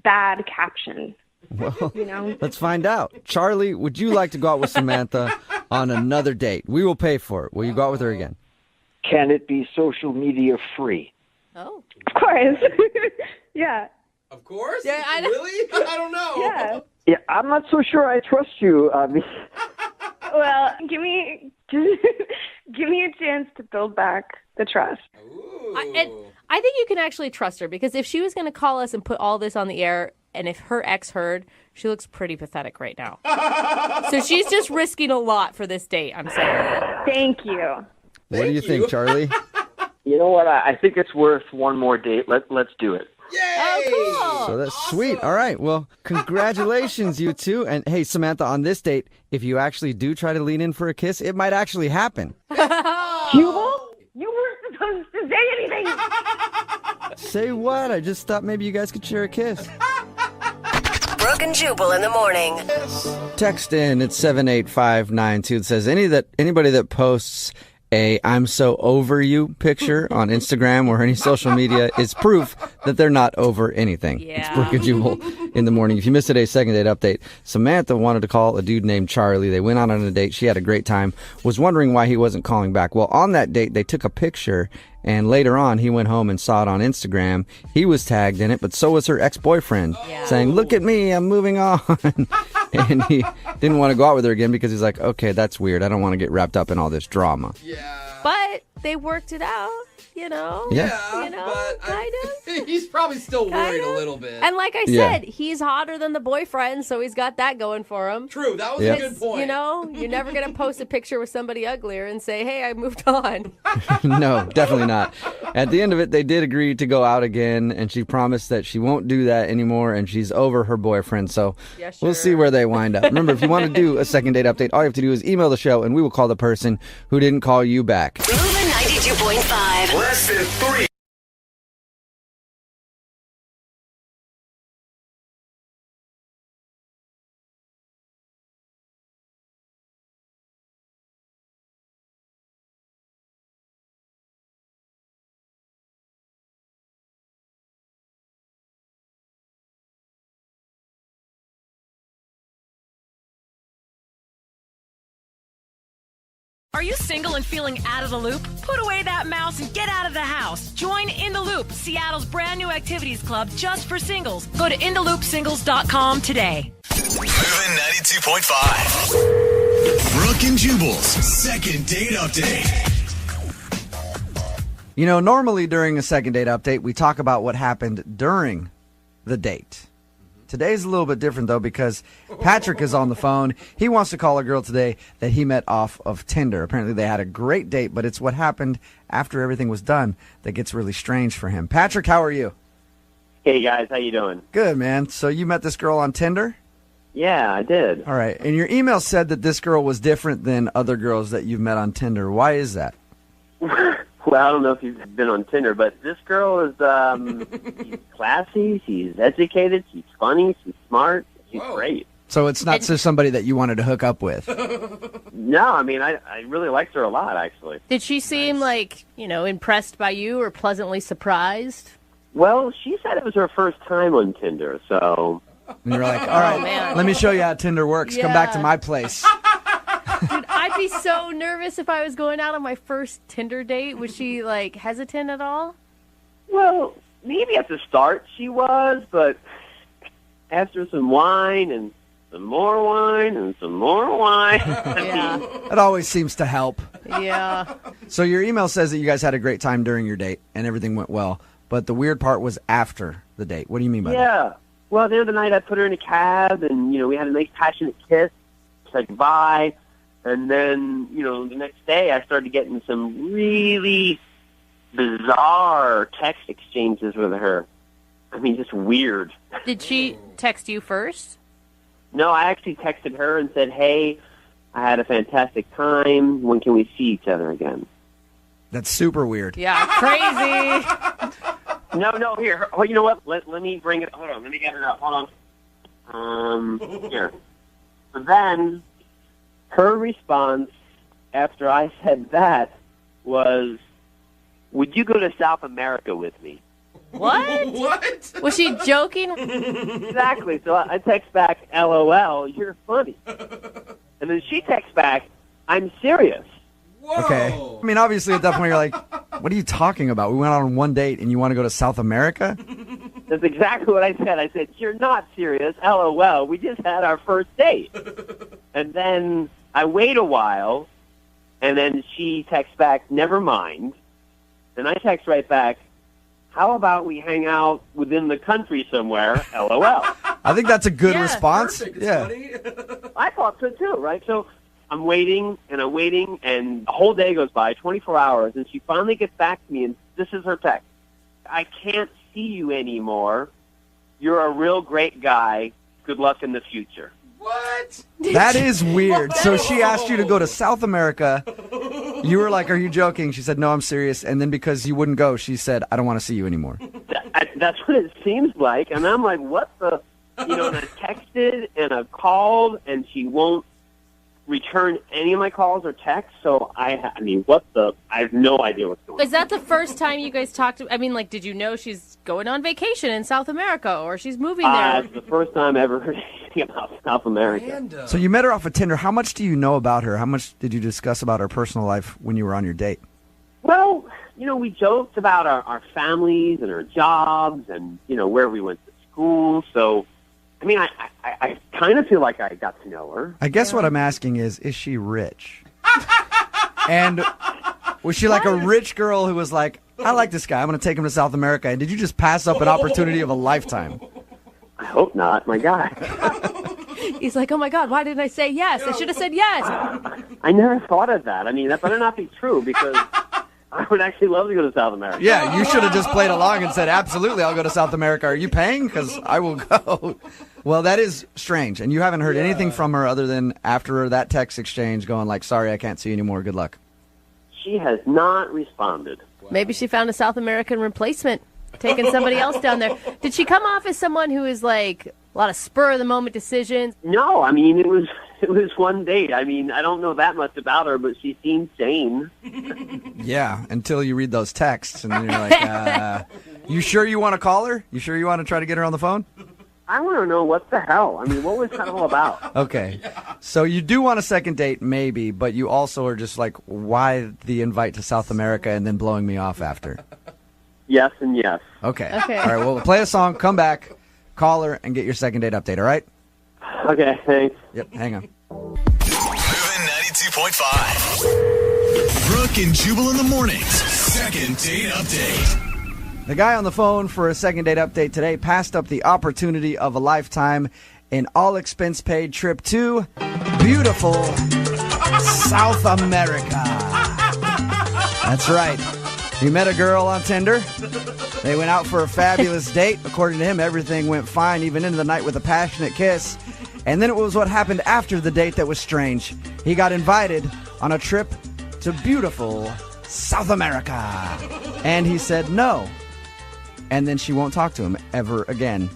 bad caption. Well, you know? Let's find out. Charlie, would you like to go out with Samantha on another date? We will pay for it. Will you go out with her again? Can it be social media free? Oh. Of course. Yeah. Of course? Yeah, really? I don't know. Yeah. Yeah, I'm not so sure I trust you. Well, give me a chance to build back the trust. I think you can actually trust her, because if she was going to call us and put all this on the air, and if her ex heard, she looks pretty pathetic right now. So she's just risking a lot for this date, I'm saying. Thank you. What do you think, Charlie? You know what? I think it's worth one more date. Let's do it. Oh, cool. So that's sweet. All right. Well, congratulations, you two. And hey, Samantha, on this date, if you actually do try to lean in for a kiss, it might actually happen. Jubal? You weren't supposed to say anything. Say what? I just thought maybe you guys could share a kiss. Brooke and Jubal in the morning. Text in, it's 78592. It says anybody that posts a "I'm so over you" picture on Instagram or any social media is proof that they're not over anything. Yeah. It's Brooke and Jubal in the morning. If you missed today's second date update, Samantha wanted to call a dude named Charlie. They went out on a date. She had a great time. Was wondering why he wasn't calling back. Well, on that date, they took a picture, and later on, he went home and saw it on Instagram. He was tagged in it, but so was her ex-boyfriend, saying, "Look at me, I'm moving on." And he didn't want to go out with her again because he's like, okay, that's weird. I don't want to get wrapped up in all this drama. But they worked it out. you know? Yeah. Kind of. He's probably still worried a little bit. And like I said, he's hotter than the boyfriend, so he's got that going for him. True, that was a good point. You know, you're never going to post a picture with somebody uglier and say, hey, I moved on. No, definitely not. At the end of it, they did agree to go out again, and she promised that she won't do that anymore, and she's over her boyfriend, so we'll see where they wind up. Remember, if you want to do a second date update, all you have to do is email the show, and we will call the person who didn't call you back. Moving 92.5. Less than 3. Are you single and feeling out of the loop? Put away that mouse and get out of the house. Join In the Loop, Seattle's brand new activities club just for singles. Go to intheloopsingles.com today. Moving 92.5. Brooke and Jubal's second date update. You know, normally during a second date update, we talk about what happened during the date. Today's a little bit different, though, because Patrick is on the phone. He wants to call a girl today that he met off of Tinder. Apparently, they had a great date, but it's what happened after everything was done that gets really strange for him. Patrick, how are you? Hey, guys. How you doing? Good, man. So you met this girl on Tinder? Yeah, I did. All right. And your email said that this girl was different than other girls that you've met on Tinder. Why is that? Well, I don't know if you've been on Tinder, but this girl is she's classy, she's educated, she's funny, she's smart, she's great. So it's not just somebody that you wanted to hook up with? No, I mean, I really liked her a lot, actually. Did she seem like, impressed by you or pleasantly surprised? Well, she said it was her first time on Tinder, so... And you're like, all right, let me show you how Tinder works. Come back to my place. Dude, I'd be so nervous if I was going out on my first Tinder date. Was she, hesitant at all? Well, maybe at the start she was, but after some wine and some more wine and some more wine. Yeah. It always seems to help. Yeah. So your email says that you guys had a great time during your date and everything went well, but the weird part was after the date. What do you mean by that? Yeah. Well, the other night I put her in a cab and, we had a nice passionate kiss, said goodbye. And then, the next day I started getting some really bizarre text exchanges with her. I mean, just weird. Did she text you first? No, I actually texted her and said, hey, I had a fantastic time. When can we see each other again? That's super weird. Yeah, crazy. No, here. Oh, you know what? Let me bring it. Hold on. Let me get it up. Hold on. Here. So then... her response after I said that was, would you go to South America with me? What? What? Was she joking? Exactly. So I text back, LOL, you're funny. And then she texts back, I'm serious. Whoa. Okay. I mean, obviously at that point you're like, what are you talking about? We went out on one date and you want to go to South America? That's exactly what I said. I said, you're not serious. LOL. We just had our first date. And then I wait a while, and then she texts back, never mind. Then I text right back, how about we hang out within the country somewhere, LOL. I think that's a good response. Perfect. Yeah. Funny. I thought so too, right? So I'm waiting, and a whole day goes by, 24 hours, and she finally gets back to me, and this is her text. I can't see you anymore. You're a real great guy. Good luck in the future. What? That is weird. So she asked you to go to South America. You were like, are you joking? She said, no, I'm serious. And then because you wouldn't go, she said, I don't want to see you anymore. That's what it seems like. And I'm like, what the? And I texted and I've called and she won't return any of my calls or texts. So I mean, what the? I have no idea what's going on. Is that the first time you guys talked? I mean, did you know she's going on vacation in South America or she's moving there? It's the first time I ever heard anything about South America. So you met her off of Tinder. How much do you know about her? How much did you discuss about her personal life when you were on your date? Well, we joked about our families and our jobs and, where we went to school. So, I mean, I kind of feel like I got to know her. I guess what I'm asking is she rich? And was she like a rich girl who was like, I like this guy. I'm going to take him to South America. And did you just pass up an opportunity of a lifetime? I hope not. My God. He's like, oh my God, why didn't I say yes? I should have said yes. I never thought of that. I mean, that better not be true because I would actually love to go to South America. Yeah, you should have just played along and said, absolutely, I'll go to South America. Are you paying? Because I will go. Well, that is strange. And you haven't heard anything from her other than after that text exchange going like, sorry, I can't see you anymore. Good luck. She has not responded. Maybe she found a South American replacement, taking somebody else down there. Did she come off as someone who is like a lot of spur-of-the-moment decisions? No, I mean, it was one date. I mean, I don't know that much about her, but she seemed sane. Yeah, until you read those texts and then you're like, you sure you want to call her? You sure you want to try to get her on the phone? I want to know what the hell. I mean, what was that all about? Okay. So you do want a second date, maybe, but you also are just like, why the invite to South America and then blowing me off after? Yes and yes. Okay. All right, well, we'll play a song, come back, call her, and get your second date update, all right? Okay, thanks. Yep, hang on. Moving 92.5. Brooke and Jubal in the mornings. Second date update. The guy on the phone for a second date update today passed up the opportunity of a lifetime, an all-expense-paid trip to beautiful South America. That's right. He met a girl on Tinder. They went out for a fabulous date. According to him, everything went fine, even into the night with a passionate kiss. And then it was what happened after the date that was strange. He got invited on a trip to beautiful South America. And he said no. And then she won't talk to him ever again.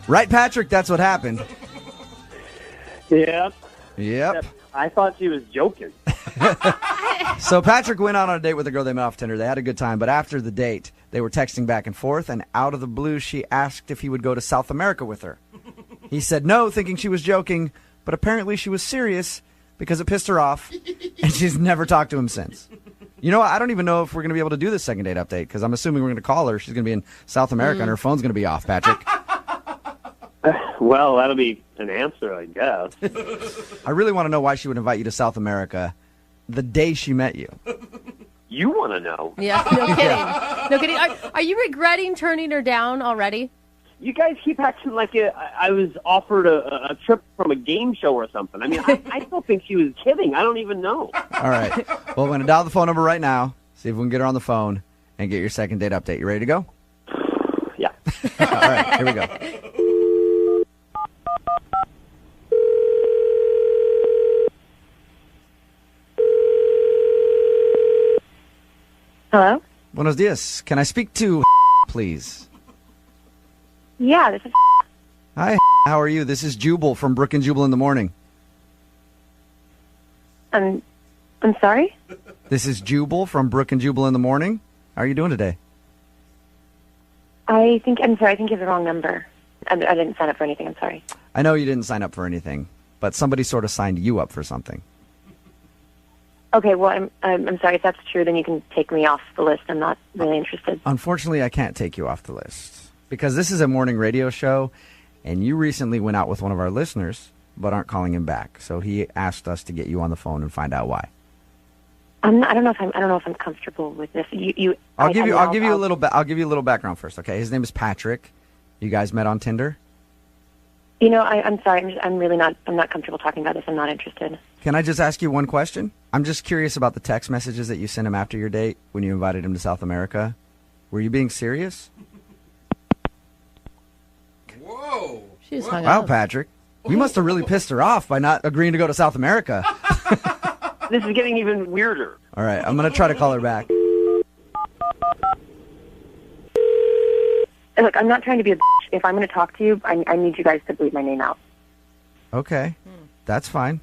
Right, Patrick? That's what happened. Yep. Yep. I thought she was joking. So Patrick went out on a date with a girl they met off Tinder. They had a good time, but after the date, they were texting back and forth, and out of the blue, she asked if he would go to South America with her. He said no, thinking she was joking, but apparently she was serious because it pissed her off, and she's never talked to him since. You know what? I don't even know if we're going to be able to do this second date update because I'm assuming we're going to call her. She's going to be in South America, and her phone's going to be off, Patrick. Well, that'll be an answer, I guess. I really want to know why she would invite you to South America the day she met you. You want to know? Yeah, no kidding. No kidding. Are you regretting turning her down already? You guys keep acting like I was offered a trip from a game show or something. I mean, I still think she was kidding. I don't even know. All right. Well, we're going to dial the phone number right now, see if we can get her on the phone, and get your second date update. You ready to go? Yeah. All right, here we go. Hello? Buenos dias. Can I speak to please? Yeah, this is. Hi, how are you? This is Jubal from Brooke and Jubal in the morning. I'm sorry? This is Jubal from Brooke and Jubal in the morning. How are you doing today? I'm sorry, I think you have the wrong number. I didn't sign up for anything, I'm sorry. I know you didn't sign up for anything, but somebody sort of signed you up for something. Okay, well, I'm sorry. If that's true, then you can take me off the list. I'm not really interested. Unfortunately, I can't take you off the list because this is a morning radio show, and you recently went out with one of our listeners, but aren't calling him back. So he asked us to get you on the phone and find out why. I don't know if I'm comfortable with this. I'll give you a little background first. Okay, his name is Patrick. You guys met on Tinder. I'm sorry. I'm not comfortable talking about this. I'm not interested. Can I just ask you one question? I'm just curious about the text messages that you sent him after your date when you invited him to South America. Were you being serious? Whoa. She's hung Wow, up. Patrick. You must have really pissed her off by not agreeing to go to South America. This is getting even weirder. All right, I'm going to try to call her back. Look, I'm not trying to be a bitch. If I'm going to talk to you, I need you guys to bleep my name out. Okay, that's fine.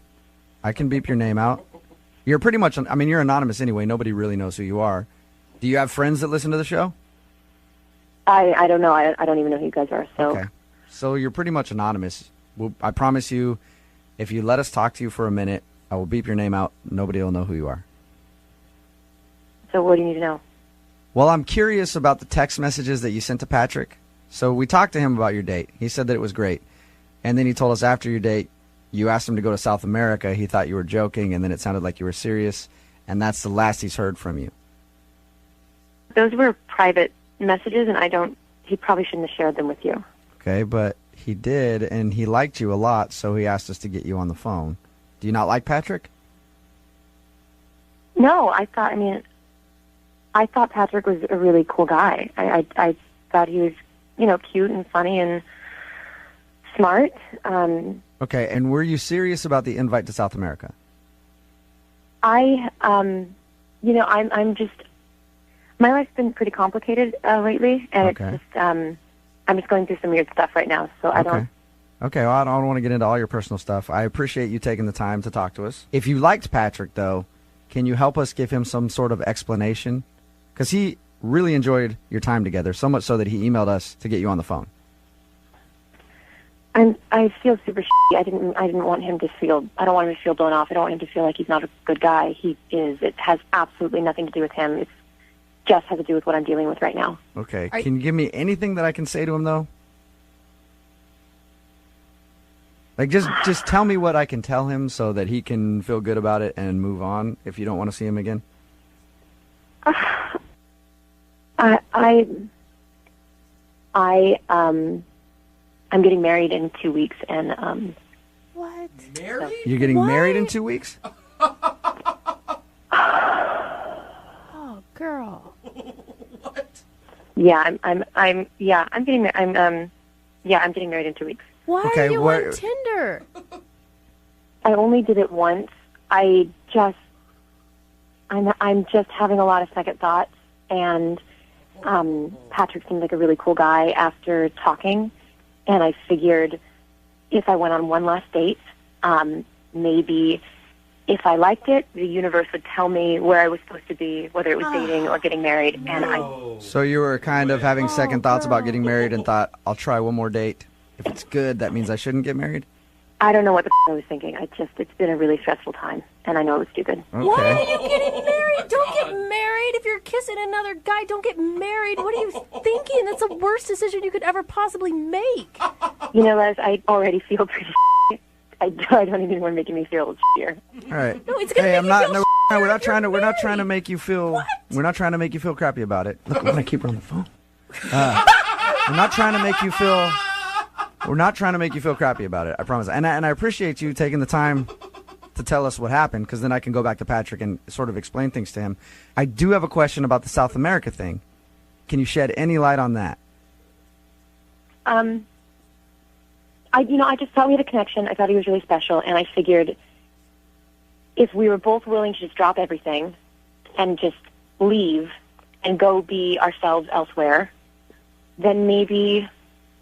I can beep your name out. You're pretty much, you're anonymous anyway. Nobody really knows who you are. Do you have friends that listen to the show? I don't know. I don't even know who you guys are. So. Okay. So you're pretty much anonymous. I promise you, if you let us talk to you for a minute, I will beep your name out. Nobody will know who you are. So what do you need to know? Well, I'm curious about the text messages that you sent to Patrick. So we talked to him about your date. He said that it was great. And then he told us after your date, you asked him to go to South America. He thought you were joking, and then it sounded like you were serious. And that's the last he's heard from you. those were private messages, and he probably shouldn't have shared them with you. Okay, but he did, and he liked you a lot, so he asked us to get you on the phone. Do you not like Patrick? No, I thought Patrick was a really cool guy. I thought he was, cute and funny and smart. Okay, and were you serious about the invite to South America? I'm just, my life's been pretty complicated lately, and Okay. it's just, I'm just going through some weird stuff right now, so I don't. Okay, well, I don't want to get into all your personal stuff. I appreciate you taking the time to talk to us. If you liked Patrick, though, can you help us give him some sort of explanation? Because he really enjoyed your time together, so much so that he emailed us to get you on the phone. I feel super shitty. I didn't want him to feel. I don't want him to feel blown off. I don't want him to feel like he's not a good guy. He is. It has absolutely nothing to do with him. It just has to do with what I'm dealing with right now. Okay, can you give me anything that I can say to him, though? Like, just tell me what I can tell him so that he can feel good about it and move on if you don't want to see him again. I'm getting married in 2 weeks, and What? Married? You're getting married in 2 weeks? Oh, girl. yeah, I'm getting married in 2 weeks. Why Okay, are you what- on Tinder? I only did it once. I'm just having a lot of second thoughts, and Patrick seemed like a really cool guy after talking, and I figured if I went on one last date, maybe if I liked it, the universe would tell me where I was supposed to be, whether it was dating or getting married, and So you were kind of having second thoughts about getting married and thought, I'll try one more date. If it's good, that means I shouldn't get married? I don't know what the I was thinking. It's been a really stressful time, and I know it was stupid. Why are you getting married? Don't get married. If you're kissing another guy, don't get married. What are you thinking? That's the worst decision you could ever possibly make. You know, Les, I already feel pretty I don't even want to make me feel shittier. All right. No, it's gonna Hey, make I'm you not. feel No, shittier we're not if trying to. you're We're not married. trying to make you feel. We're not trying to make you feel crappy about it. Look, I'm gonna keep her on the phone. We're not trying to make you feel. We're not trying to make you feel crappy about it. I promise. And I appreciate you taking the time to tell us what happened, because then I can go back to Patrick and sort of explain things to him. I do have a question about the South America thing. Can you shed any light on that? I just thought we had a connection. I thought he was really special, and I figured if we were both willing to just drop everything and just leave and go be ourselves elsewhere, then maybe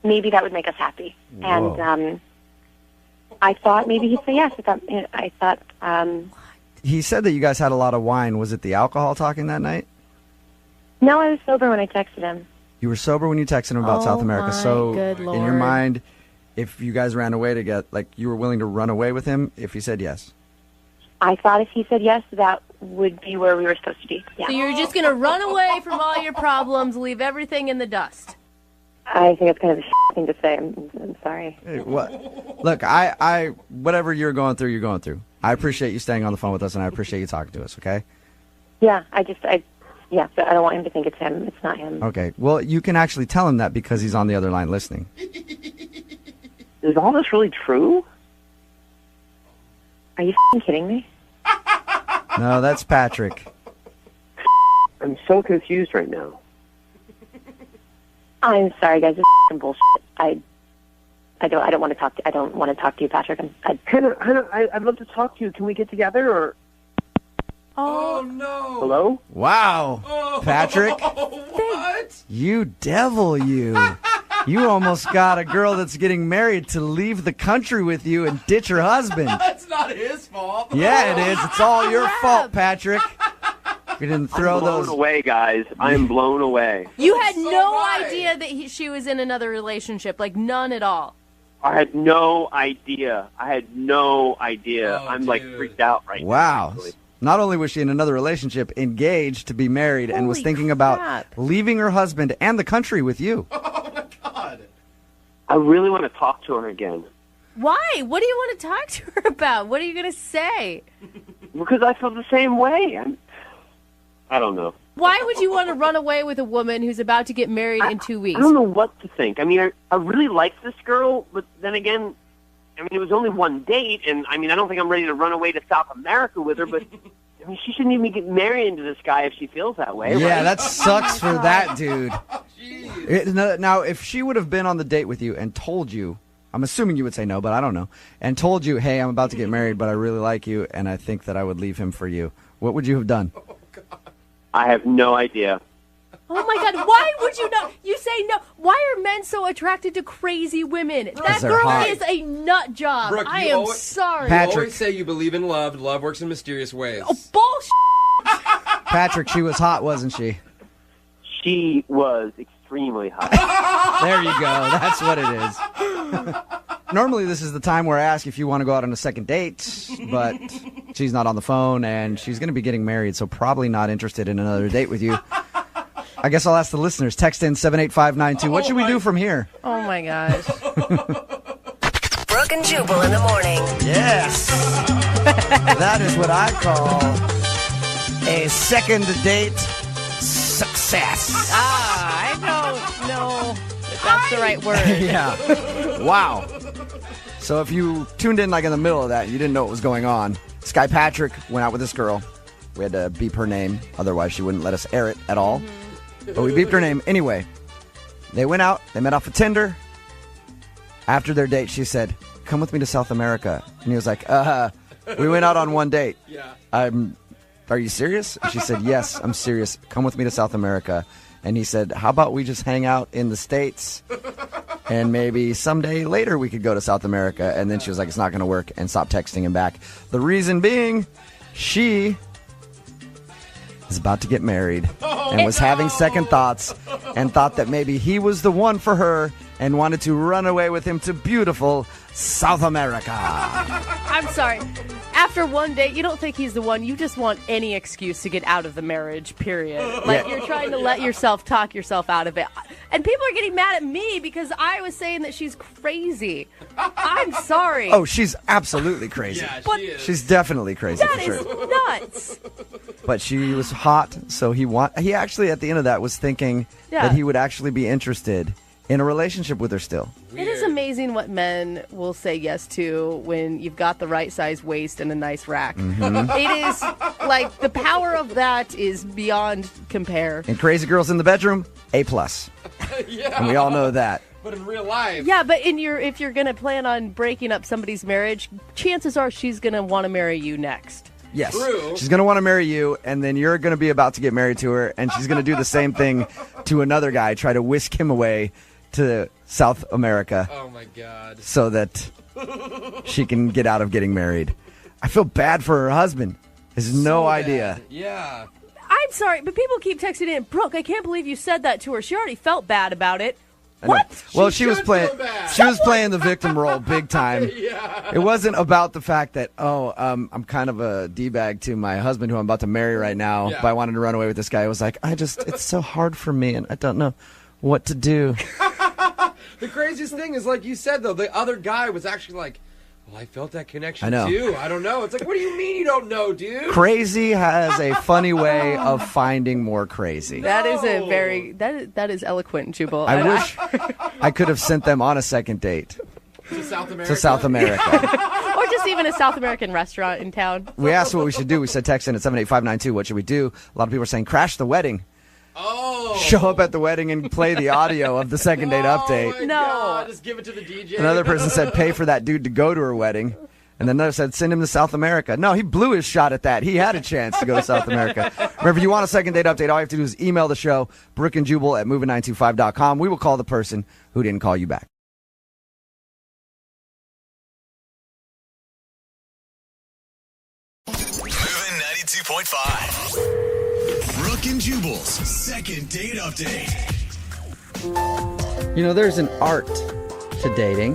that would make us happy. Whoa. And I thought maybe he'd say yes. I thought. He said that you guys had a lot of wine. Was it the alcohol talking that night? No, I was sober when I texted him. You were sober when you texted him about Oh South America. my So good in your Lord. mind, if you guys ran away together, like you were willing to run away with him if he said yes? I thought if he said yes, that would be where we were supposed to be. Yeah. So you're just going to run away from all your problems, leave everything in the dust. I think it's kind of a thing to say. I'm sorry. Hey, what? Look, I whatever you're going through, you're going through. I appreciate you staying on the phone with us, and I appreciate you talking to us, okay? Yeah, yeah, but I don't want him to think it's him. It's not him. Okay. Well, you can actually tell him that because he's on the other line listening. Is all this really true? Are you kidding me? No, that's Patrick. I'm so confused right now. I'm sorry, guys. This is bullshit. I don't want to talk to. I don't want to talk to you, Patrick. Hannah, I'd love to talk to you. Can we get together or? Oh no! Hello? Wow. Patrick, What? you devil, you. You almost got a girl that's getting married to leave the country with you and ditch her husband. That's not his fault. Yeah, it is. It's all your fault, Patrick. We didn't throw I'm blown those. away, guys. I'm blown away. You had So no right. idea that she was in another relationship, like none at all. I had no idea. Oh, I'm like dude. freaked out right now. Wow. actually. Not only was she in another relationship, engaged to be married, and was Holy thinking about crap. leaving her husband and the country with you. Oh my God. I really want to talk to her again Why? What do you want to talk to her about? What are you going to say? because I feel the same way. I don't know. Why would you want to run away with a woman who's about to get married in 2 weeks? I don't know what to think. I mean, I really like this girl, but then again, I mean, it was only one date, and I mean, I don't think I'm ready to run away to South America with her, but I mean, she shouldn't even get married into this guy if she feels that way. Yeah, right? that sucks for that dude. Now, if she would have been on the date with you and told you, I'm assuming you would say no, but I don't know, and told you, hey, I'm about to get married, but I really like you, and I think that I would leave him for you, what would you have done? I have no idea. Oh my God, why would you not? You say no. Why are men so attracted to crazy women? That they're girl hot. is a nut job. Brooke, I you am always- sorry. You always say you believe in love. Love works in mysterious ways. Oh, bullshit. Patrick, she was hot, wasn't she? She was extremely hot. There you go. That's what it is. Normally, this is the time where I ask if you want to go out on a second date, but she's not on the phone, and she's going to be getting married, so probably not interested in another date with you. I guess I'll ask the listeners. Text in 78592. What should we do from here? Oh, my gosh. Brooke and Jubal in the morning. Yes. That is what I call a second date success. I don't know if that's the right word. Yeah. Wow. So if you tuned in like in the middle of that and you didn't know what was going on, Sky Patrick went out with this girl. We had to beep her name, otherwise she wouldn't let us air it at all. But we beeped her name. Anyway, they went out, they met off of Tinder. After their date, she said, come with me to South America. And he was like, we went out on one date. Yeah. Are you serious? And she said, yes, I'm serious. Come with me to South America. And he said, how about we just hang out in the States and maybe someday later we could go to South America. And then she was like, it's not going to work, and stopped texting him back. The reason being, she is about to get married and was having second thoughts and thought that maybe he was the one for her and wanted to run away with him to beautiful South America. I'm sorry. After one date, you don't think he's the one. You just want any excuse to get out of the marriage, period. Like, you're trying to let yourself talk yourself out of it. And people are getting mad at me because I was saying that she's crazy. I'm sorry. Oh, she's absolutely crazy. Yeah, But- she is. She's definitely crazy That for is sure. nuts. But she was hot, so he actually at the end of that was thinking Yeah. that he would actually be interested in a relationship with her still. It is amazing what men will say yes to when you've got the right size waist and a nice rack. Mhm. It is like the power of that is beyond compare. And crazy girls in the bedroom, A+. Yeah. And we all know that. But in real life. Yeah, but if you're going to plan on breaking up somebody's marriage, chances are she's going to want to marry you next. Yes. True. She's going to want to marry you, and then you're going to be about to get married to her, and she's going to do the same thing to another guy, try to whisk him away to South America Oh my God. so that she can get out of getting married. I feel bad for her husband. Has no So idea. bad. Yeah. I'm sorry, but people keep texting in, Brooke, I can't believe you said that to her. She already felt bad about it. I know. What? Well, she was should playing. feel bad. She was playing the victim role big time. Yeah. It wasn't about the fact that I'm kind of a d-bag to my husband who I'm about to marry right now. Yeah. But I wanted to run away with this guy. It was like it's so hard for me, and I don't know what to do. The craziest thing is, like you said, though, the other guy was actually like, well, I felt that connection I know. too. I don't know. It's like, what do you mean you don't know, dude? Crazy has a funny way of finding more crazy. That is a very that is eloquent, Jubal. I wish I could have sent them on a second date To South America. to South America. or just even a South American restaurant in town. We asked what we should do. We said text in at 78592. What should we do? A lot of people are saying crash the wedding. Oh. Show up at the wedding and play the audio of the second date update. My No. God, just give it to the DJ. Another person said pay for that dude to go to her wedding. And then another said send him to South America. No, he blew his shot at that. He had a chance to go to South America. Remember, if you want a second date update, all you have to do is email the show, brookeandjubal@moving925.com. We will call the person who didn't call you back. Moving 92.5. Brooke and Jubal's second date update. You know, there's an art to dating.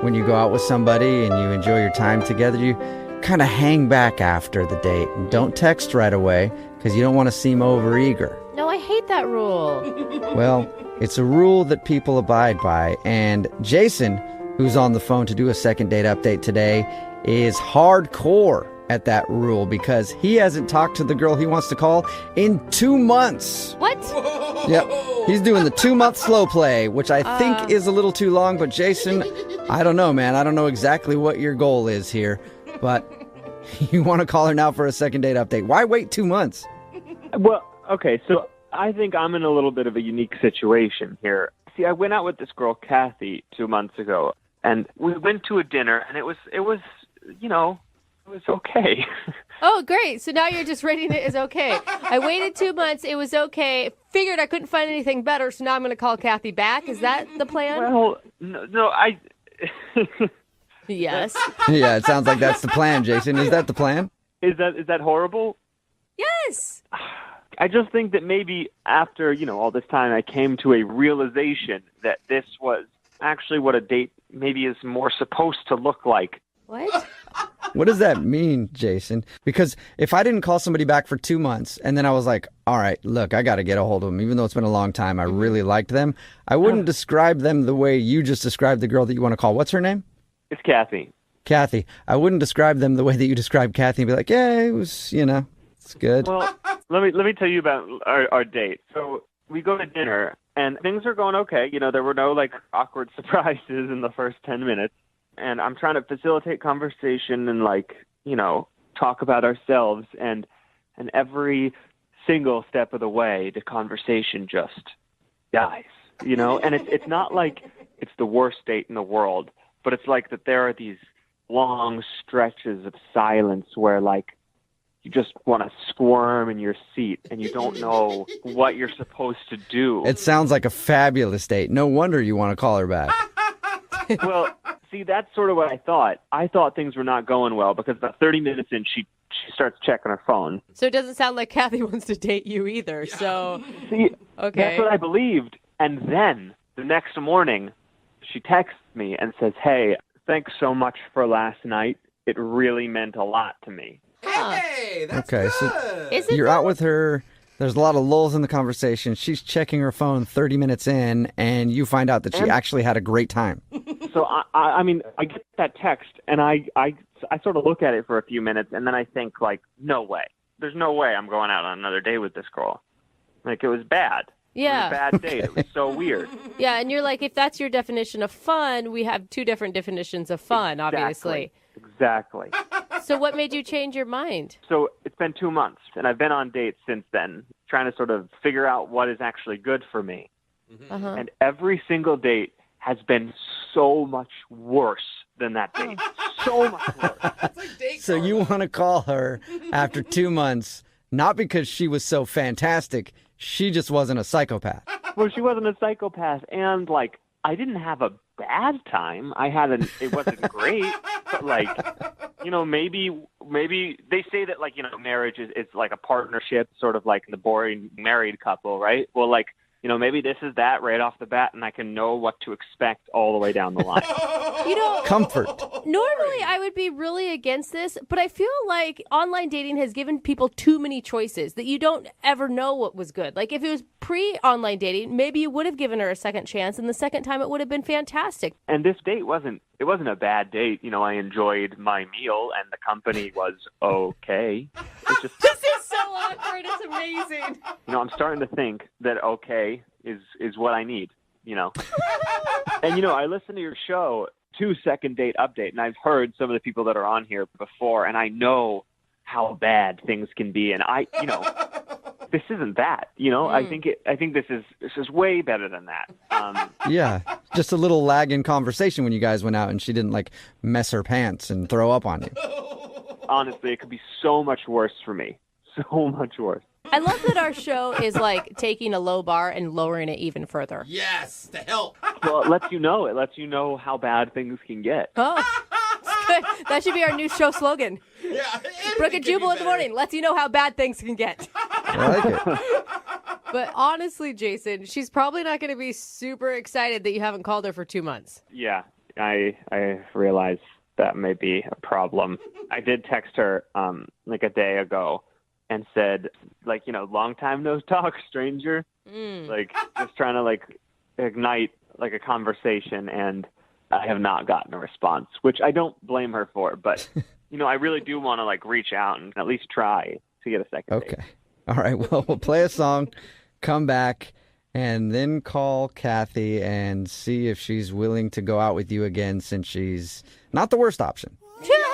When you go out with somebody and you enjoy your time together, you kind of hang back after the date and don't text right away because you don't want to seem overeager. No, I hate that rule. Well, it's a rule that people abide by, and Jason, who's on the phone to do a second date update today, is hardcore at that rule because he hasn't talked to the girl he wants to call in 2 months. What? Yep. He's doing the 2-month slow play, which I think is a little too long. But Jason, I don't know, man. I don't know exactly what your goal is here. But you want to call her now for a second date update. Why wait 2 months? Well, okay, so I think I'm in a little bit of a unique situation here. See, I went out with this girl, Kathy, 2 months ago, and we went to a dinner, and it was okay. Oh, great. So now you're just rating it as okay. I waited 2 months. It was okay. Figured I couldn't find anything better, so now I'm going to call Kathy back. Is that the plan? Well, no, I... Yes. Yeah, it sounds like that's the plan, Jason. Is that the plan? Is that horrible? Yes. I just think that maybe after, all this time, I came to a realization that this was actually what a date maybe is more supposed to look like. What? What does that mean, Jason? Because if I didn't call somebody back for 2 months and then I was like, all right, look, I got to get a hold of them, even though it's been a long time, I really liked them, I wouldn't describe them the way you just described the girl that you want to call. What's her name? It's Kathy. Kathy. I wouldn't describe them the way that you described Kathy and be like, yeah, it was, it's good. Well, let me tell you about our date. So we go to dinner, and things are going okay. There were no, awkward surprises in the first 10 minutes. And I'm trying to facilitate conversation and, talk about ourselves. And every single step of the way, the conversation just dies, And it's not like it's the worst date in the world, but it's like that there are these long stretches of silence where, you just want to squirm in your seat and you don't know what you're supposed to do. It sounds like a fabulous date. No wonder you want to call her back. Well, see, that's sort of what I thought. I thought things were not going well because about 30 minutes in, she starts checking her phone. So it doesn't sound like Kathy wants to date you either. So, see, okay. That's what I believed. And then the next morning, she texts me and says, hey, thanks so much for last night. It really meant a lot to me. Hey, that's okay, good. So you're out with her. There's a lot of lulls in the conversation. She's checking her phone 30 minutes in, and you find out that she actually had a great time. So, I mean, I get that text, and I sort of look at it for a few minutes, and then I think, no way. There's no way I'm going out on another date with this girl. It was bad. Yeah. It was a bad date. It was so weird. Yeah, and you're like, if that's your definition of fun, we have two different definitions of fun, obviously. Exactly. So what made you change your mind? So it's been 2 months, and I've been on dates since then, trying to sort of figure out what is actually good for me. Uh-huh. And every single date has been so much worse than that date. So much worse. So you want to call her after 2 months, not because she was so fantastic, she just wasn't a psychopath. Well, she wasn't a psychopath, and, I didn't have a bad time. It wasn't great, but maybe they say that marriage is like a partnership, sort of like the boring married couple, right? Well, maybe this is that right off the bat, and I can know what to expect all the way down the line. Comfort. Normally, I would be really against this, but I feel like online dating has given people too many choices that you don't ever know what was good. Like, if it was pre-online dating, maybe you would have given her a second chance, and the second time it would have been fantastic. And this date wasn't a bad date. I enjoyed my meal, and the company was okay. It's just... This is so awkward. It's amazing. I'm starting to think that okay is what I need, And, I listened to your show, 2-second date update, and I've heard some of the people that are on here before, and I know how bad things can be. And this isn't that, I think this is way better than that. Yeah, just a little lag in conversation when you guys went out and she didn't mess her pants and throw up on you. Honestly, it could be so much worse for me. So much worse. I love that our show is taking a low bar and lowering it even further. Yes, to help. Well, it lets you know. It lets you know how bad things can get. Oh, good. That should be our new show slogan. Yeah, Brooke and Jubal in the morning lets you know how bad things can get. I like it. But honestly, Jason, she's probably not going to be super excited that you haven't called her for 2 months. Yeah, I realize that may be a problem. I did text her a day ago and said, long time no talk, stranger. Just trying to ignite a conversation, and I have not gotten a response, which I don't blame her for, but I really do want to like reach out and at least try to get a second date. Okay. All right. Well, we'll play a song, come back, and then call Kathy and see if she's willing to go out with you again since she's not the worst option.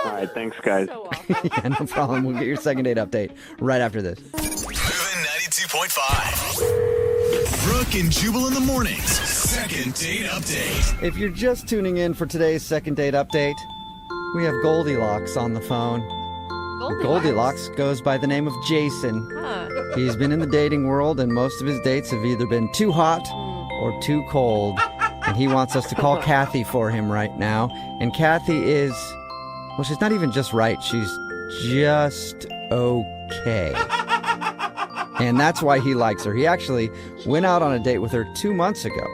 All right. Thanks, guys. So awful. Yeah, no problem. We'll get your second date update right after this. Moving 92.5. Brooke and Jubal in the mornings. Second date update. If you're just tuning in for today's second date update, we have Goldilocks on the phone. Goldilocks goes by the name of Jason. Huh. He's been in the dating world, and most of his dates have either been too hot or too cold. And he wants us to call Kathy for him right now. And Kathy is, well, she's not even just right. She's just okay. And that's why he likes her. He actually went out on a date with her 2 months ago.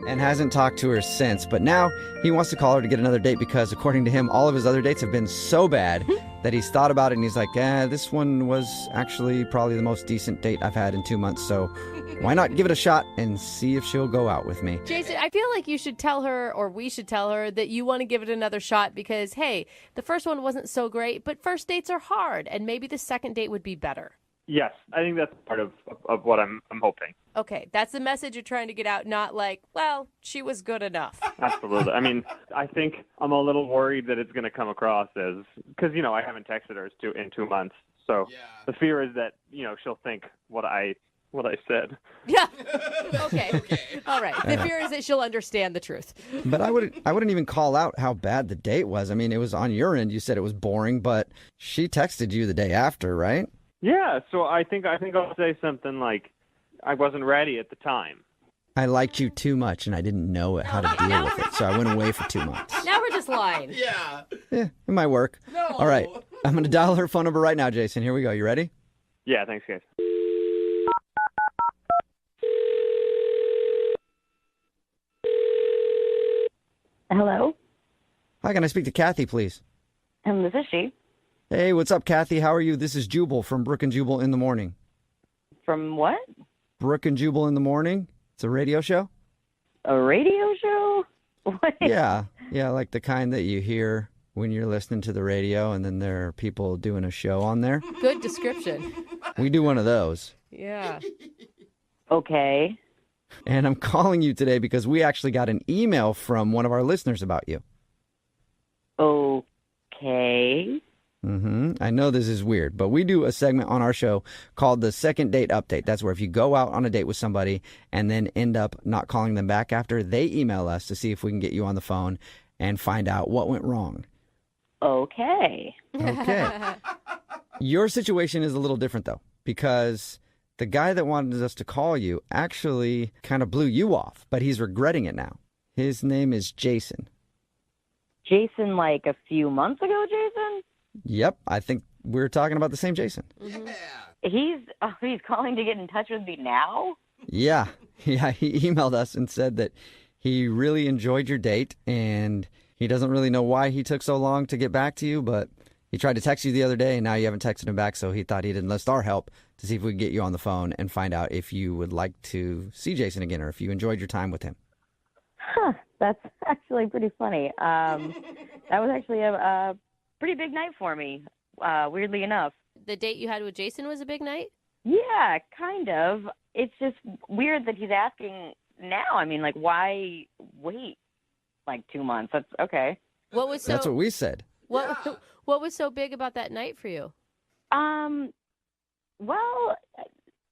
And hasn't talked to her since. But now he wants to call her to get another date because, according to him, all of his other dates have been so bad that he's thought about it and he's like, this one was actually probably the most decent date I've had in 2 months. So why not give it a shot and see if she'll go out with me? Jason, I feel like you should tell her, or we should tell her, that you want to give it another shot because, hey, the first one wasn't so great, but first dates are hard, and maybe the second date would be better. Yes, I think that's part of what I'm hoping. Okay, that's the message you're trying to get out, not like, well, she was good enough. Absolutely. I mean, I think I'm a little worried that it's going to come across as, because, I haven't texted her in 2 months. So the fear is that, she'll think what I said. Yeah. Okay. All right. The fear is that she'll understand the truth. But I wouldn't even call out how bad the date was. I mean, it was on your end. You said it was boring, but she texted you the day after, right? Yeah, so I think I'll say something like, I wasn't ready at the time. I liked you too much, and I didn't know how to deal with it, so I went away for 2 months. Now we're just lying. Yeah. Yeah, it might work. No. All right, I'm going to dial her phone number right now, Jason. Here we go. You ready? Yeah, thanks, guys. Hello? Hi, can I speak to Kathy, please? This is she. Hey, what's up, Kathy? How are you? This is Jubal from Brooke and Jubal in the Morning. From what? Brooke and Jubal in the Morning. It's a radio show. A radio show? What? Yeah, like the kind that you hear when you're listening to the radio, and then there are people doing a show on there. Good description. We do one of those. Yeah. Okay. And I'm calling you today because we actually got an email from one of our listeners about you. Okay. I know this is weird, but we do a segment on our show called the Second Date Update. That's where if you go out on a date with somebody and then end up not calling them back after, they email us to see if we can get you on the phone and find out what went wrong. Okay. Okay. Your situation is a little different, though, because the guy that wanted us to call you actually kind of blew you off, but he's regretting it now. His name is Jason. Jason, like a few months ago, Jason? Yep, I think we're talking about the same Jason. Yeah. He's calling to get in touch with me now? Yeah, he emailed us and said that he really enjoyed your date, and he doesn't really know why he took so long to get back to you, but he tried to text you the other day, and now you haven't texted him back, so he thought he'd enlist our help to see if we could get you on the phone and find out if you would like to see Jason again or if you enjoyed your time with him. Huh, that's actually pretty funny. That was actually a pretty big night for me, weirdly enough. The date you had with Jason was a big night? Yeah, kind of. It's just weird that he's asking now. I mean, like, why wait like 2 months? That's okay. That's what we said. What was so big about that night for you? Well,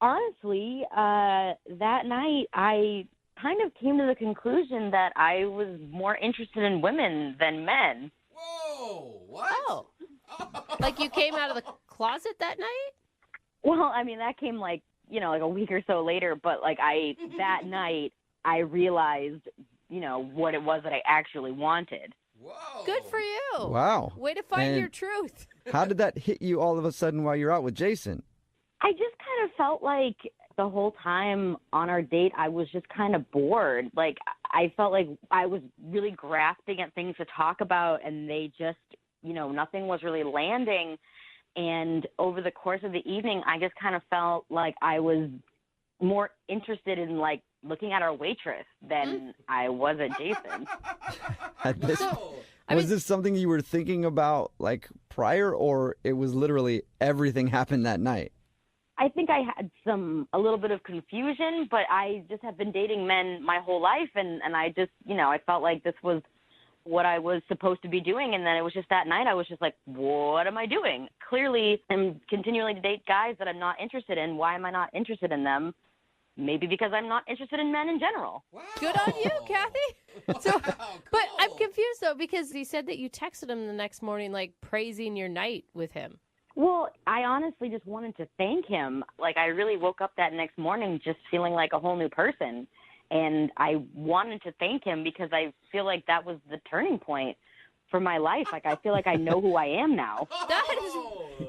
honestly, that night I kind of came to the conclusion that I was more interested in women than men. Whoa, what? Oh. Like you came out of the closet that night? Well, I mean, that came like a week or so later, but that night I realized, what it was that I actually wanted. Whoa. Good for you. Wow. Way to find And your truth. How did that hit you all of a sudden while you're out with Jason? I just kind of felt like the whole time on our date, I was just kind of bored. Like, I felt like I was really grasping at things to talk about, and they just, nothing was really landing. And over the course of the evening, I just kind of felt like I was more interested in, looking at our waitress than I was at Jason. Was this something you were thinking about like prior, or it was literally everything happened that night? I think I had a little bit of confusion, but I just have been dating men my whole life, and I just, I felt like this was what I was supposed to be doing, and then it was just that night I was just like, what am I doing? Clearly, I'm continuing to date guys that I'm not interested in. Why am I not interested in them? Maybe because I'm not interested in men in general. Wow. Good on you, Kathy. So, but I'm confused, though, because you said that you texted him the next morning, like, praising your night with him. Well, I honestly just wanted to thank him. Like, I really woke up that next morning just feeling like a whole new person. And I wanted to thank him because I feel like that was the turning point for my life. Like, I feel like I know who I am now.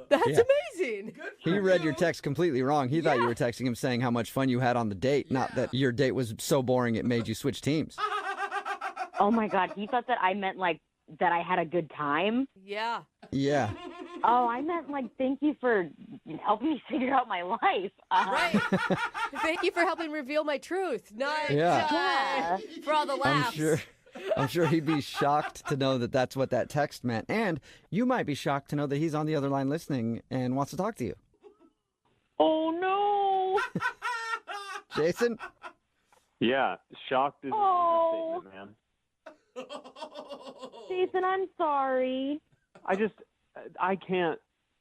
That's amazing. He read your text completely wrong. He thought you were texting him saying how much fun you had on the date, not that your date was so boring it made you switch teams. Oh, my God. He thought that I meant, like, that I had a good time. Yeah. Yeah. Oh, I meant, like, thank you for helping me figure out my life. Right. Thank you for helping reveal my truth. Not for all the laughs. I'm sure he'd be shocked to know that that's what that text meant. And you might be shocked to know that he's on the other line listening and wants to talk to you. Oh, no. Jason? Yeah, shocked is an understatement, man. Jason, I'm sorry. I can't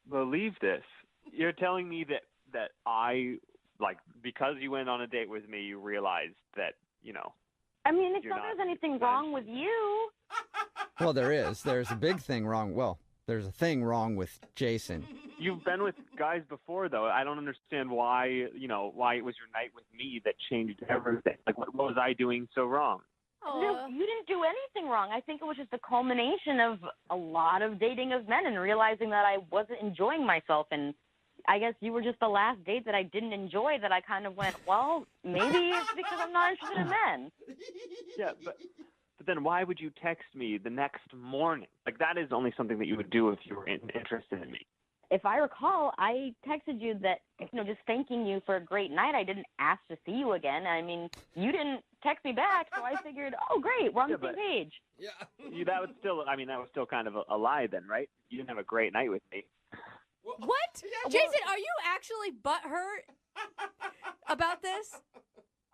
believe this. You're telling me that I, like, because you went on a date with me, you realized that, I mean, it's not there's anything wrong with you. Well, there is. There's a big thing wrong. Well, there's a thing wrong with Jason. You've been with guys before, though. I don't understand why, why it was your night with me that changed everything. Like, what was I doing so wrong? No, you didn't do anything wrong. I think it was just a culmination of a lot of dating of men and realizing that I wasn't enjoying myself. And I guess you were just the last date that I didn't enjoy, that I kind of went, well, maybe it's because I'm not interested in men. Yeah, but then why would you text me the next morning? Like, that is only something that you would do if you were interested in me. If I recall, I texted you that, just thanking you for a great night. I didn't ask to see you again. I mean, you didn't text me back, so I figured, oh, great, we're on the same page. Yeah. That was still kind of a lie then, right? You didn't have a great night with me. What? Jason, are you actually butthurt about this?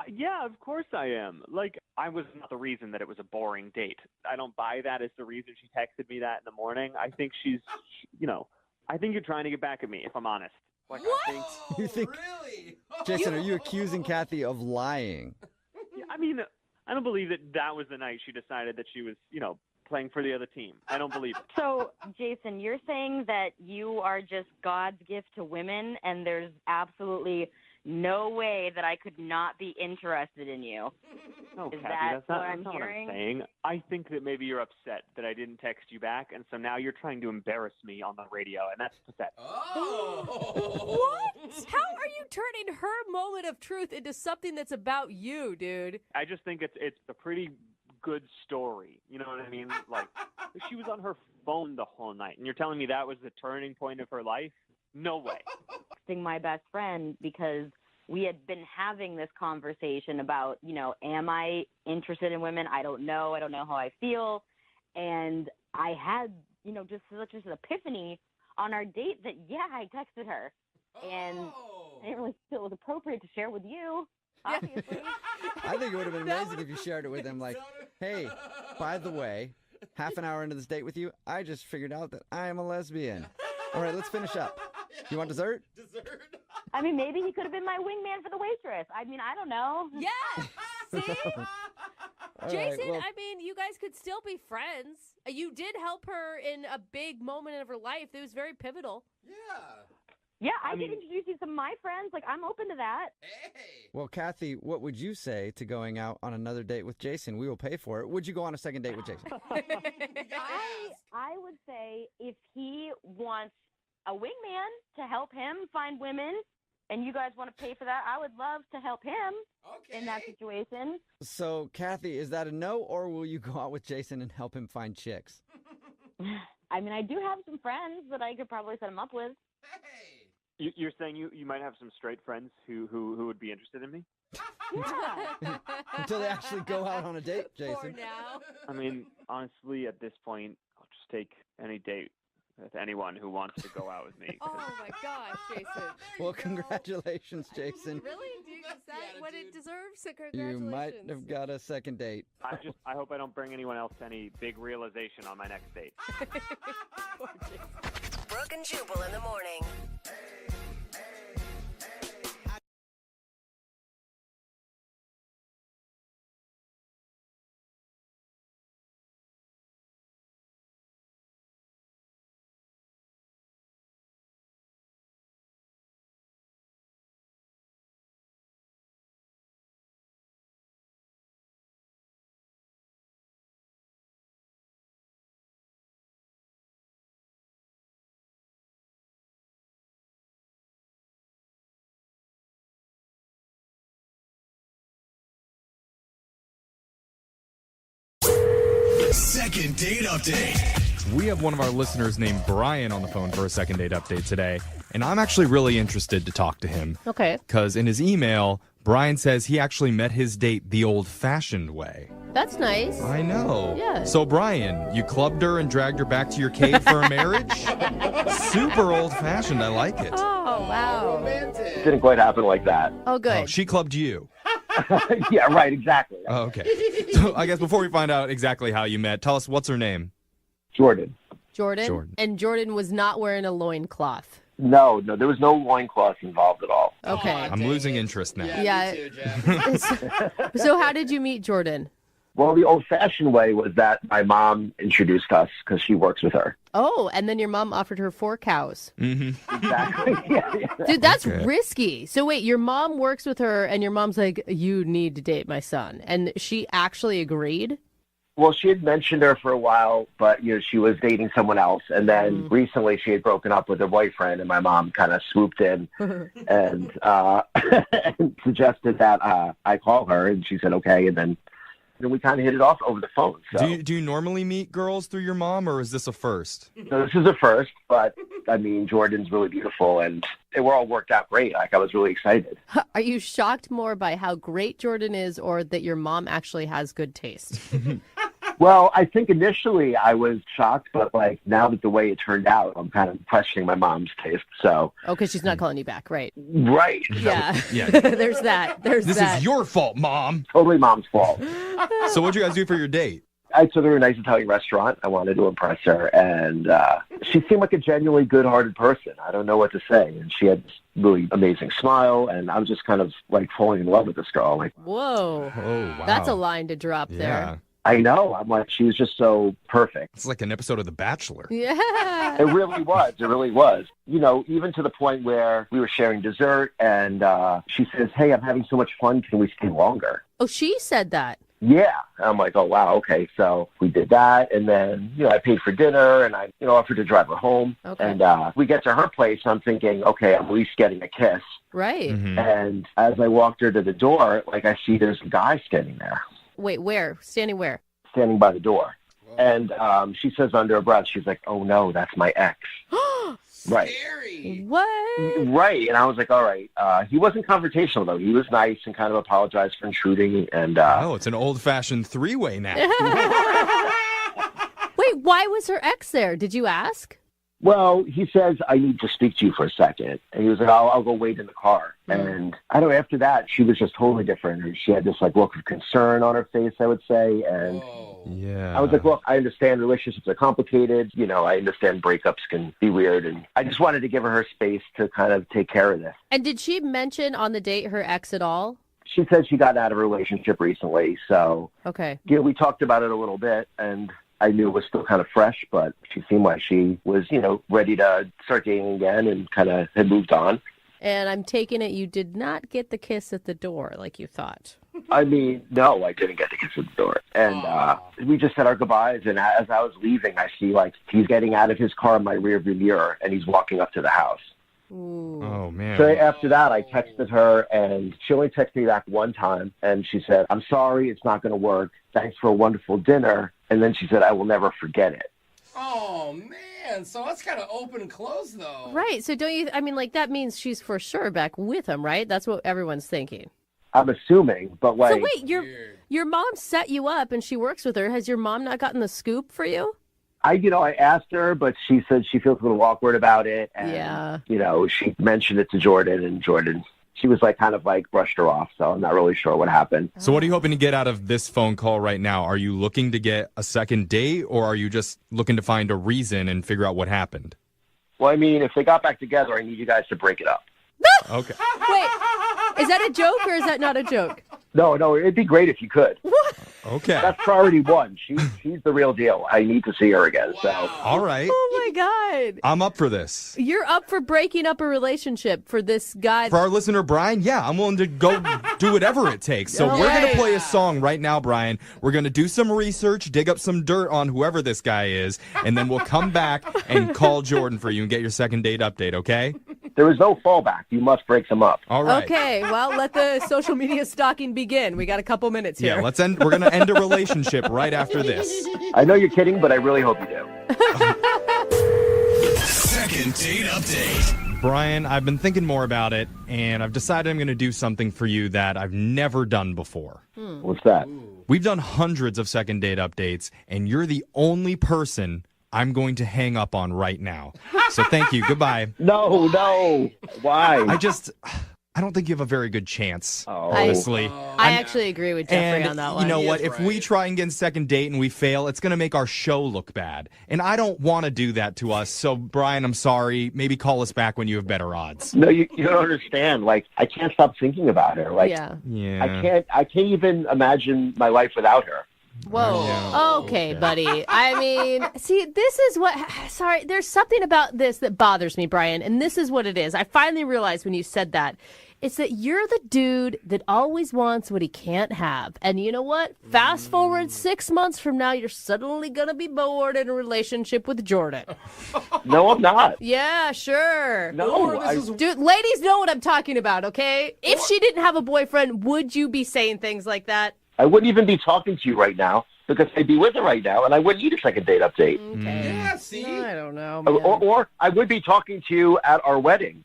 Yeah, of course I am. Like, I was not the reason that it was a boring date. I don't buy that as the reason she texted me that in the morning. I think she's, I think you're trying to get back at me, if I'm honest. Like, what? You think, really? Jason, are you accusing Kathy of lying? Yeah, I mean, I don't believe that was the night she decided that she was, playing for the other team. I don't believe it. So, Jason, you're saying that you are just God's gift to women, and there's absolutely no way that I could not be interested in you. No, Is Kathy, that that's not, what I'm that's not hearing? what I'm saying. I think that maybe you're upset that I didn't text you back, and so now you're trying to embarrass me on the radio, and that's pathetic. What? How are you turning her moment of truth into something that's about you, dude? I just think it's a pretty good story. You know what I mean? Like, she was on her phone the whole night, and you're telling me that was the turning point of her life? No way. Texting my best friend because we had been having this conversation about, am I interested in women? I don't know. I don't know how I feel. And I had, just such an epiphany on our date that, I texted her. And I didn't really feel it was appropriate to share with you, obviously. I think it would have been amazing if you shared it with him. Like, hey, by the way, half an hour into this date with you, I just figured out that I am a lesbian. All right, let's finish up. You want dessert? Dessert? I mean, maybe he could have been my wingman for the waitress. I mean, I don't know. Yeah. See? All Jason, right, well, I mean, you guys could still be friends. You did help her in a big moment of her life that was very pivotal. Yeah. Yeah, I can introduce you to some of my friends. Like, I'm open to that. Hey. well, Kathy, what would you say to going out on another date with Jason? We will pay for it. Would you go on a second date with Jason? I would say if he wants a wingman to help him find women, and you guys want to pay for that, I would love to help him in that situation. So, Kathy, is that a no, or will you go out with Jason and help him find chicks? I mean, I do have some friends that I could probably set him up with. Hey. You're saying you might have some straight friends who would be interested in me? Until they actually go out on a date, For Jason. now. I mean, honestly, at this point, I'll just take any date with anyone who wants to go out with me. Oh my gosh, Jason. Well, congratulations, Jason. Really? Is that what it deserves? So You congratulations. might have got a second date. I hope I don't bring anyone else to any big realization on my next date. Brooke and Jubal in the morning. Second date update. We have one of our listeners named Brian on the phone for a second date update today, and I'm actually really interested to talk to him. Okay. Because in his email, Brian says he actually met his date the old-fashioned way. That's nice. I know. Yeah. So, Brian, you clubbed her and dragged her back to your cave for a marriage? Super old-fashioned. I like it. Oh, wow. Didn't quite happen like that. Oh, good. Oh, she clubbed you. Yeah, right, exactly. Oh, okay. So, I guess before we find out exactly how you met, tell us what's her name? Jordan. Jordan? And Jordan was not wearing a loincloth. No, there was no loincloth involved at all. Okay. I'm losing interest now. Yeah. So how did you meet Jordan? Well, the old-fashioned way was that my mom introduced us because she works with her. Oh, and then your mom offered her 4 cows. Mm-hmm. Exactly. Yeah. Dude, that's Okay. risky. So wait, your mom works with her and your mom's like, you need to date my son. And she actually agreed? Well, she had mentioned her for a while, but she was dating someone else, and then recently she had broken up with her boyfriend, and my mom kind of swooped in and, and suggested that I call her, and she said okay, and then we kind of hit it off over the phone. So. Do you normally meet girls through your mom, or is this a first? So this is a first, but I mean, Jordan's really beautiful, and we're all worked out great. Like, I was really excited. Are you shocked more by how great Jordan is or that your mom actually has good taste? Well, I think initially I was shocked, but like now that the way it turned out, I'm kind of questioning my mom's taste. So. Oh, because she's not calling you back, right? Right. Yeah. Yeah. There's that. This is your fault, Mom. Totally Mom's fault. So what'd you guys do for your date? I took her to a nice Italian restaurant. I wanted to impress her, and she seemed like a genuinely good-hearted person. I don't know what to say, and she had this really amazing smile, and I was just kind of like falling in love with this girl. Like, Whoa. Oh, wow. That's a line to drop there. I know. I'm like, she was just so perfect. It's like an episode of The Bachelor. Yeah. It really was. It really was. Even to the point where we were sharing dessert, and she says, "Hey, I'm having so much fun. Can we stay longer?" Oh, she said that. Yeah. I'm like, oh, wow, okay. So we did that, and then, I paid for dinner, and I, offered to drive her home. Okay. And we get to her place, I'm thinking, okay, I'm at least getting a kiss. Right. And as I walked her to the door, like, I see there's a guy standing there, Wait, where? Standing where? standing by the door. And she says under her breath, she's like, oh, no, that's my ex. Right. What? Right. And I was like, all right. He wasn't confrontational, though. He was nice and kind of apologized for intruding. And Oh, it's an old-fashioned three-way now. Wait, why was her ex there? Did you ask? well, he says, I need to speak to you for a second. And he was like, I'll go wait in the car. And I don't know, after that, she was just totally different. And she had this like look of concern on her face, I would say. And yeah, I was like, look, I understand relationships are complicated. You know, I understand breakups can be weird. And I just wanted to give her space to kind of take care of this. And did she mention on the date her ex at all? She said she got out of a relationship recently. So, Okay. you know, we talked about it a little bit. And I knew it was still kind of fresh, but she seemed like she was, you know, ready to start dating again and kind of had moved on. And I'm taking it you did not get the kiss at the door like you thought. I mean, no, I didn't get the kiss at the door. And we just said our goodbyes, and as I was leaving, I see, like, he's getting out of his car in my rearview mirror, and he's walking up to the house. Oh, man. So after that, I texted her, and she only texted me back one time, and she said, I'm sorry, it's not going to work. Thanks for a wonderful dinner. And then she said, I will never forget it. Oh, man. So that's kind of open and closed, though. Right. So don't you, I mean, like, that means she's for sure back with him, right? That's what everyone's thinking. I'm assuming, but like. So wait, your mom set you up and she works with her. Has your mom not gotten the scoop for you? I asked her, but she said she feels a little awkward about it. And, yeah. She mentioned it to Jordan, and Jordan, she was kind of brushed her off. So I'm not really sure what happened. So what are you hoping to get out of this phone call right now? Are you looking to get a second date, or are you just looking to find a reason and figure out what happened? Well, I mean, if they got back together, I need you guys to break it up. Okay. Wait, is that a joke or is that not a joke? No, it'd be great if you could. What? Okay. That's priority one. She's the real deal. I need to see her again. So. All right. Oh, my God. I'm up for this. You're up for breaking up a relationship for this guy. For our listener, Brian, yeah, I'm willing to go do whatever it takes. So we're going to play a song right now, Brian. We're going to do some research, dig up some dirt on whoever this guy is, and then we'll come back and call Jordan for you and get your second date update, okay? There is no fallback. You must break them up. All right. Okay, well, let the social media stalking begin. We got a couple minutes here. Yeah, we're going to end a relationship right after this. I know you're kidding, but I really hope you do. Second date update. Brian, I've been thinking more about it, and I've decided I'm going to do something for you that I've never done before. What's that? We've done hundreds of second date updates, and you're the only person I'm going to hang up on right now. So thank you. Goodbye. No. Why? I don't think you have a very good chance, Oh. honestly. I actually agree with Jeffrey on that one. You know what? If we try and get a second date and we fail, it's going to make our show look bad. And I don't want to do that to us. So, Brian, I'm sorry. Maybe call us back when you have better odds. No, you don't understand. I can't stop thinking about her. Yeah. I can't even imagine my life without her. Whoa. Okay, buddy. I mean, see, this is sorry, there's something about this that bothers me, Brian, and this is what it is. I finally realized when you said that. It's that you're the dude that always wants what he can't have. And you know what? Fast forward 6 months from now, you're suddenly going to be bored in a relationship with Jordan. No, I'm not. Yeah, sure. No, Dude, ladies know what I'm talking about, okay? If she didn't have a boyfriend, would you be saying things like that? I wouldn't even be talking to you right now because I'd be with her right now, and I wouldn't need a second date update. Okay. Yeah, see? I don't know. Or I would be talking to you at our wedding.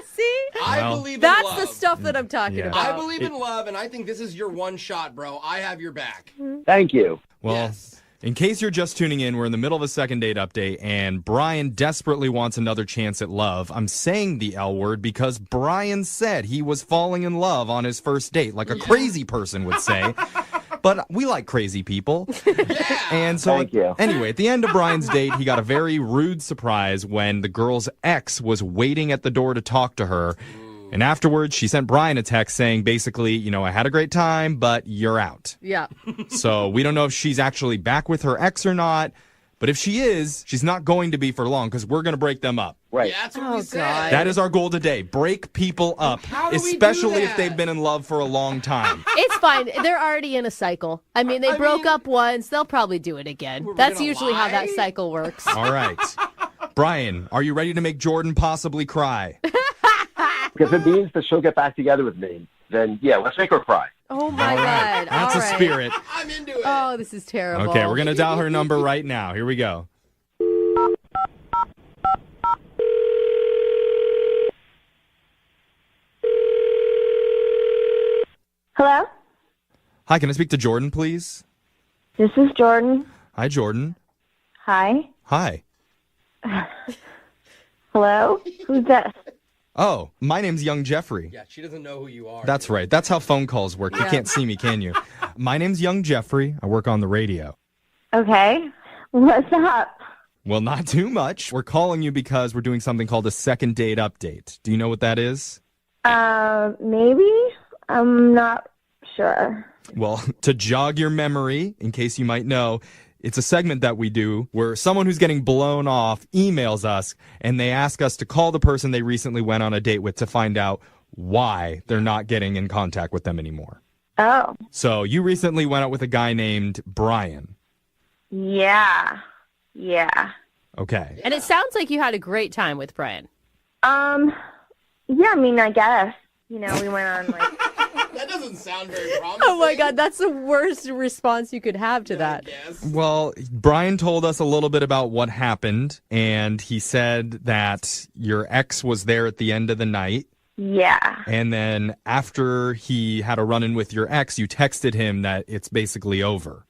See? I believe in That's love. the stuff that I'm talking about. I believe in love, and I think this is your one shot, bro. I have your back. Thank you. Well, in case you're just tuning in, we're in the middle of a second date update, and Brian desperately wants another chance at love. I'm saying the L word because Brian said he was falling in love on his first date, like a crazy person would say. But we like crazy people. And so, anyway, at the end of Brian's date, he got a very rude surprise when the girl's ex was waiting at the door to talk to her. And afterwards, she sent Brian a text saying, basically, I had a great time, but you're out. Yeah. So we don't know if she's actually back with her ex or not. But if she is, she's not going to be for long because we're going to break them up. Right. Yeah, that's what we said. That is our goal today. Break people up, especially if they've been in love for a long time. It's fine. They're already in a cycle. I mean, they broke up once. They'll probably do it again. That's usually how that cycle works. All right. Brian, are you ready to make Jordan possibly cry? If it means that she'll get back together with me, then yeah, let's make her cry. Oh, my God. That's a spirit. I'm into it. Oh, this is terrible. Okay, we're going to dial her number right now. Here we go. Hello? Hi, can I speak to Jordan, please? This is Jordan. Hi, Jordan. Hi. Hi. Hello? Who's this? Oh, my name's Young Jeffrey. Yeah, she doesn't know who you are. That's right. That's how phone calls work. You can't see me, can you? My name's Young Jeffrey. I work on the radio. Okay. What's up? Well, not too much. We're calling you because we're doing something called a second date update. Do you know what that is? Maybe? I'm not sure. Well, to jog your memory, in case you might know, it's a segment that we do where someone who's getting blown off emails us and they ask us to call the person they recently went on a date with to find out why they're not getting in contact with them anymore. Oh. So you recently went out with a guy named Brian. Yeah. Yeah. Okay. And it sounds like you had a great time with Brian. Yeah, I mean, I guess. We went on That doesn't sound very promising. Oh my God, that's the worst response you could have to that. Well, Brian told us a little bit about what happened, and he said that your ex was there at the end of the night, Yeah. And then after he had a run-in with your ex, you texted him that it's basically over.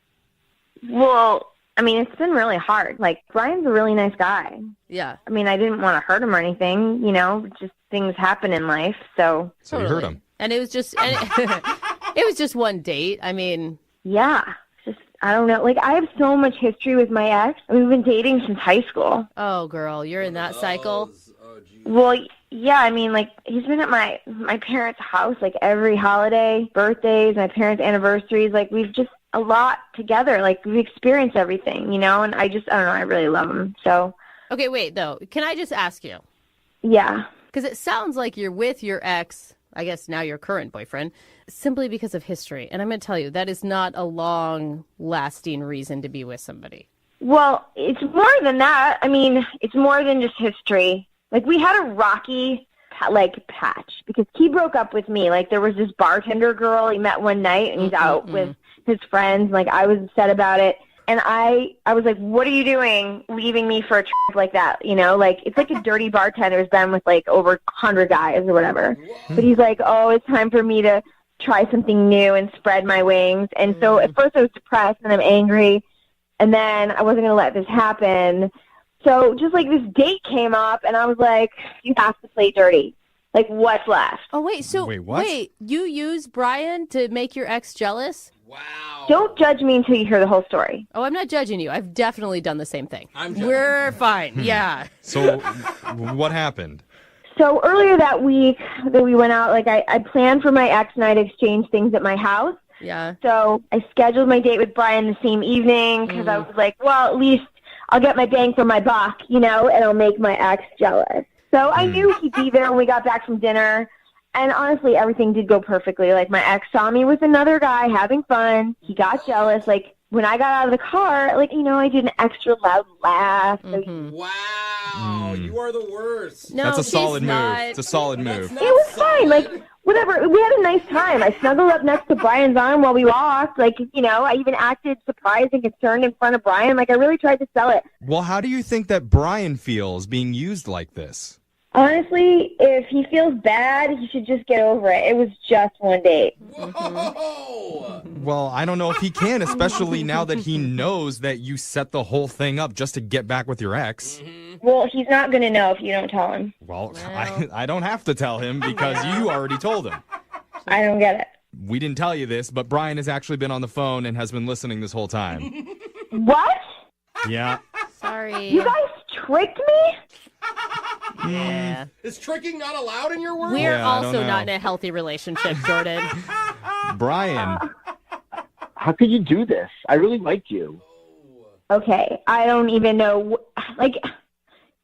Well, I mean, it's been really hard. Like, Brian's a really nice guy. Yeah. I mean, I didn't want to hurt him or anything, you know, just things happen in life, so. So you hurt him. And it was just, it was just one date. I mean. Yeah. Just, I don't know. Like, I have so much history with my ex. I mean, we've been dating since high school. Oh, girl, you're in that cycle? Well, yeah, I mean, like, he's been at my parents' house, like, every holiday, birthdays, my parents' anniversaries. Like, we've just a lot together. Like, we've experienced everything, you know? And I don't know, I really love him, so. Okay, wait, though. Can I just ask you? Yeah. Because it sounds like you're with your ex, I guess now your current boyfriend, simply because of history. And I'm going to tell you, that is not a long-lasting reason to be with somebody. Well, it's more than that. I mean, it's more than just history. Like, we had a rocky, patch because he broke up with me. Like, there was this bartender girl he met one night, and he's out with his friends. Like, I was upset about it. And I was like, what are you doing leaving me for a trip like that? You know, like, it's like a dirty bartender who's been with, like, over 100 guys or whatever. But he's like, oh, it's time for me to try something new and spread my wings. And so at first I was depressed and I'm angry. And then I wasn't going to let this happen. So just like this date came up and I was like, you have to play dirty. Like, what's left? Oh, wait, so wait, you used Brian to make your ex jealous? Wow. Don't judge me until you hear the whole story. Oh, I'm not judging you. I've definitely done the same thing. We're fine. Yeah. So what happened? So earlier that week that we went out, like I planned for my ex and I to exchange things at my house. Yeah. So I scheduled my date with Brian the same evening because I was like, well, at least I'll get my bang for my buck, you know, and I'll make my ex jealous. So I knew he'd be there when we got back from dinner. And honestly, everything did go perfectly. Like, my ex saw me with another guy having fun. He got jealous. Like, when I got out of the car, like, you know, I did an extra loud laugh. Wow, you are the worst. No, That's a solid move. not. It's a solid move. It was fine. Like, whatever. We had a nice time. I snuggled up next to Brian's arm while we walked. Like, you know, I even acted surprised and concerned in front of Brian. Like, I really tried to sell it. Well, how do you think that Brian feels being used like this? Honestly, if he feels bad, he should just get over it. It was just one date. Whoa! Well, I don't know if he can, especially now that he knows that you set the whole thing up just to get back with your ex. Well, he's not going to know if you don't tell him. Well, I don't have to tell him because you already told him. I don't get it. We didn't tell you this, but Brian has actually been on the phone and has been listening this whole time. What? Yeah. Sorry. You guys tricked me? Yeah. Is tricking not allowed in your world? We're Yeah, I don't also know. not in a healthy relationship, Jordan. Brian. How could you do this? I really liked you. Okay, I don't even know. Like,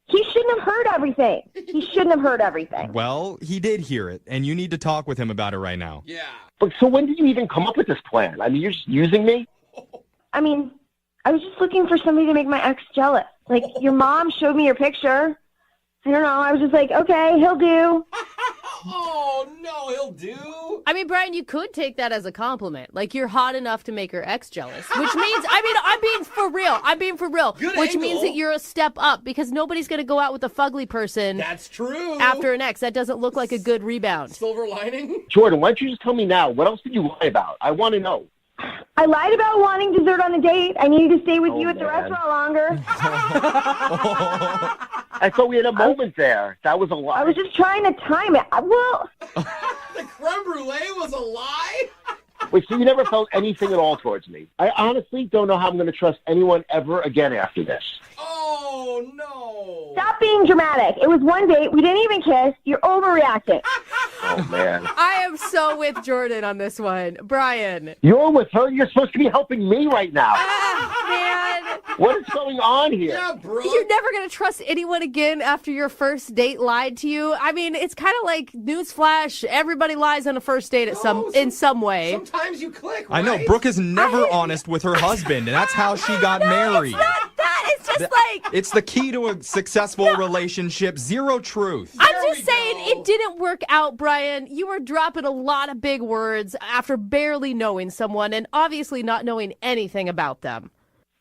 he shouldn't have heard everything. He shouldn't have heard everything. Well, he did hear it, and you need to talk with him about it right now. Yeah. But so when did you even come up with this plan? I mean, you're just using me? I mean, I was just looking for somebody to make my ex jealous. Like, your mom showed me your picture. I don't know. I was just like, okay, he'll do. Oh, no, he'll do. I mean, Brian, you could take that as a compliment. Like, you're hot enough to make your ex jealous, which means, I mean, I'm being for real. Good which angle. means that you're a step up because nobody's going to go out with a fugly person. That's true. After an ex. That doesn't look like a good rebound. Silver lining? Jordan, why don't you just tell me now? What else did you lie about? I want to know. I lied about wanting dessert on the date. I needed to stay with you at the restaurant longer. I thought we had a moment there. That was a lie. I was just trying to time it. Well, The creme brulee was a lie? Wait, so you never felt anything at all towards me? I honestly don't know how I'm going to trust anyone ever again after this. Oh, no. stop being dramatic. It was one date. We didn't even kiss. You're overreacting. Oh, man. I am so with Jordan on this one. Brian. You're with her? You're supposed to be helping me right now. Man. What is going on here? Yeah, bro. You're never going to trust anyone again after your first date lied to you. I mean, it's kind of like newsflash. Everybody lies on a first date at in some way. Sometimes you click, I know. right? Brooke is never honest with her husband, and that's how she got married. It's not that. It's just like... It's the key to a successful relationship. Zero truth. I'm just saying it didn't work out, Brian. You were dropping a lot of big words after barely knowing someone and obviously not knowing anything about them.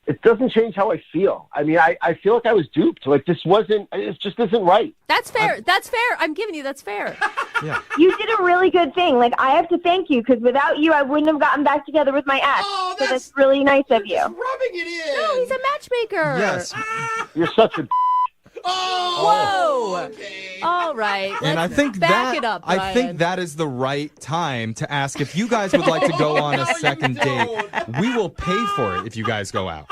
it doesn't change how I feel. I mean, I feel like I was duped. Like, it just isn't right. That's fair. That's fair. I'm giving you that's fair. Yeah. You did a really good thing. Like, I have to thank you because without you, I wouldn't have gotten back together with my ex. Oh, so that's really nice of you. rubbing it in. No, he's a matchmaker. Yes. You're such a Whoa. Okay. All right. And I let's think back it up, I Brian. think that is the right time to ask if you guys would like to go on a second date. We will pay for it if you guys go out.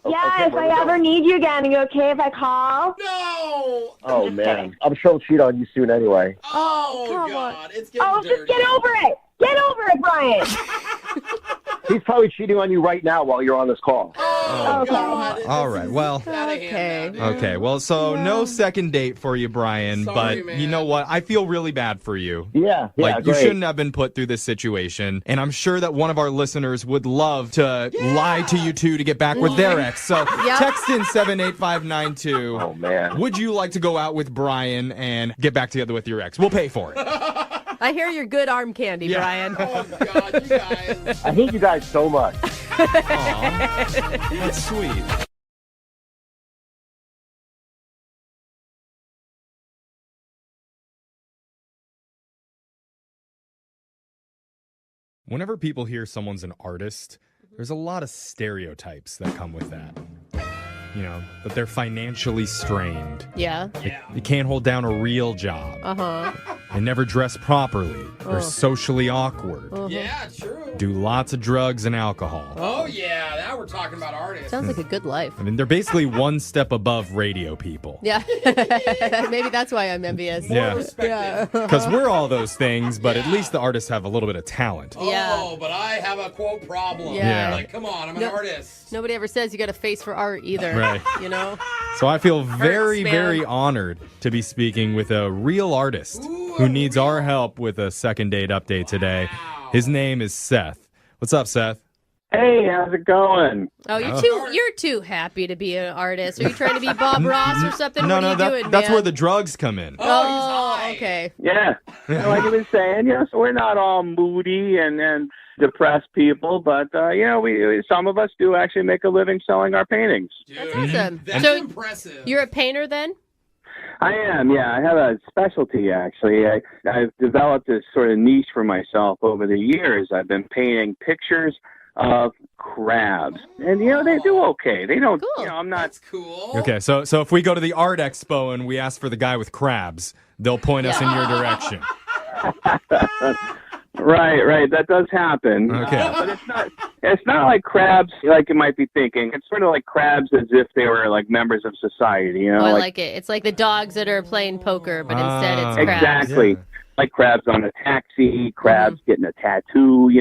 Yeah, if I ever need you again, are you okay if I call? No. Oh, man. I'm sure he'll cheat on you soon anyway. Oh, come God. It's getting Oh, dirty. just get over it. Get over it, Brian. He's probably cheating on you right now while you're on this call. Oh, God. All right. Well, Okay. okay. Well, so no second date for you, Brian. Sorry, but you know what? I feel really bad for you. Yeah, Like, you great. shouldn't have been put through this situation. And I'm sure that one of our listeners would love to lie to you two to get back with their ex. So text in 78592. Oh, man. Would you like to go out with Brian and get back together with your ex? We'll pay for it. I hear you're good arm candy, Brian. Oh, God, you guys. I hate you guys so much. Aw, that's sweet. Whenever people hear someone's an artist, there's a lot of stereotypes that come with that. You know, that they're financially strained. Yeah. They can't hold down a real job. Uh-huh. They never dress properly. They're socially awkward. Yeah, true. Do lots of drugs and alcohol. Oh, yeah. Now we're talking about artists. Sounds like a good life. I mean, they're basically one step above radio people. Yeah. Maybe that's why I'm envious. Yeah. Yeah. Because we're all those things, but at least the artists have a little bit of talent. Oh, but I have a quote problem. Yeah. Like, come on, I'm an artist. Nobody ever says you got a face for art either. Right. You know? So I feel very, man. very honored to be speaking with a real artist who needs our help with a second date update today. His name is Seth. What's up, Seth? Hey, how's it going? Oh, you're too happy to be an artist. Are you trying to be Bob Ross or something? No, what no, are you doing, that's man? where the drugs come in. Oh, okay. Yeah, like I was saying, so we're not all moody and depressed people, but we some of us do actually make a living selling our paintings. That's awesome. That's so impressive. You're a painter then? I am, yeah. I have a specialty, actually. I've developed this sort of niche for myself over the years. I've been painting pictures of crabs. And, they do okay. They don't, I'm not... That's cool. Okay, so if we go to the art expo and we ask for the guy with crabs, they'll point us in your direction. Right. That does happen. Okay. But it's not like crabs like you might be thinking. It's sort of like crabs as if they were like members of society, I like it. It's like the dogs that are playing poker, but instead it's crabs. Exactly. Yeah. Like crabs on a taxi, crabs getting a tattoo,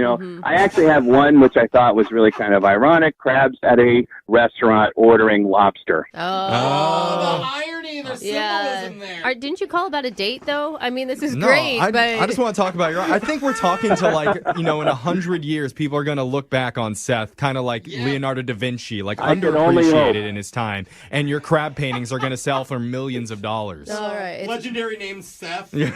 I actually have one which I thought was really kind of ironic. Crabs at a restaurant ordering lobster. The irony, there's symbolism there. Didn't you call about a date, though? I mean, this is No, great, I but... just want to talk about I think we're talking to in 100 years, people are going to look back on Seth kind of like Leonardo da Vinci, like I can only hope. underappreciated in his time. And your crab paintings are going to sell for millions of dollars. All right. Legendary name Seth. Yeah.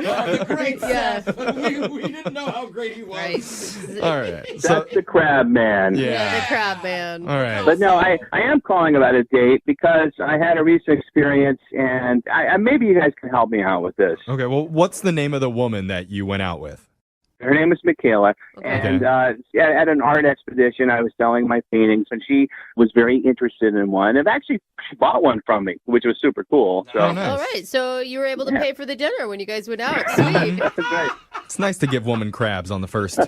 The great Seth. We didn't know how great he was. Right. All right. That's the crab man. Yeah, the crab man. All right. But no, I am calling about a date because I had a recent experience, and maybe you guys can help me out with this. Okay, well, what's the name of the woman that you went out with? Her name is Michaela, and at an art expedition, I was selling my paintings, and she was very interested in one, and actually, she bought one from me, which was super cool. So, All right, so you were able to pay for the dinner when you guys went out. Sweet. That's right. It's nice to give woman crabs on the first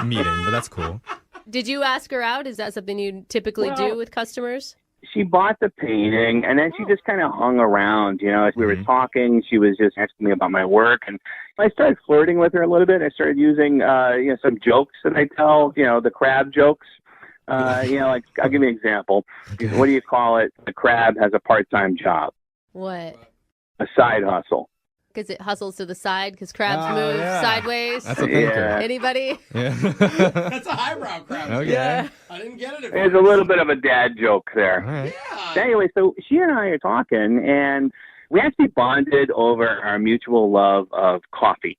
meeting, but that's cool. Did you ask her out? Is that something you typically do with customers? She bought the painting, and then she just kind of hung around. As we were talking, she was just asking me about my work, and I started flirting with her a little bit. I started using, some jokes that I tell, the crab jokes. Like I'll give you an example. Okay. What do you call it? The crab has a part-time job, What? a side hustle. Because it hustles to the side because crabs move sideways. That's a thinker. Anybody? Yeah. That's a highbrow crab. Okay. Yeah. I didn't get it. There's a little bit of a dad joke there. All right. Yeah. Anyway, so she and I are talking, and we actually bonded over our mutual love of coffee.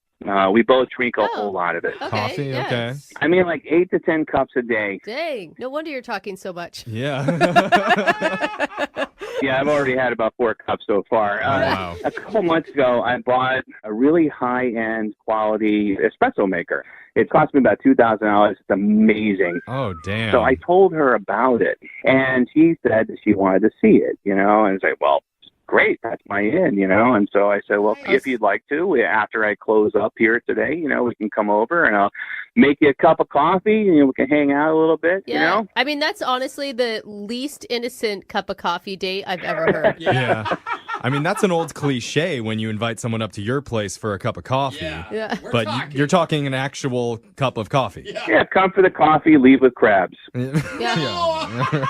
We both drink a whole lot of it. Okay, Coffee, yes. okay. I mean, like 8 to 10 cups a day. Dang. No wonder you're talking so much. Yeah. Yeah, I've already had about 4 cups so far. Wow. A couple months ago, I bought a really high-end quality espresso maker. It cost me about $2,000. It's amazing. Oh, damn. So I told her about it, and she said that she wanted to see it, and I said, well, great, that's my in, and so I said, well, if you'd like to, after I close up here today, we can come over and I'll make you a cup of coffee and we can hang out a little bit, Yeah. I mean, that's honestly the least innocent cup of coffee date I've ever heard. Yeah. I mean, that's an old cliche when you invite someone up to your place for a cup of coffee. Yeah. But you're talking an actual cup of coffee. Yeah, come for the coffee, leave with crabs. Yeah.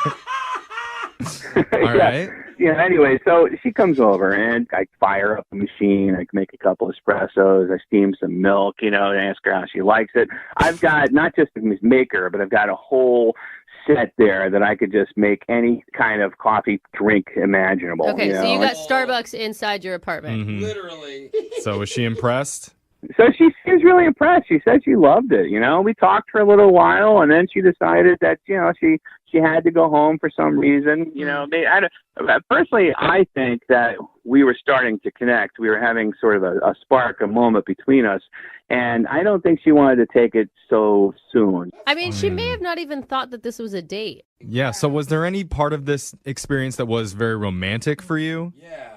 All right. Yeah, anyway, so she comes over and I fire up the machine. I make a couple espressos. I steam some milk, and ask her how she likes it. I've got not just a maker, but I've got a whole set there that I could just make any kind of coffee drink imaginable. Okay, so you got Starbucks inside your apartment. Mhm. Literally. So was she impressed? So she seems really impressed. She said she loved it. We talked for a little while, and then she decided that she had to go home for some reason. Personally, I think that we were starting to connect. We were having sort of a spark, a moment between us, and I don't think she wanted to take it so soon. I mean, she may have not even thought that this was a date. Yeah, so was there any part of this experience that was very romantic for you?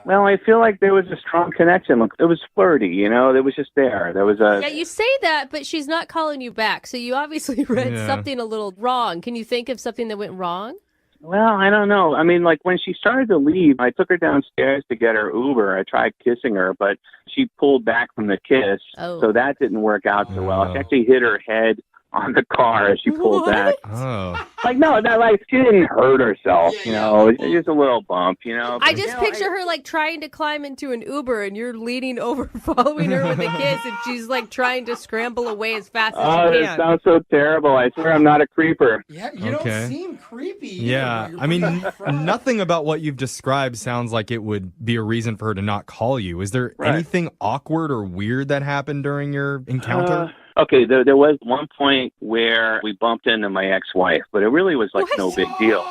Well, I feel like there was a strong connection. Look, it was flirty, it was just there. There was a... Yeah, you say that, but she's not calling you back, so you obviously read something a little wrong. Can you think of something that went wrong? Well, I don't know. I mean, like when she started to leave, I took her downstairs to get her Uber. I tried kissing her, but she pulled back from the kiss, so that didn't work out so well. She actually hit her head on the car as she pulled back. Oh. Like, no, not like she didn't hurt herself, It's just a little bump, I just picture her like trying to climb into an Uber and you're leaning over following her with a kiss and she's like trying to scramble away as fast as Oh, she that can. sounds so terrible. I swear I'm not a creeper. Yeah, you Okay. don't seem creepy. Yeah, I mean, nothing about what you've described sounds like it would be a reason for her to not call you. Is there anything awkward or weird that happened during your encounter? Okay, there was one point where we bumped into my ex-wife, but it really was like no big deal.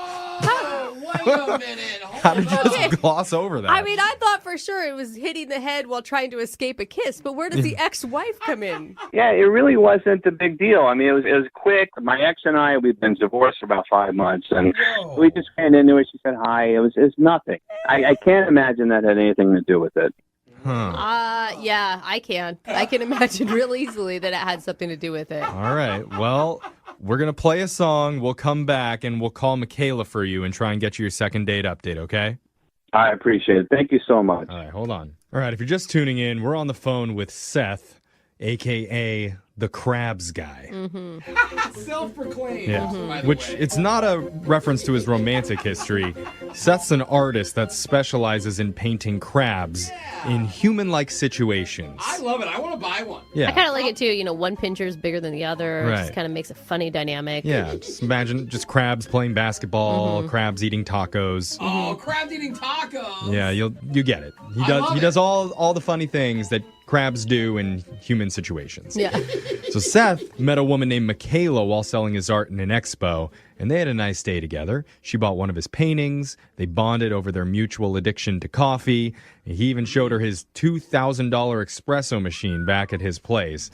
How did you just gloss over that? I mean, I thought for sure it was hitting the head while trying to escape a kiss, but where does the ex-wife come in? Yeah, it really wasn't a big deal. I mean, it was quick. My ex and I, we've been divorced for about 5 months, and we just ran into it. She said hi. It was nothing. I can't imagine that had anything to do with it. Yeah, I can. I can imagine real easily that it had something to do with it. All right. Well, we're going to play a song. We'll come back and we'll call Michaela for you and try and get you your second date update, okay? I appreciate it. Thank you so much. All right, hold on. All right, if you're just tuning in, we're on the phone with Seth, a.k.a. the Crabs guy. Self-proclaimed. Yeah, by the which way. it's not a reference to his romantic history. Seth's an artist that specializes in painting crabs in human-like situations. I love it. I want to buy one. Yeah. I kind of like it too. One pincher is bigger than the other. It Right. just kind of makes a funny dynamic. Yeah, just imagine just crabs playing basketball, crabs eating tacos. Oh, crab eating tacos. Yeah, you get it. He I does love does all the funny things that crabs do in human situations. Yeah. So Seth met a woman named Michaela while selling his art in an expo, and they had a nice day together. She bought one of his paintings. They bonded over their mutual addiction to coffee. He even showed her his $2,000 espresso machine back at his place.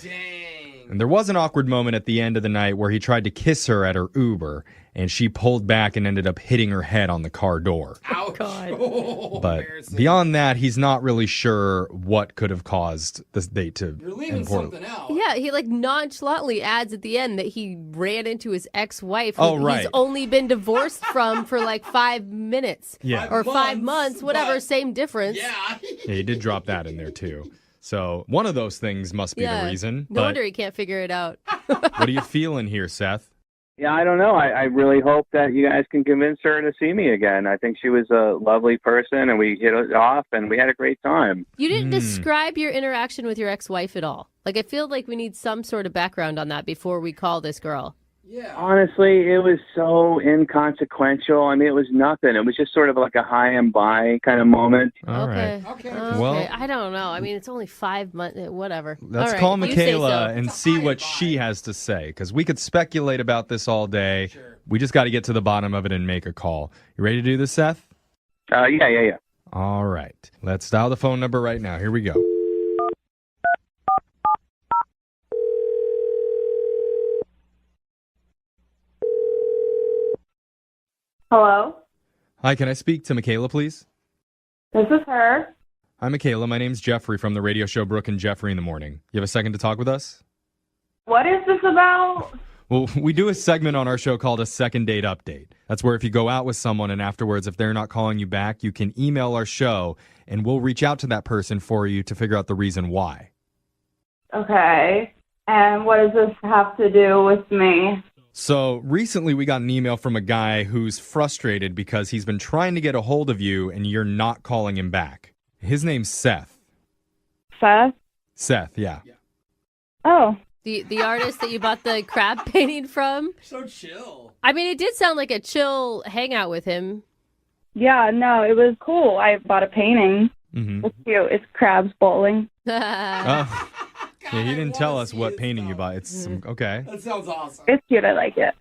And there was an awkward moment at the end of the night where he tried to kiss her at her Uber, and she pulled back and ended up hitting her head on the car door. Ouch. God. But beyond that, he's not really sure what could have caused this date to You're leaving end poorly. something out. Yeah, he like nonchalantly adds at the end that he ran into his ex-wife, Oh, who right. he's only been divorced from for like 5 minutes. Yeah. Or 5 months, whatever, same difference. Yeah. Yeah, he did drop that in there too. So one of those things must be the reason. No But wonder he can't figure it out. what are you feeling here, Seth? Yeah, I don't know. I really hope that you guys can convince her to see me again. I think she was a lovely person, and we hit it off, and we had a great time. You didn't describe your interaction with your ex-wife at all. Like, I feel like we need some sort of background on that before we call this girl. Yeah. Honestly, it was so inconsequential. I mean, it was nothing. It was just sort of like a high and by kind of moment. All right. Okay. Well, I don't know. I mean, it's only 5 months. Whatever. let's All right, call if you say Michaela so. and see what she has to say, because we could speculate about this all day. Sure. We just got to get to the bottom of it and make a call. You ready to do this, Seth? Yeah. All right. Let's dial the phone number right now. Here we go. Hello, Hi, can I speak to Michaela, please? this is her. Hi, Michaela. My name's Jeffrey from the radio show Brooke and Jeffrey in the Morning. You have a second to talk with us? What is this about? Well, we do a segment on our show called a second date update. That's where if you go out with someone and afterwards, if they're not calling you back, you can email our show and we'll reach out to that person for you to figure out the reason why. Okay, and what does this have to do with me? So recently we got an email from a guy who's frustrated because he's been trying to get a hold of you and you're not calling him back. His name's Seth. Seth? Seth, yeah. Oh. The artist that you bought the crab painting from? So chill. I mean, it did sound like a chill hangout with him. Yeah, no, it was cool. I bought a painting. Mm-hmm. It's cute. It's crabs bowling. Oh. Yeah, he didn't tell us what painting you bought. It's okay. That sounds awesome. It's cute. I like it.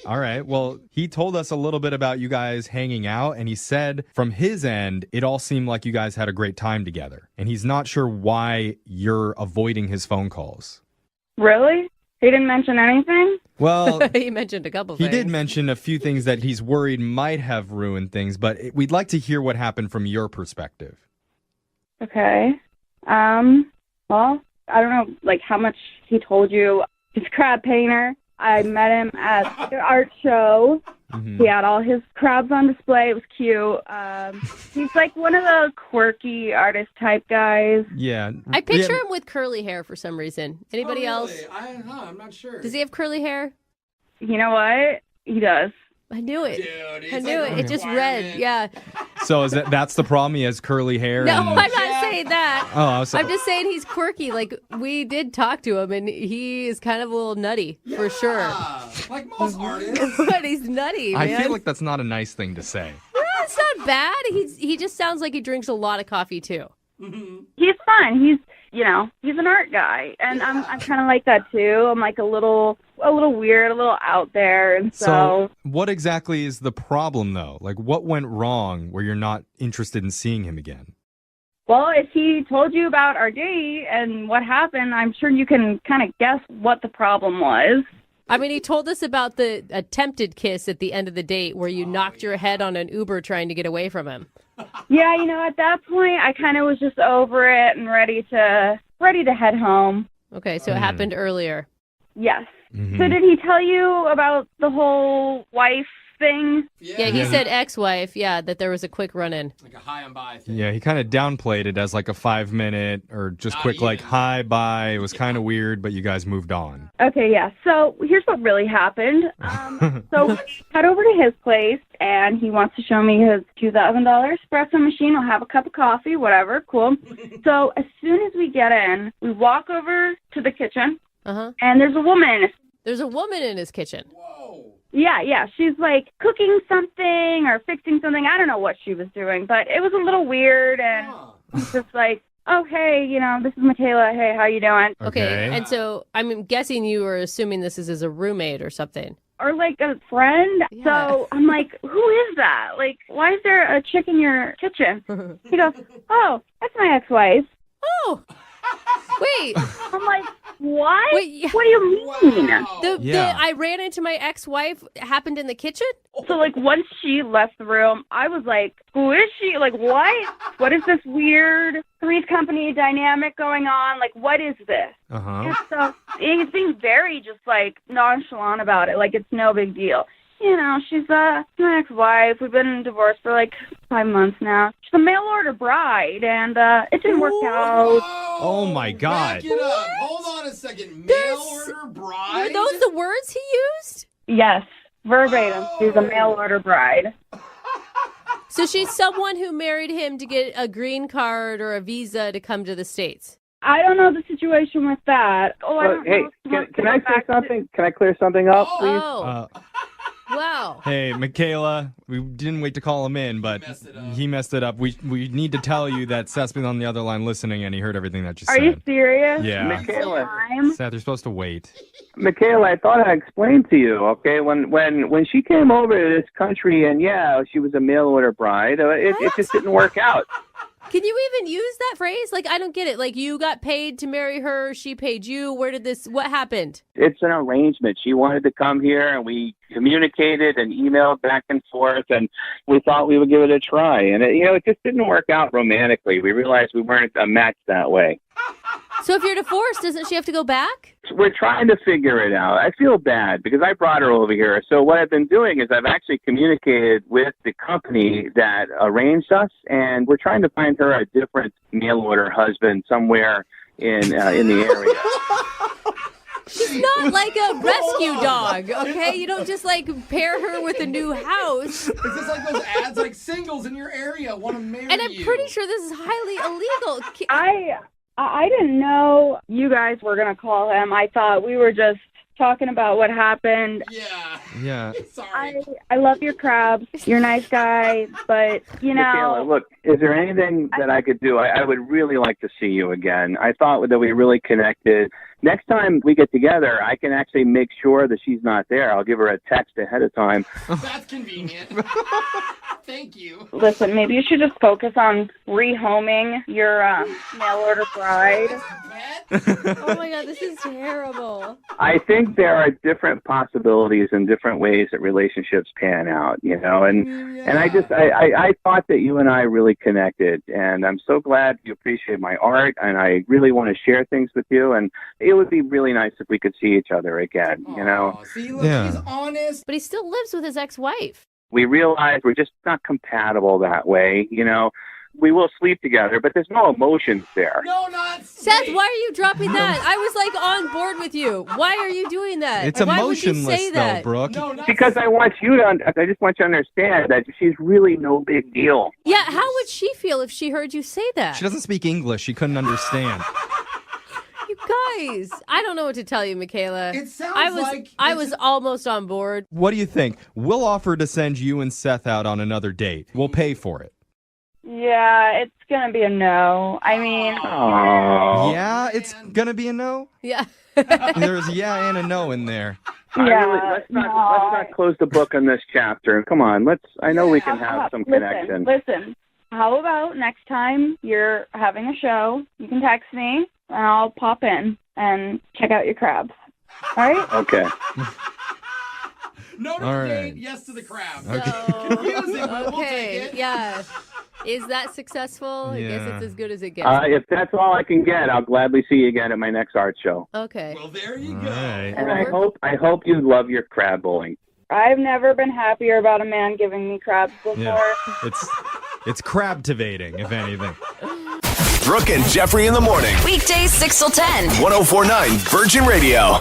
All right. Well, he told us a little bit about you guys hanging out, and he said from his end, it all seemed like you guys had a great time together. And he's not sure why you're avoiding his phone calls. Really? He didn't mention anything? Well, he mentioned a couple he things. did mention a few things that he's worried might have ruined things, but we'd like to hear what happened from your perspective. Okay. Well, I don't know, like, how much he told you. He's a crab painter. I met him at the art show. Mm-hmm. He had all his crabs on display. It was cute. He's like one of the quirky artist type guys. Yeah. I picture him with curly hair for some reason. Anybody else? I'm not sure. Does he have curly hair? You know what? He does. I knew it. Dude, I knew it. It just read. Yeah. So that's the problem? He has curly hair? No, and... I'm not saying that. Oh, I'm just saying he's quirky. Like, we did talk to him, and he is kind of a little nutty, for sure. Like most artists. But he's nutty, man. I feel like that's not a nice thing to say. No, it's not bad. He just sounds like he drinks a lot of coffee, too. He's fun. He's an art guy, and I'm kind of like that too. I'm like a little weird, a little out there, and so what exactly is the problem, though? Like, what went wrong where you're not interested in seeing him again? Well, if he told you about our date and what happened, I'm sure you can kind of guess what the problem was. I mean, he told us about the attempted kiss at the end of the date where you knocked your head on an Uber trying to get away from him. Yeah, at that point, I kind of was just over it and ready to head home. Okay, so it happened earlier. Yes. Mm-hmm. So did he tell you about the whole wife thing? Yeah, he said ex-wife, that there was a quick run-in. Like a high and by thing. Yeah, he kind of downplayed it as like a 5-minute or just quick, like, hi, bye. It was kind of weird, but you guys moved on. Okay, yeah. So here's what really happened. So we head over to his place, and he wants to show me his $2,000 espresso machine. I'll have a cup of coffee, whatever. Cool. So as soon as we get in, we walk over to the kitchen, and there's a woman. There's a woman in his kitchen. Yeah. She's like cooking something or fixing something. I don't know what she was doing, but it was a little weird, and just like, oh, hey, this is Michaela. Hey, how you doing? Okay, and so I'm guessing you were assuming this is as a roommate or something. Or like a friend. Yeah. So I'm like, who is that? Like, why is there a chick in your kitchen? He goes, oh, that's my ex-wife. Oh. Wait. I'm like, what? Wait, what do you mean? I ran into my ex-wife happened in the kitchen? So, like, once she left the room, I was like, who is she? Like, what? What is this weird Three's Company dynamic going on? Like, what is this? And so he's being very just, like, nonchalant about it. Like, it's no big deal. She's my ex-wife. We've been divorced for like 5 months now. She's a mail order bride, and it didn't work out. Oh my God! Back it up. Hold on a second. Mail order bride. Were those the words he used? Yes, verbatim. She's a mail order bride. So she's someone who married him to get a green card or a visa to come to the States. I don't know the situation with that. Oh, I don't Hey, know. can I say something? Can I clear something up, please? Oh. Wow. Hey, Michaela, we didn't wait to call him in, but he messed it up. We need to tell you that Seth's been on the other line listening, and he heard everything that you said. Are you serious? Yeah. Michaela. Seth, you're supposed to wait. Michaela, I thought I explained to you, okay, when she came over to this country and, yeah, she was a mail-order bride, it just didn't work out. Can you even use that phrase? Like, I don't get it. Like, you got paid to marry her, she paid you. What happened? It's an arrangement. She wanted to come here, and we communicated and emailed back and forth, and we thought we would give it a try. And, it just didn't work out romantically. We realized we weren't a match that way. So if you're divorced, doesn't she have to go back? We're trying to figure it out. I feel bad because I brought her over here. So what I've been doing is I've actually communicated with the company that arranged us, and we're trying to find her a different mail order husband somewhere in the area. She's not like a rescue dog, okay? You don't just pair her with a new house. Is this like those ads like singles in your area want to marry you? And I'm pretty sure this is highly illegal. I didn't know you guys were going to call him. I thought we were just talking about what happened. Yeah. Sorry. I love your crabs. You're a nice guy, but, Michaela, look, is there anything that I could do? I would really like to see you again. I thought that we really connected. Next time we get together, I can actually make sure that she's not there. I'll give her a text ahead of time. That's convenient. Thank you. Listen, maybe you should just focus on rehoming your mail order bride. Oh my God, this is terrible. I think there are different possibilities and different ways that relationships pan out, and I thought that you and I really connected, and I'm so glad you appreciate my art, and I really want to share things with you, and it would be really nice if we could see each other again, See, look, he's honest. But he still lives with his ex-wife. We realize we're just not compatible that way, We will sleep together, but there's no emotions there. No, not Seth, why are you dropping that? I was on board with you. Why are you doing that? It's why would you emotionless, say that? though, Brooke. No, Because I just want you to understand that she's really no big deal. Yeah, how would she feel if she heard you say that? She doesn't speak English. She couldn't understand. You guys, I don't know what to tell you, Michaela. It sounds I was almost on board. What do you think? We'll offer to send you and Seth out on another date. We'll pay for it. Yeah, it's going to be a no. I mean... Yeah, it's going to be a no? Yeah. There's a yeah and a no in there. Let's not close the book on this chapter. Come on, I know we can have some connection. Listen, how about next time you're having a show, you can text me, and I'll pop in and check out your crabs. All right? Okay. No to All the date, right. yes to the crab. Confusing, but we'll take it. Yeah. Is that successful? I guess it's as good as it gets. If that's all I can get, I'll gladly see you again at my next art show. Okay. Well, there you go. Right. And I hope you love your crab bowling. I've never been happier about a man giving me crabs before. Yeah. It's crab-tivating, if anything. Brooke and Jeffrey in the morning. Weekdays 6 till 10. 104.9 Virgin Radio.